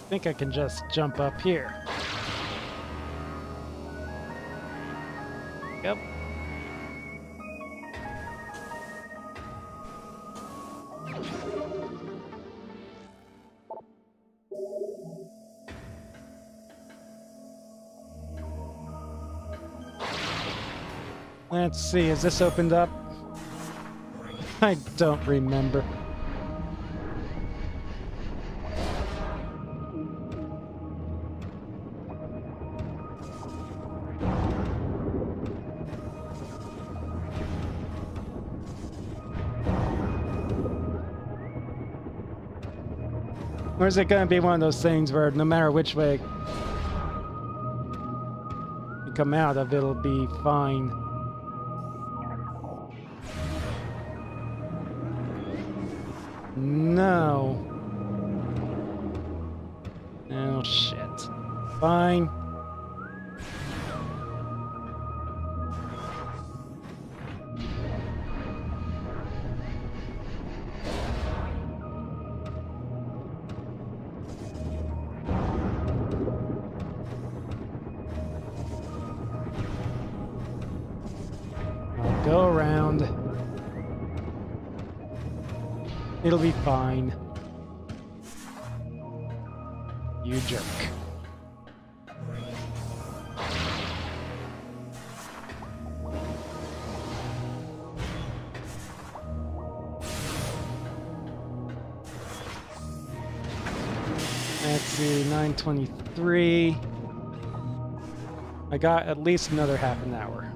I think I can just jump up here. Yep. Let's see, is this opened up? I don't remember. Or is it going to be one of those things where no matter which way you come out of, it'll be fine? No. Oh, shit. Fine. I'll go around. It'll be fine. You jerk. Let's see, 9:23. I got at least another half an hour.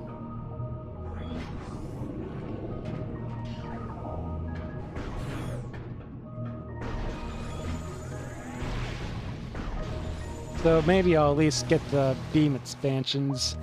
So maybe I'll at least get the beam expansions.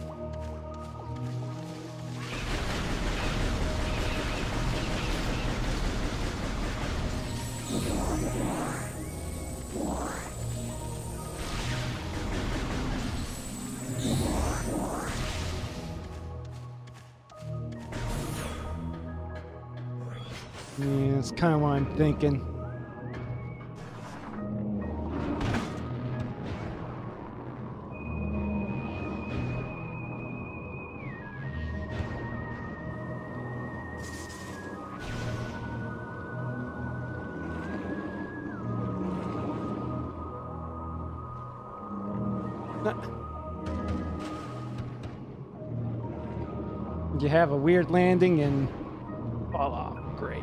Yeah, that's kind of what I'm thinking. You have a weird landing and fall off. Great.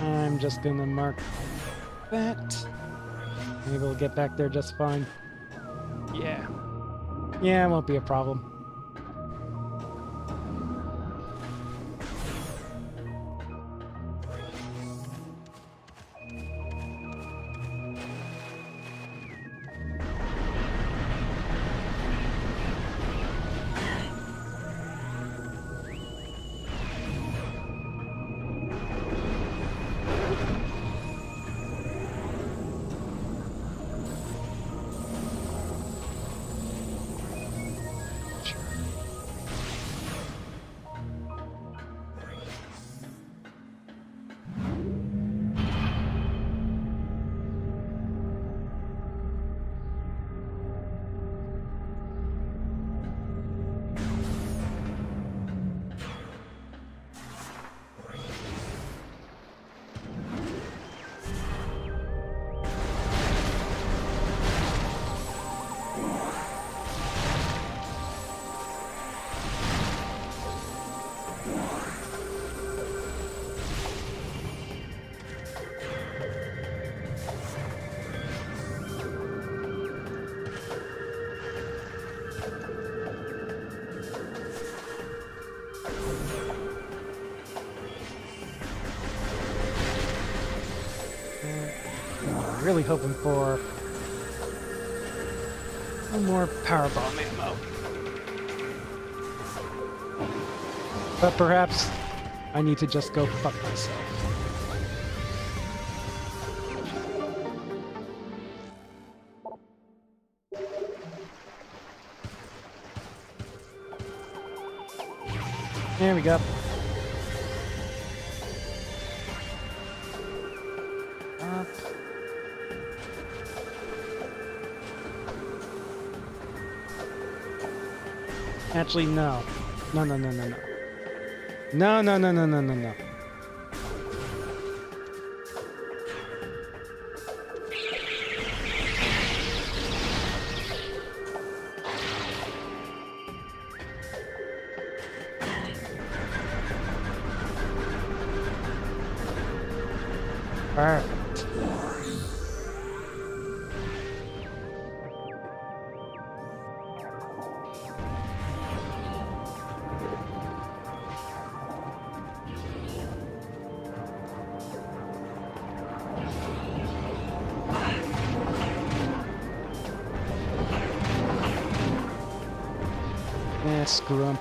I'm just gonna mark that. Maybe we'll get back there just fine. Yeah. Yeah, it won't be a problem. Really hoping for one more powerbomb ammo. But perhaps I need to just go fuck myself. There we go. Up. Actually, no. No, no, no, no, no. No, no, no, no, no, no, no. Perfect. Yeah, screw 'em.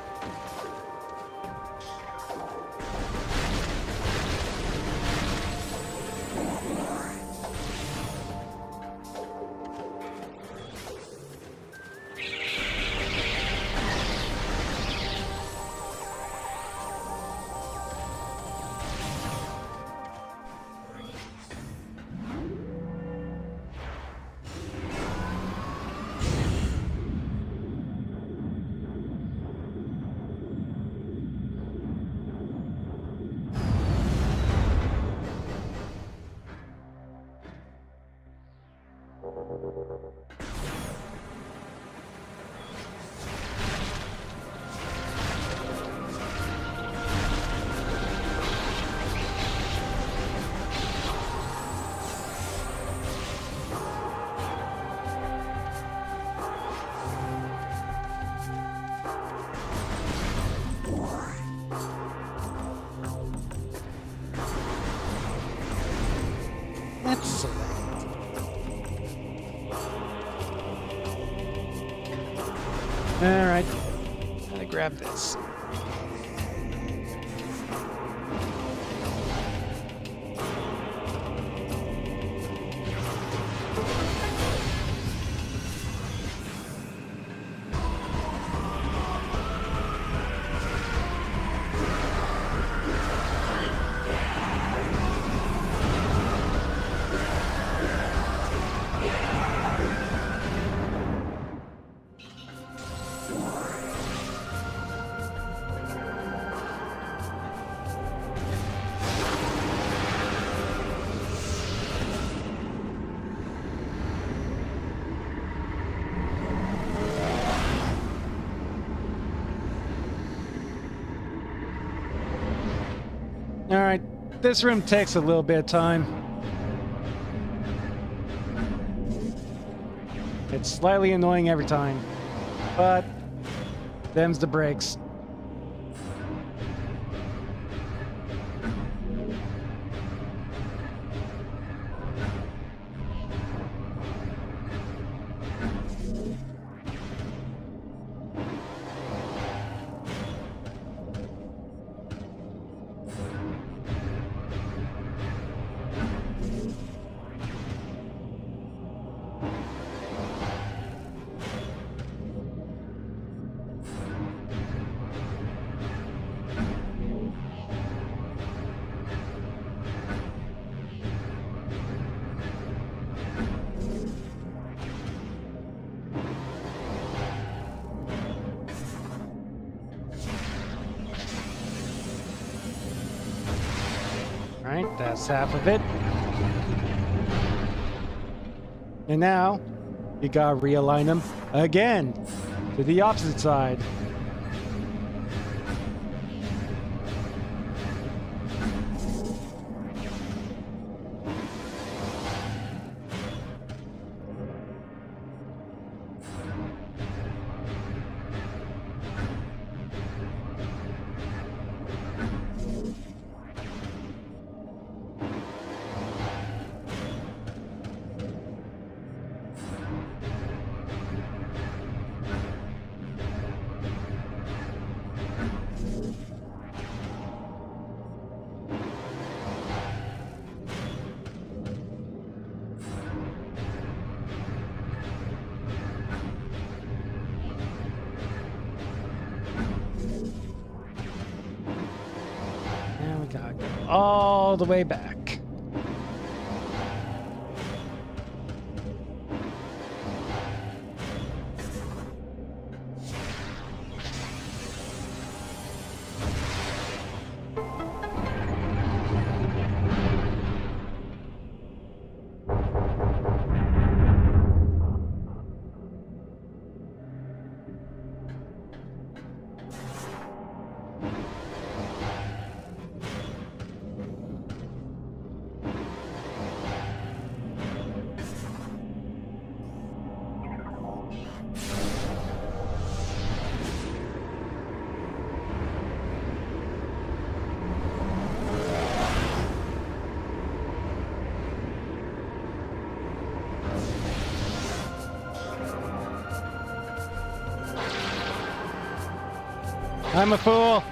That's alright. Gotta grab this. Alright, this room takes a little bit of time. It's slightly annoying every time, but them's the breaks. Alright, that's half of it. And now, you gotta realign them again to the opposite side. all the way back. I'm a fool.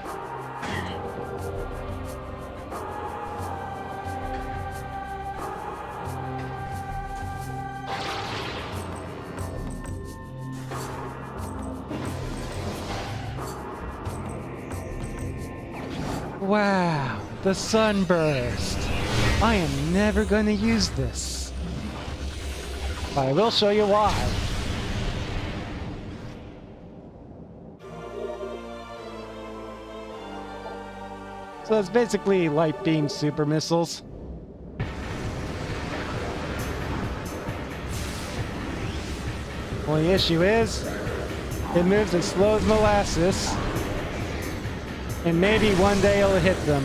Wow, the sunburst. I am never going to use this. But I will show you why. So it's basically light beam super missiles. Only issue is, it moves as slow as molasses, and maybe one day it'll hit them.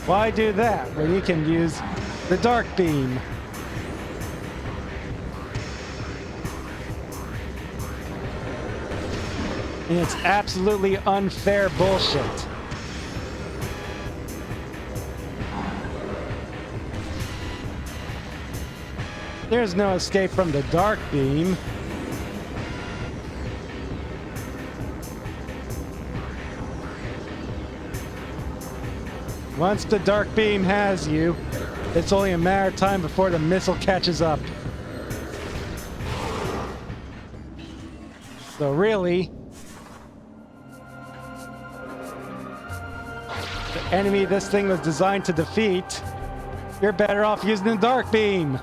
Why do that when you can use the dark beam? And it's absolutely unfair bullshit. There's no escape from the dark beam. Once the dark beam has you, it's only a matter of time before the missile catches up. So really, the enemy this thing was designed to defeat, you're better off using the dark beam.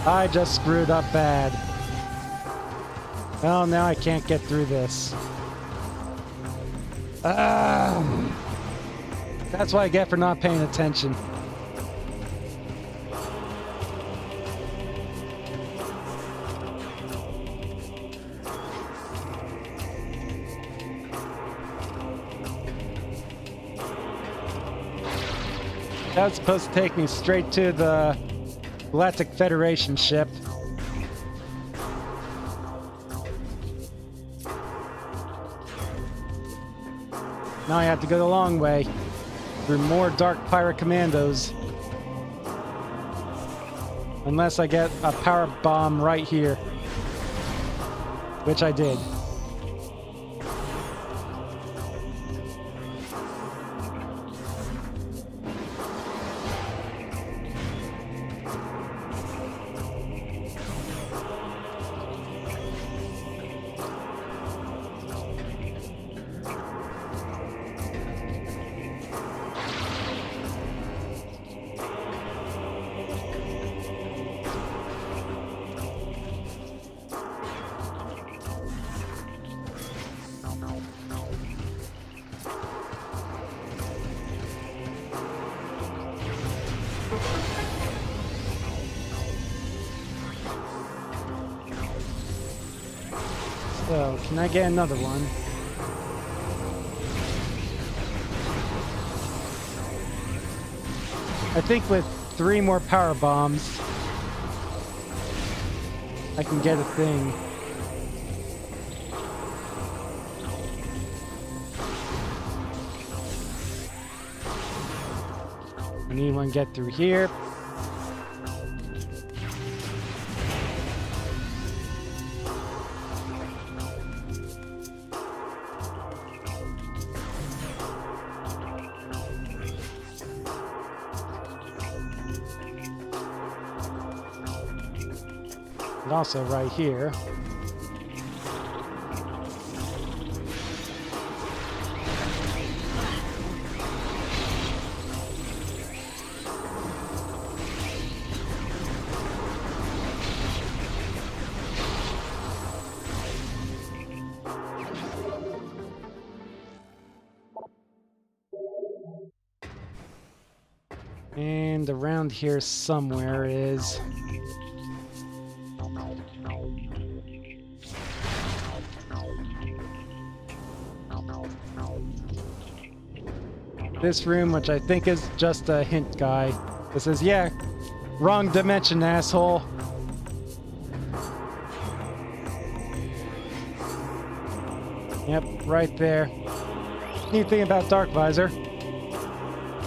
I just screwed up bad. Well, now I can't get through this. That's what I get for not paying attention. That was supposed to take me straight to the Galactic Federation ship. Now I have to go the long way through more Dark Pirate Commandos. Unless I get a power bomb right here. Which I did. So, can I get another one? I think with 3 more power bombs, I can get a thing. I need one to get through here. And also right here. And around here somewhere is... this room, which I think is just a hint guy. That says, yeah, wrong dimension, asshole. Yep, right there. Neat thing about Dark Visor,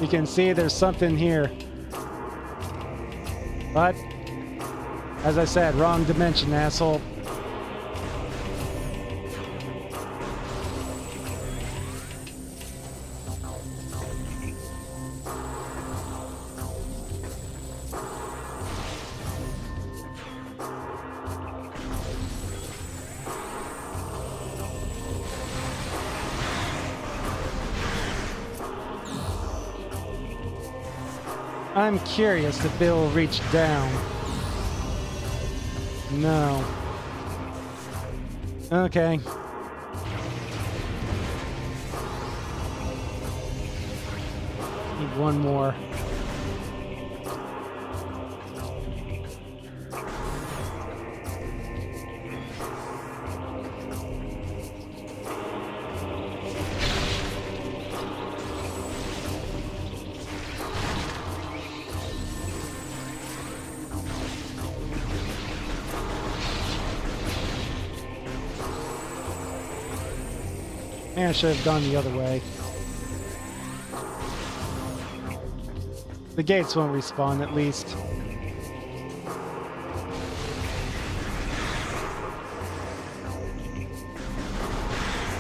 you can see there's something here. But, as I said, wrong dimension, asshole. I'm curious if it will reach down. No. Okay. Need one more. Man, I should have gone the other way. The gates won't respawn, at least.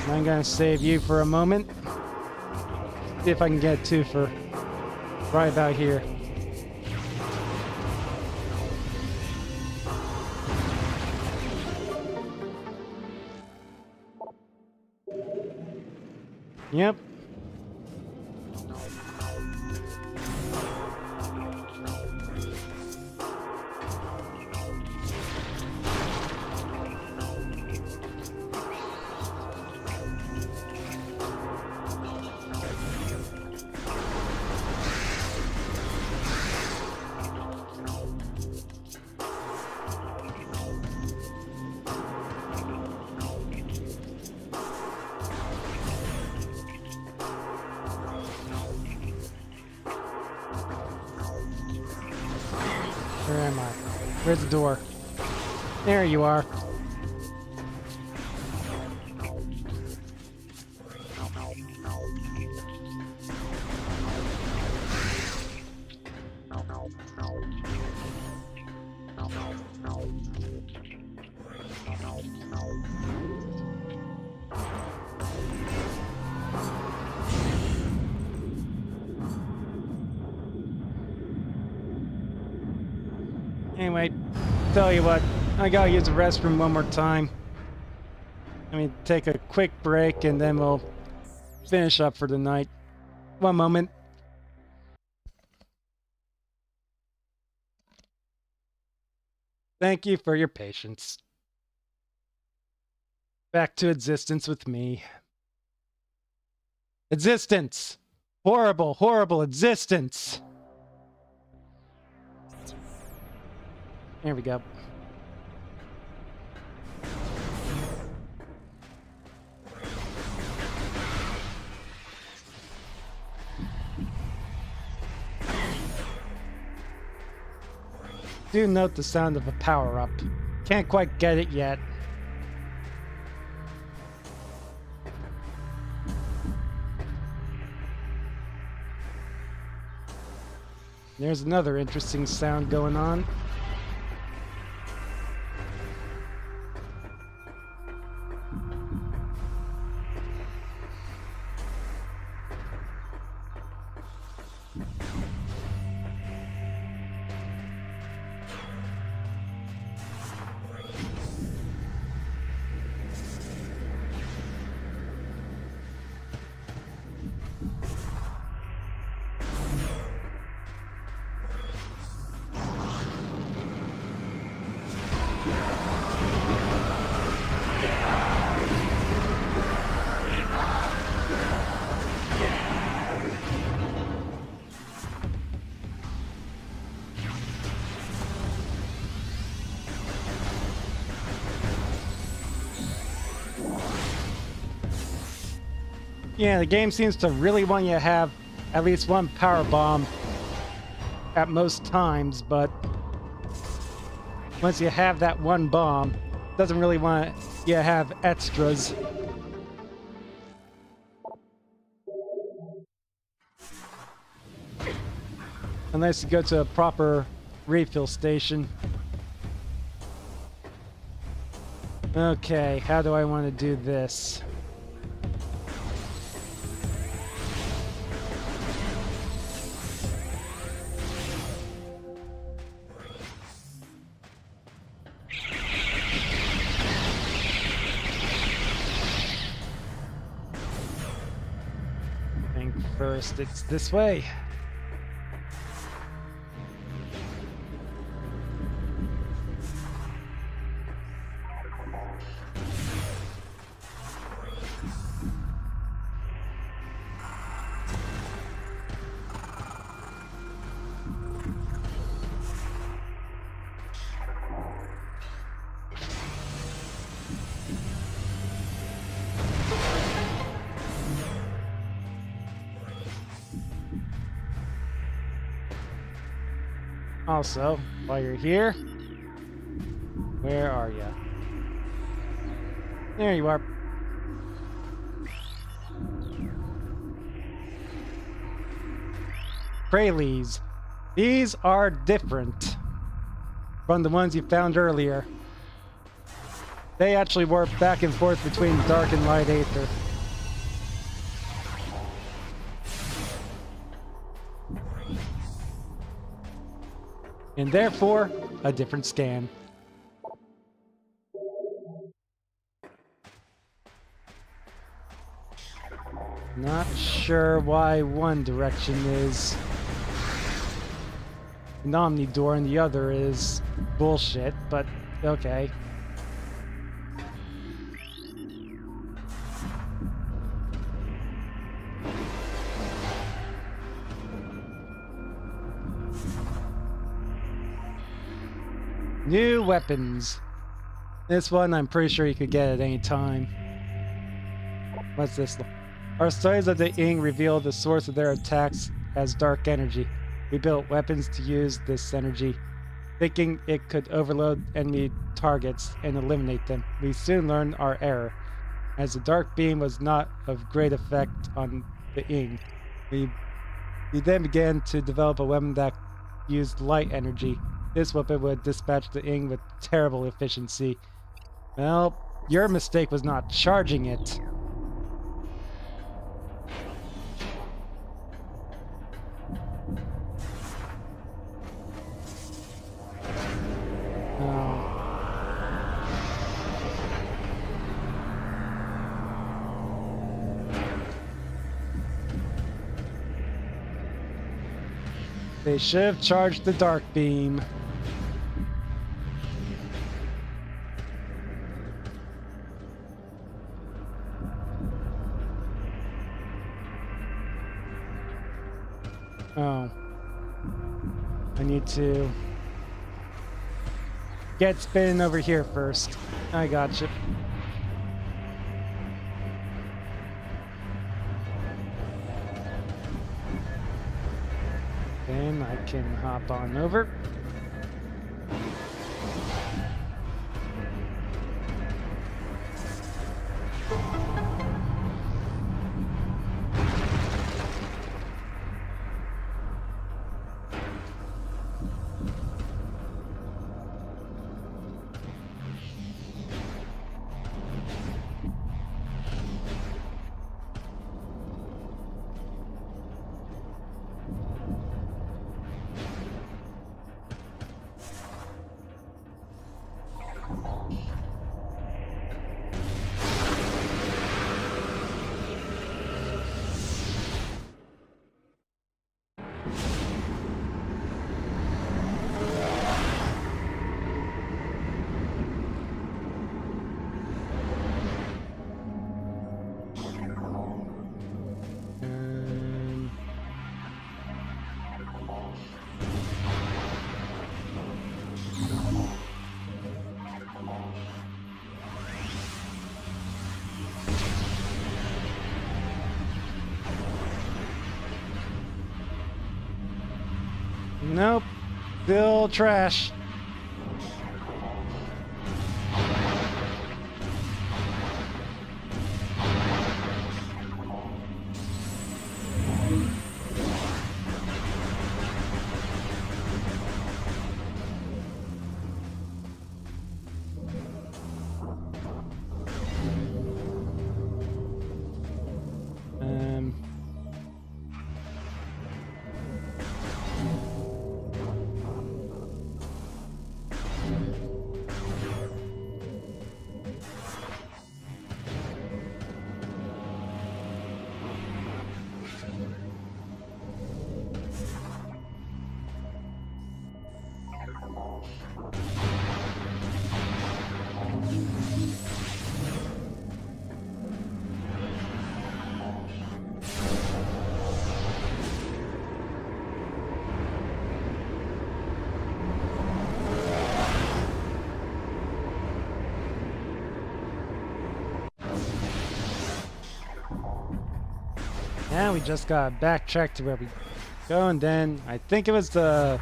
I'm gonna save you for a moment. See if I can get two for right about here. Yep. Where am I? Where's the door? There you are. Anyway, tell you what, I gotta use the restroom one more time. Let me take a quick break and then we'll finish up for the night. One moment. Thank you for your patience. Back to existence with me. Existence! Horrible, horrible existence! There we go. Do note the sound of a power-up. Can't quite get it yet. There's another interesting sound going on. Yeah, the game seems to really want you to have at least one power bomb at most times, but once you have that one bomb, it doesn't really want you to have extras. Unless you go to a proper refill station. Okay, how do I want to do this? I think first it's this way. Also, while you're here, where are you? There you are. Pralines. These are different from the ones you found earlier. They actually warp back and forth between dark and light aether. And therefore, a different scan. Not sure why one direction is an Omni door and the other is bullshit, but okay. New weapons. This one I'm pretty sure you could get at any time. What's this? Our studies of the Ing revealed the source of their attacks as dark energy. We built weapons to use this energy, thinking it could overload enemy targets and eliminate them. We soon learned our error. As the dark beam was not of great effect on the Ing, we then began to develop a weapon that used light energy. This weapon would dispatch the Ing with terrible efficiency. Well, your mistake was not charging it. They should have charged the dark beam. Oh. I need to get spinning over here first. I gotcha. Then I can hop on over. Nope. Still trash. Now we just gotta backtrack to where we go, and then I think it was the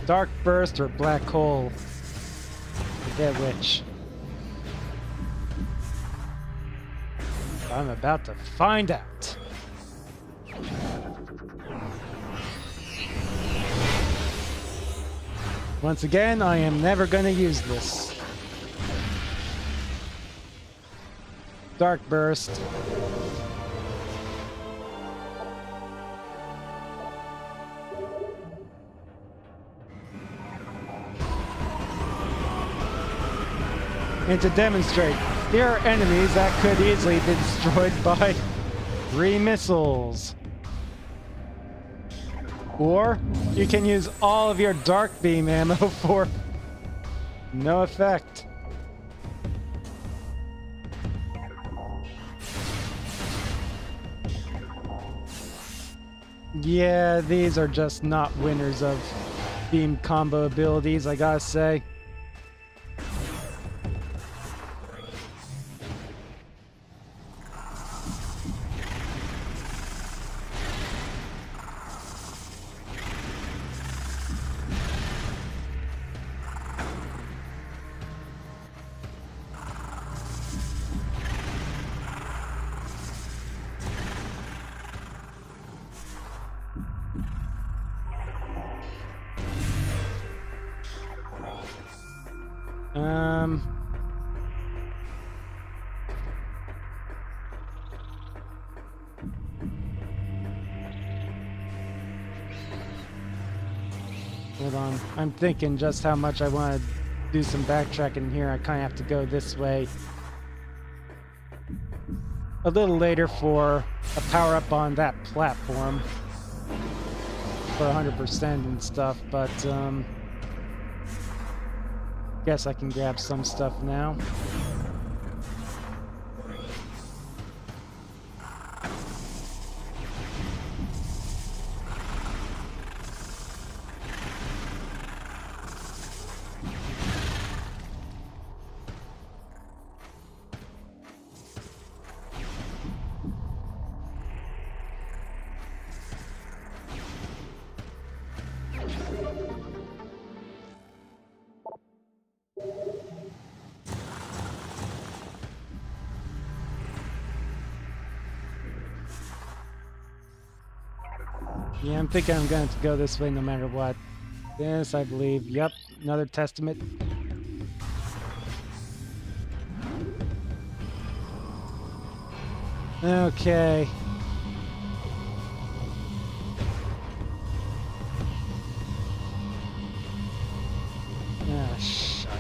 Dark Burst or Black Hole. I forget which. I'm about to find out. Once again, I am never gonna use this. Dark Burst. And to demonstrate, here are enemies that could easily be destroyed by 3 missiles. Or you can use all of your dark beam ammo for no effect. Yeah, these are just not winners of beam combo abilities, I gotta say. Hold on. I'm thinking just how much I want to do some backtracking here. I kind of have to go this way a little later for a power-up on that platform for 100% and stuff, but guess I can grab some stuff now. Yeah, I'm thinking I'm going to go this way no matter what. This, I believe. Yep, another testament. Okay. Ah, shite.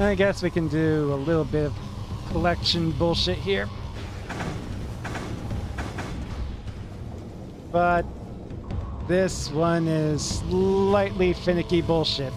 I guess we can do a little bit of collection bullshit here. But this one is slightly finicky bullshit.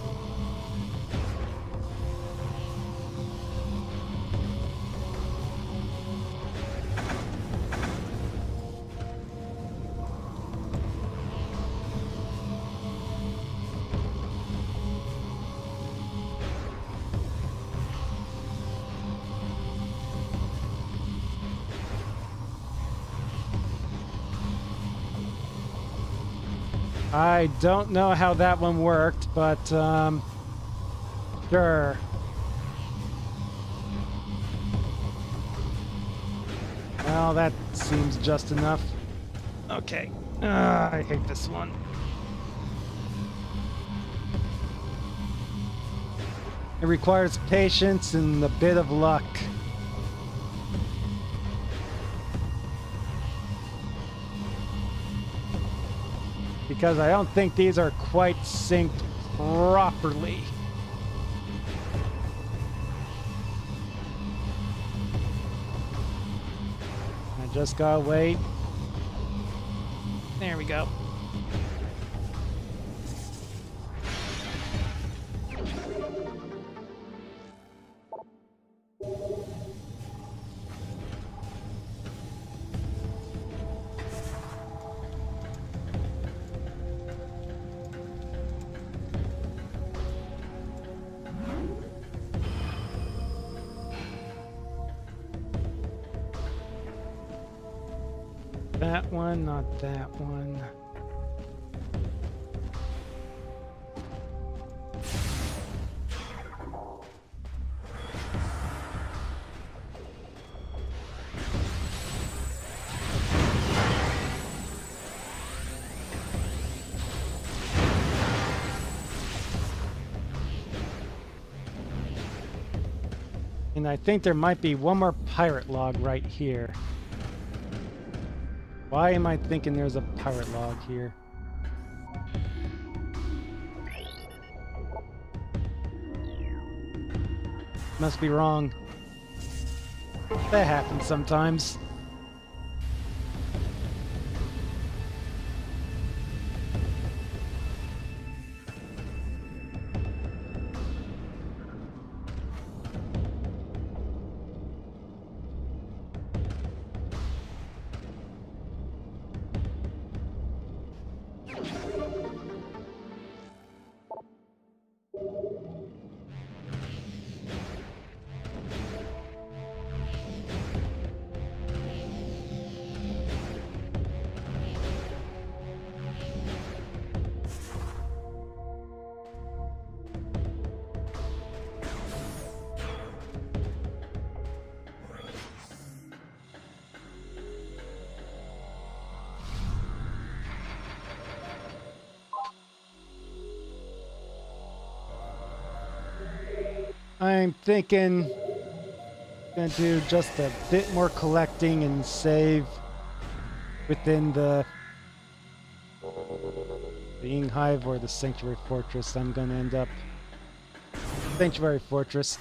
I don't know how that one worked, but sure. Well, that seems just enough. Okay. I hate this one. It requires patience and a bit of luck. Because I don't think these are quite synced properly. I just gotta wait. There we go. That one, not that one. And I think there might be one more pirate log right here. Why am I thinking there's a pirate log here? Must be wrong. That happens sometimes. I'm thinking gonna do just a bit more collecting and save within the Ing Hive or the Sanctuary Fortress. I'm gonna end up Sanctuary Fortress.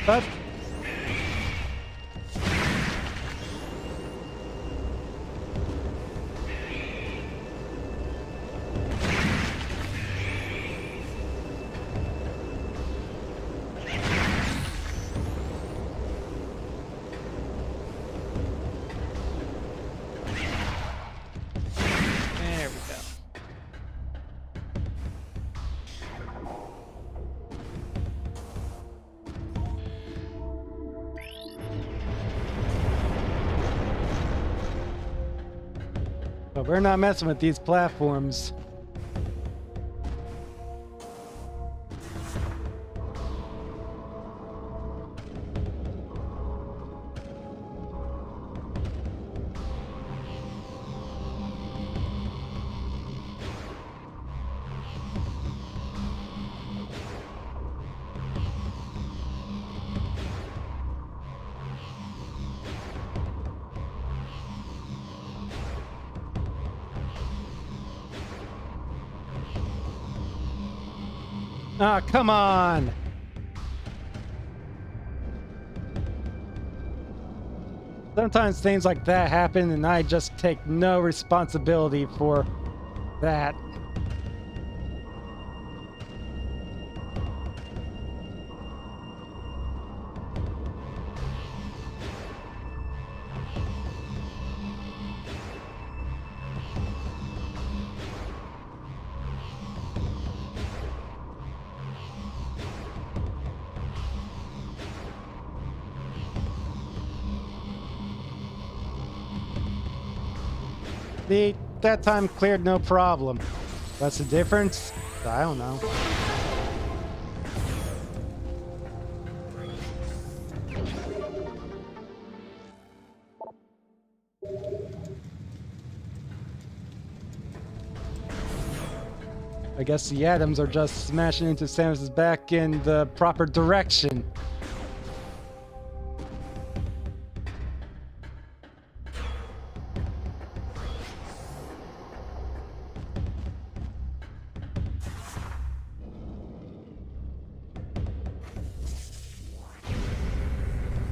But there we go. But we're not messing with these platforms. Ah, come on! Sometimes things like that happen and I just take no responsibility for that. That time cleared no problem. What's the difference? I don't know. I guess the atoms are just smashing into Samus's back in the proper direction.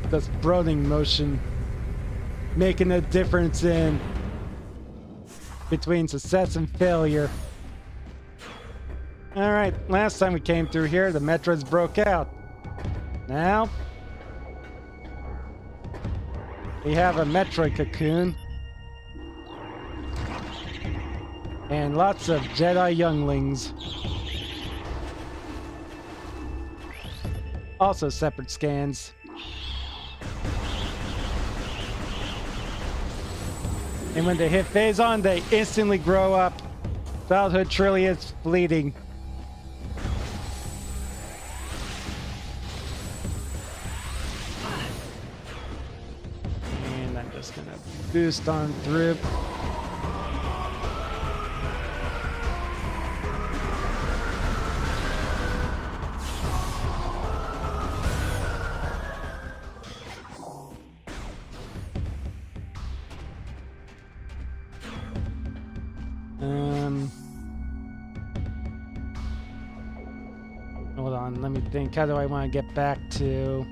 This brooding motion making a difference in between success and failure. Alright, last time we came through here, the Metroids broke out. Now, we have a Metroid cocoon. And lots of Jedi younglings. Also separate scans. And when they hit phase on, they instantly grow up. Childhood truly is fleeting. And I'm just gonna boost on through. Hold on, let me think. How do I want to get back to...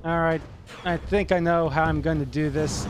Alright, I think I know how I'm going to do this.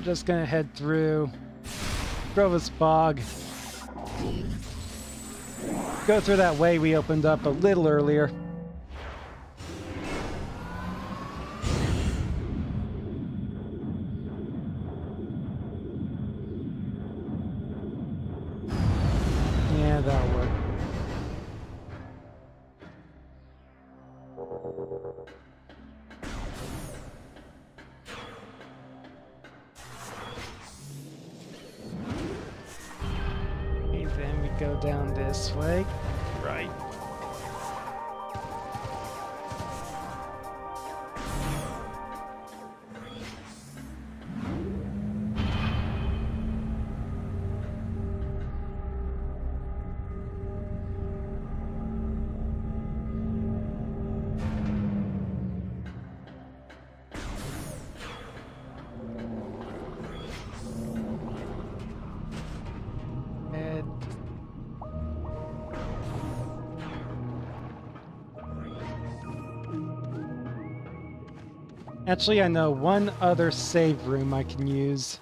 Just gonna head through Grova's Bog. Go through that way we opened up a little earlier. Yeah, that'll work. Then we go down this way. Right. Actually, I know one other save room I can use.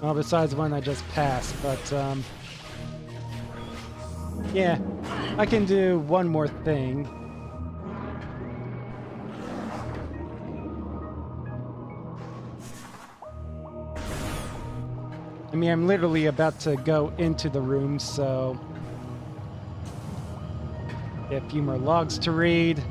Well, besides the one I just passed, but, yeah, I can do one more thing. I mean, I'm literally about to go into the room, so... a few more logs to read.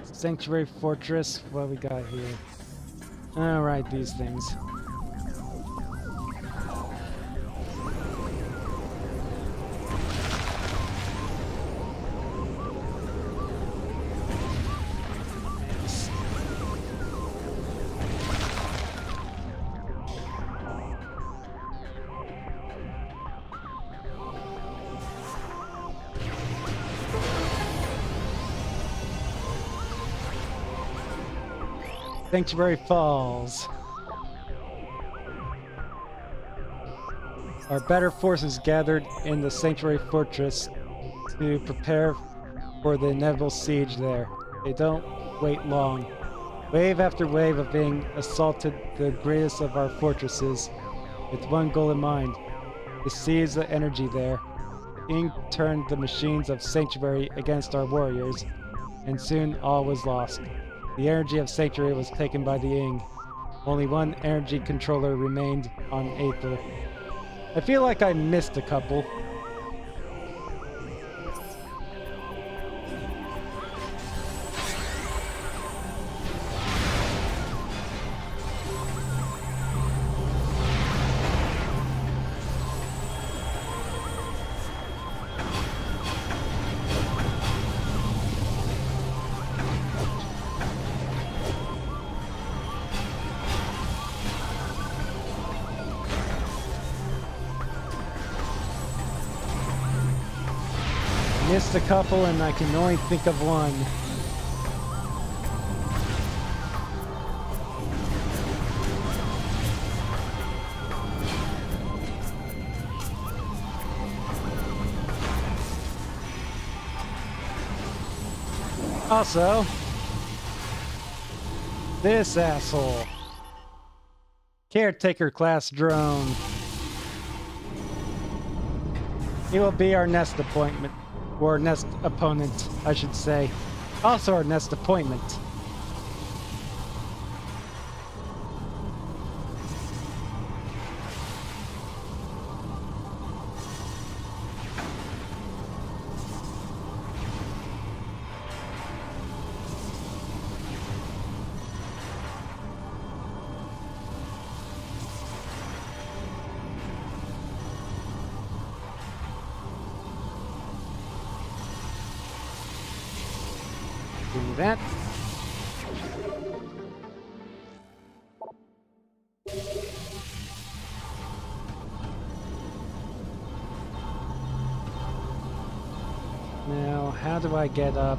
Sanctuary Fortress, what we got here? Alright, these things. Yes. Sanctuary Falls. Our better forces gathered in the Sanctuary Fortress to prepare for the inevitable siege there. They don't wait long. Wave after wave of Ing assaulted the greatest of our fortresses with one goal in mind, to seize the energy there. Ing turned the machines of Sanctuary against our warriors, and soon all was lost. The energy of Sanctuary was taken by the Ing. Only one energy controller remained on Aether. I feel like I missed a couple. Missed a couple and I can only think of one. Also, this asshole. Caretaker class drone. He will be our next appointment. Or next opponent, I should say. Also our next appointment. Do that. Now, how do I get up?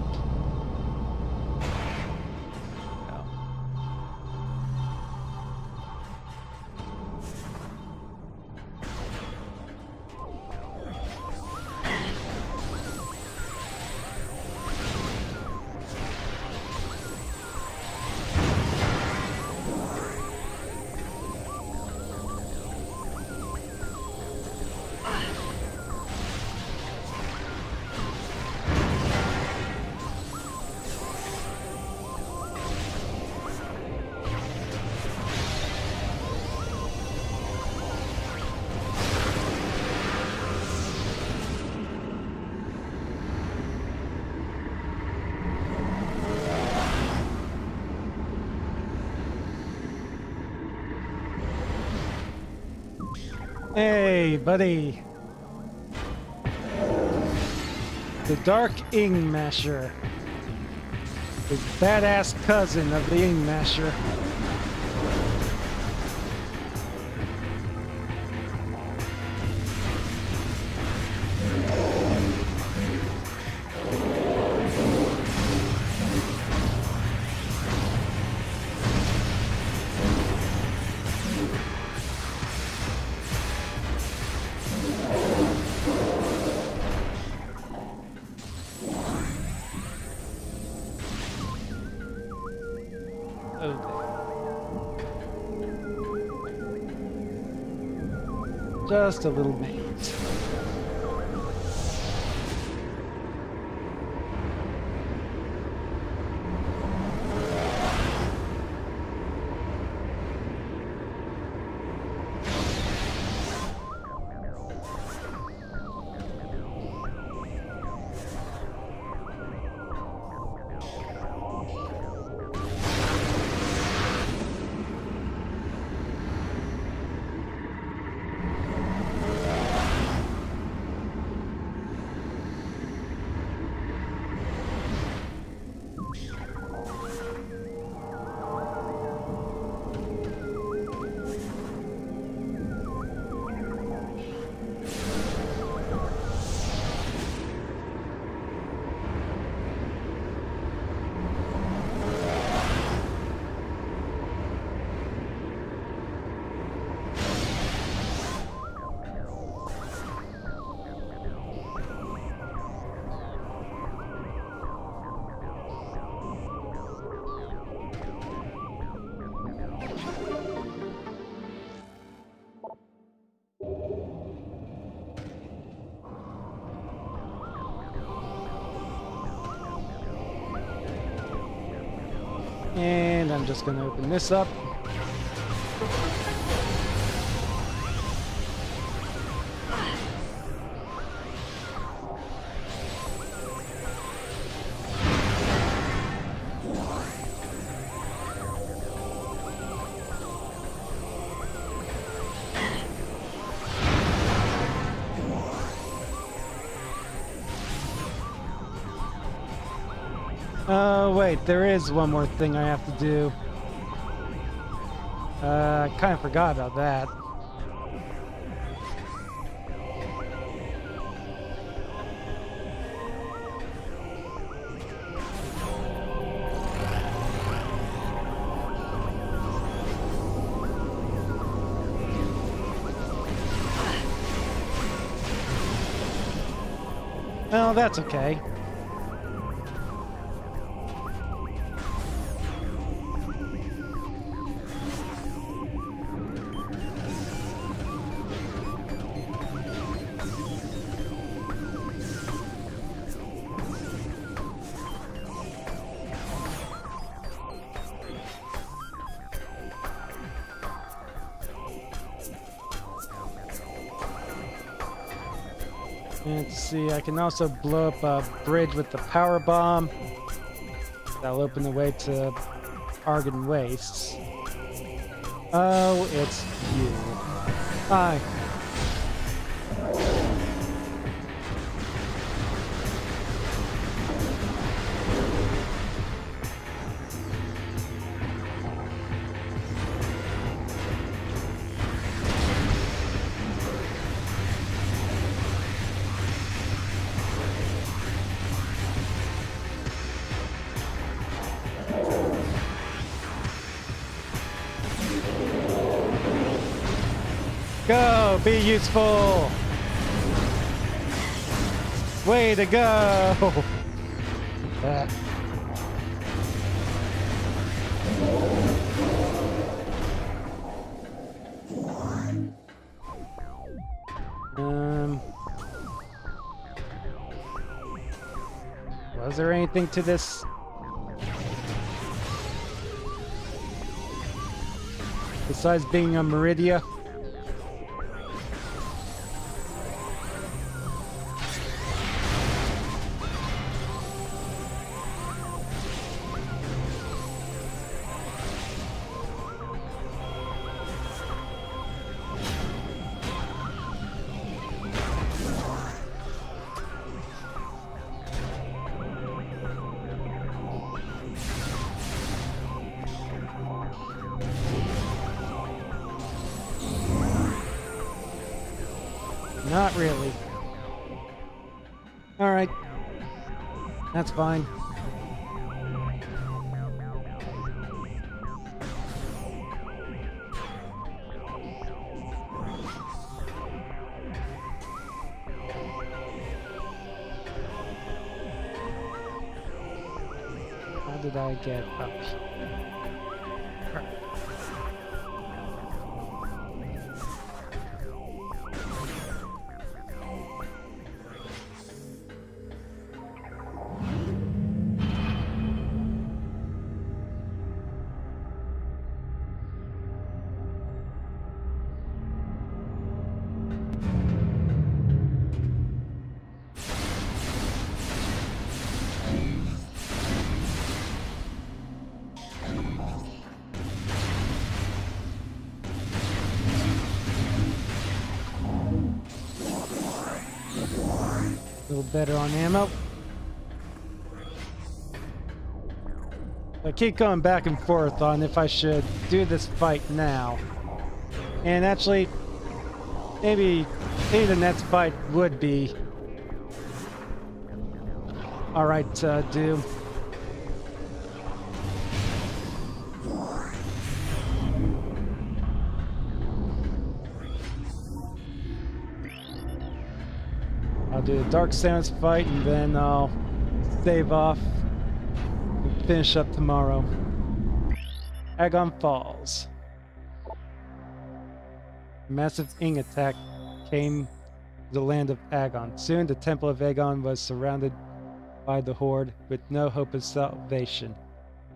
Hey, buddy. The Dark Ing Masher. The badass cousin of the Ing Masher. Just a little bit. And I'm just going to open this up. Oh, wait, there is one more thing I have to do. I kind of forgot about that. Well, that's okay. Let's see, I can also blow up a bridge with the power bomb. That'll open the way to Argon Wastes. Oh, it's you. Hi. Go! Be useful! Way to go! Was there anything to this? Besides being a Meridia? Not really. Alright. That's fine. How did I get up here? A little better on ammo. I keep going back and forth on if I should do this fight now. And actually, maybe the next fight would be alright to do. I'll do the Dark Sands fight and then I'll save off and finish up tomorrow. Agon Falls. A massive Ing attack came to the land of Agon. Soon the Temple of Agon was surrounded by the Horde with no hope of salvation.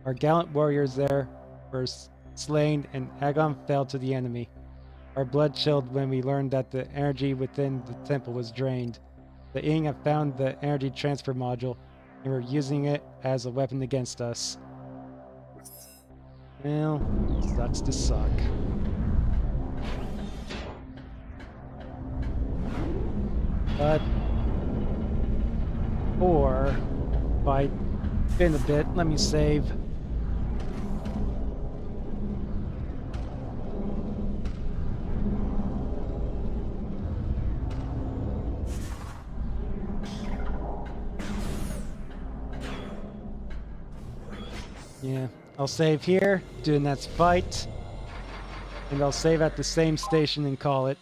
Our gallant warriors there were slain and Agon fell to the enemy. Our blood chilled when we learned that the energy within the temple was drained. The Ing have found the energy transfer module and were using it as a weapon against us. Well, sucks to suck. But, or, if I spin a bit, let me save. Yeah, I'll save here, doing that fight, and I'll save at the same station and call it.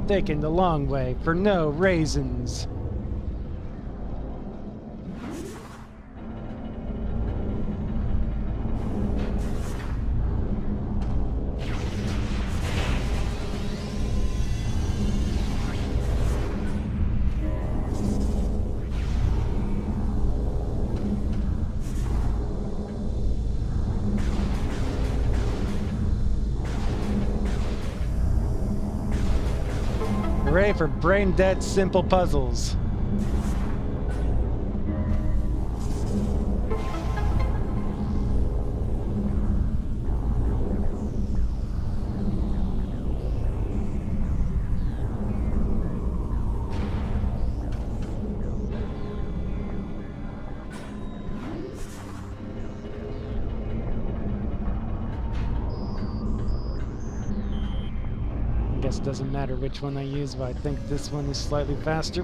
Taking the long way for no raisins. Hooray for brain-dead simple puzzles. Guess it doesn't matter which one I use, but I think this one is slightly faster.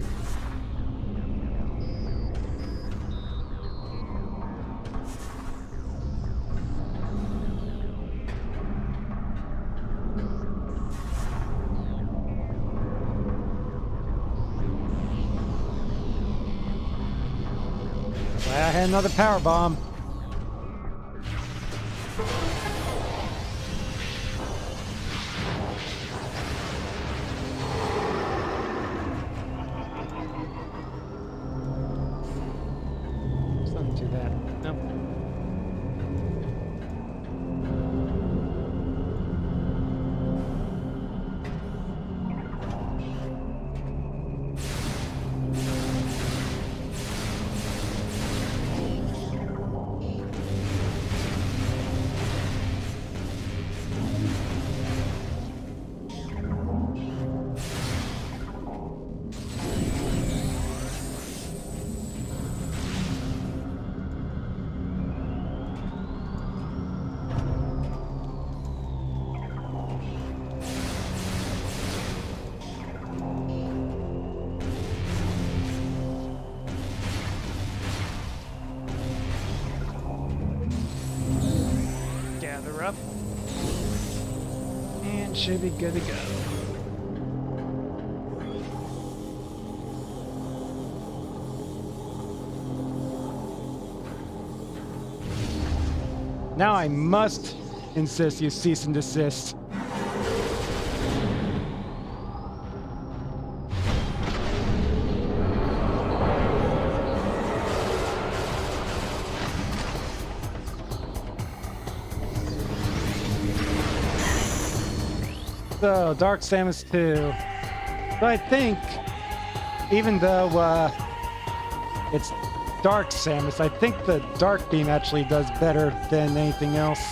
Well, I had another power bomb. Up and should be good to go. Now I must insist you cease and desist. So, Dark Samus 2. So I think, even though it's Dark Samus, I think the Dark Beam actually does better than anything else.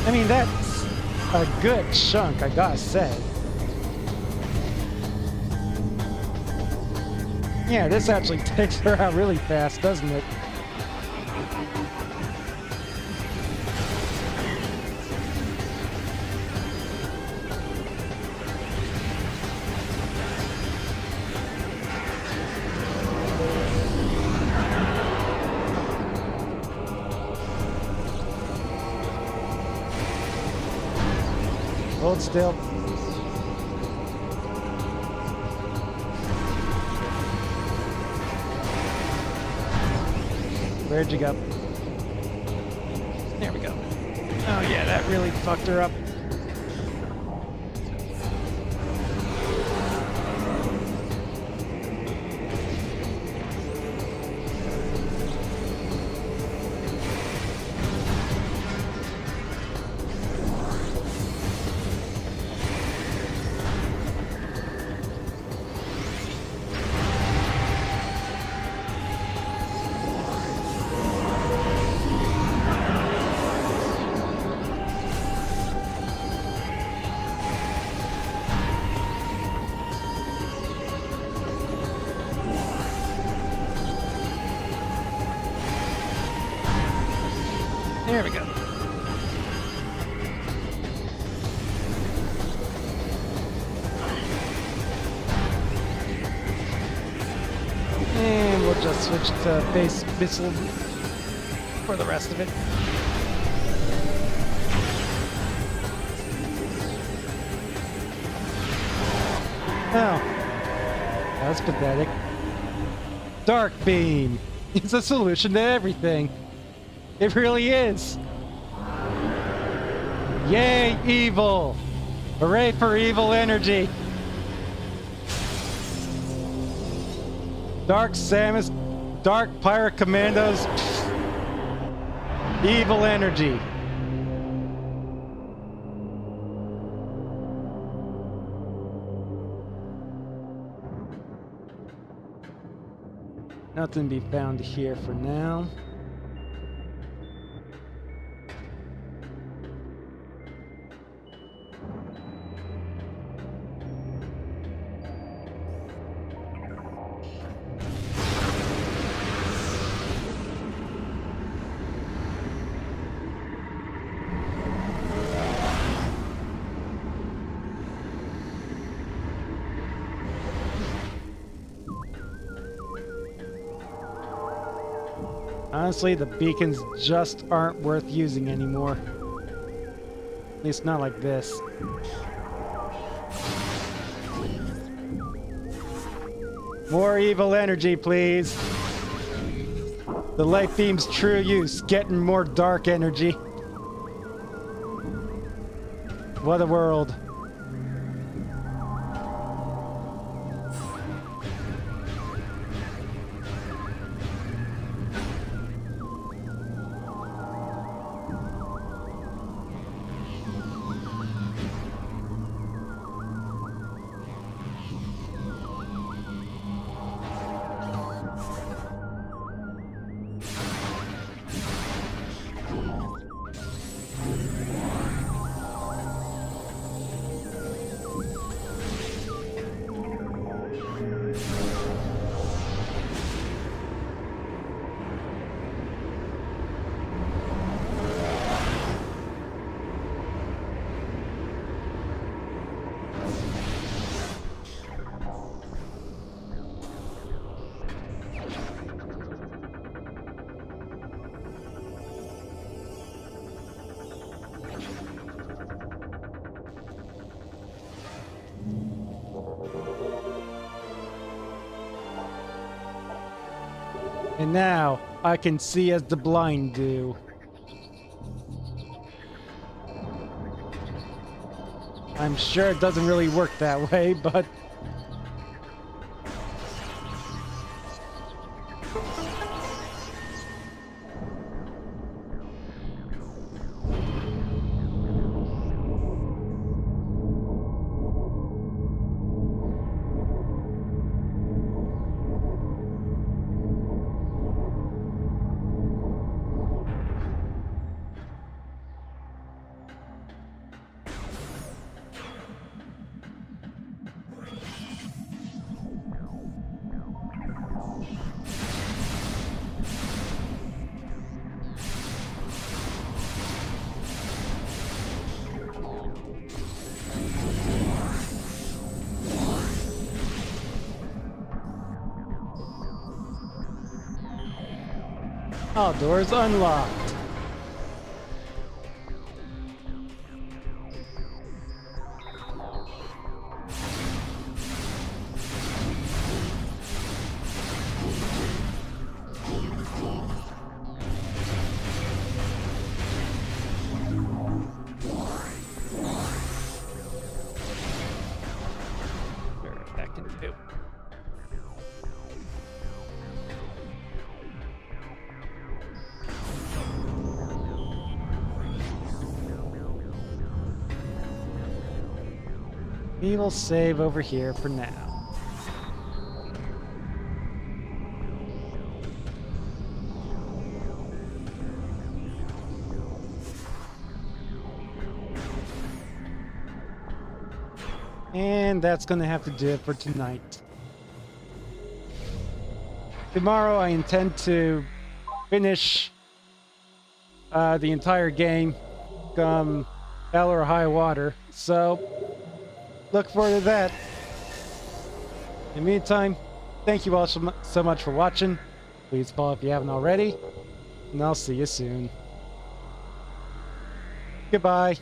I mean, that's a good chunk, I gotta say. Yeah, this actually takes her out really fast, doesn't it? hold still. Where'd you go? There we go. Oh yeah, that really fucked her up. There we go. And we'll just switch to base missile for the rest of it. Oh. That's pathetic. Dark Beam! It's a solution to everything. It really is. Yay, evil! Hooray for evil energy! Dark Samus, Dark Pirate Commandos, evil energy. Nothing to be found here for now. Honestly, the beacons just aren't worth using anymore. At least not like this. More evil energy, please. The light beam's true use, getting more dark energy. What a world. And now, I can see as the blind do. I'm sure it doesn't really work that way, but... All doors unlocked. do. We will save over here for now. And that's going to have to do it for tonight. Tomorrow I intend to finish the entire game, come hell or high water. So look forward to that. In the meantime, thank you all so much for watching. Please follow if you haven't already. And I'll see you soon. Goodbye.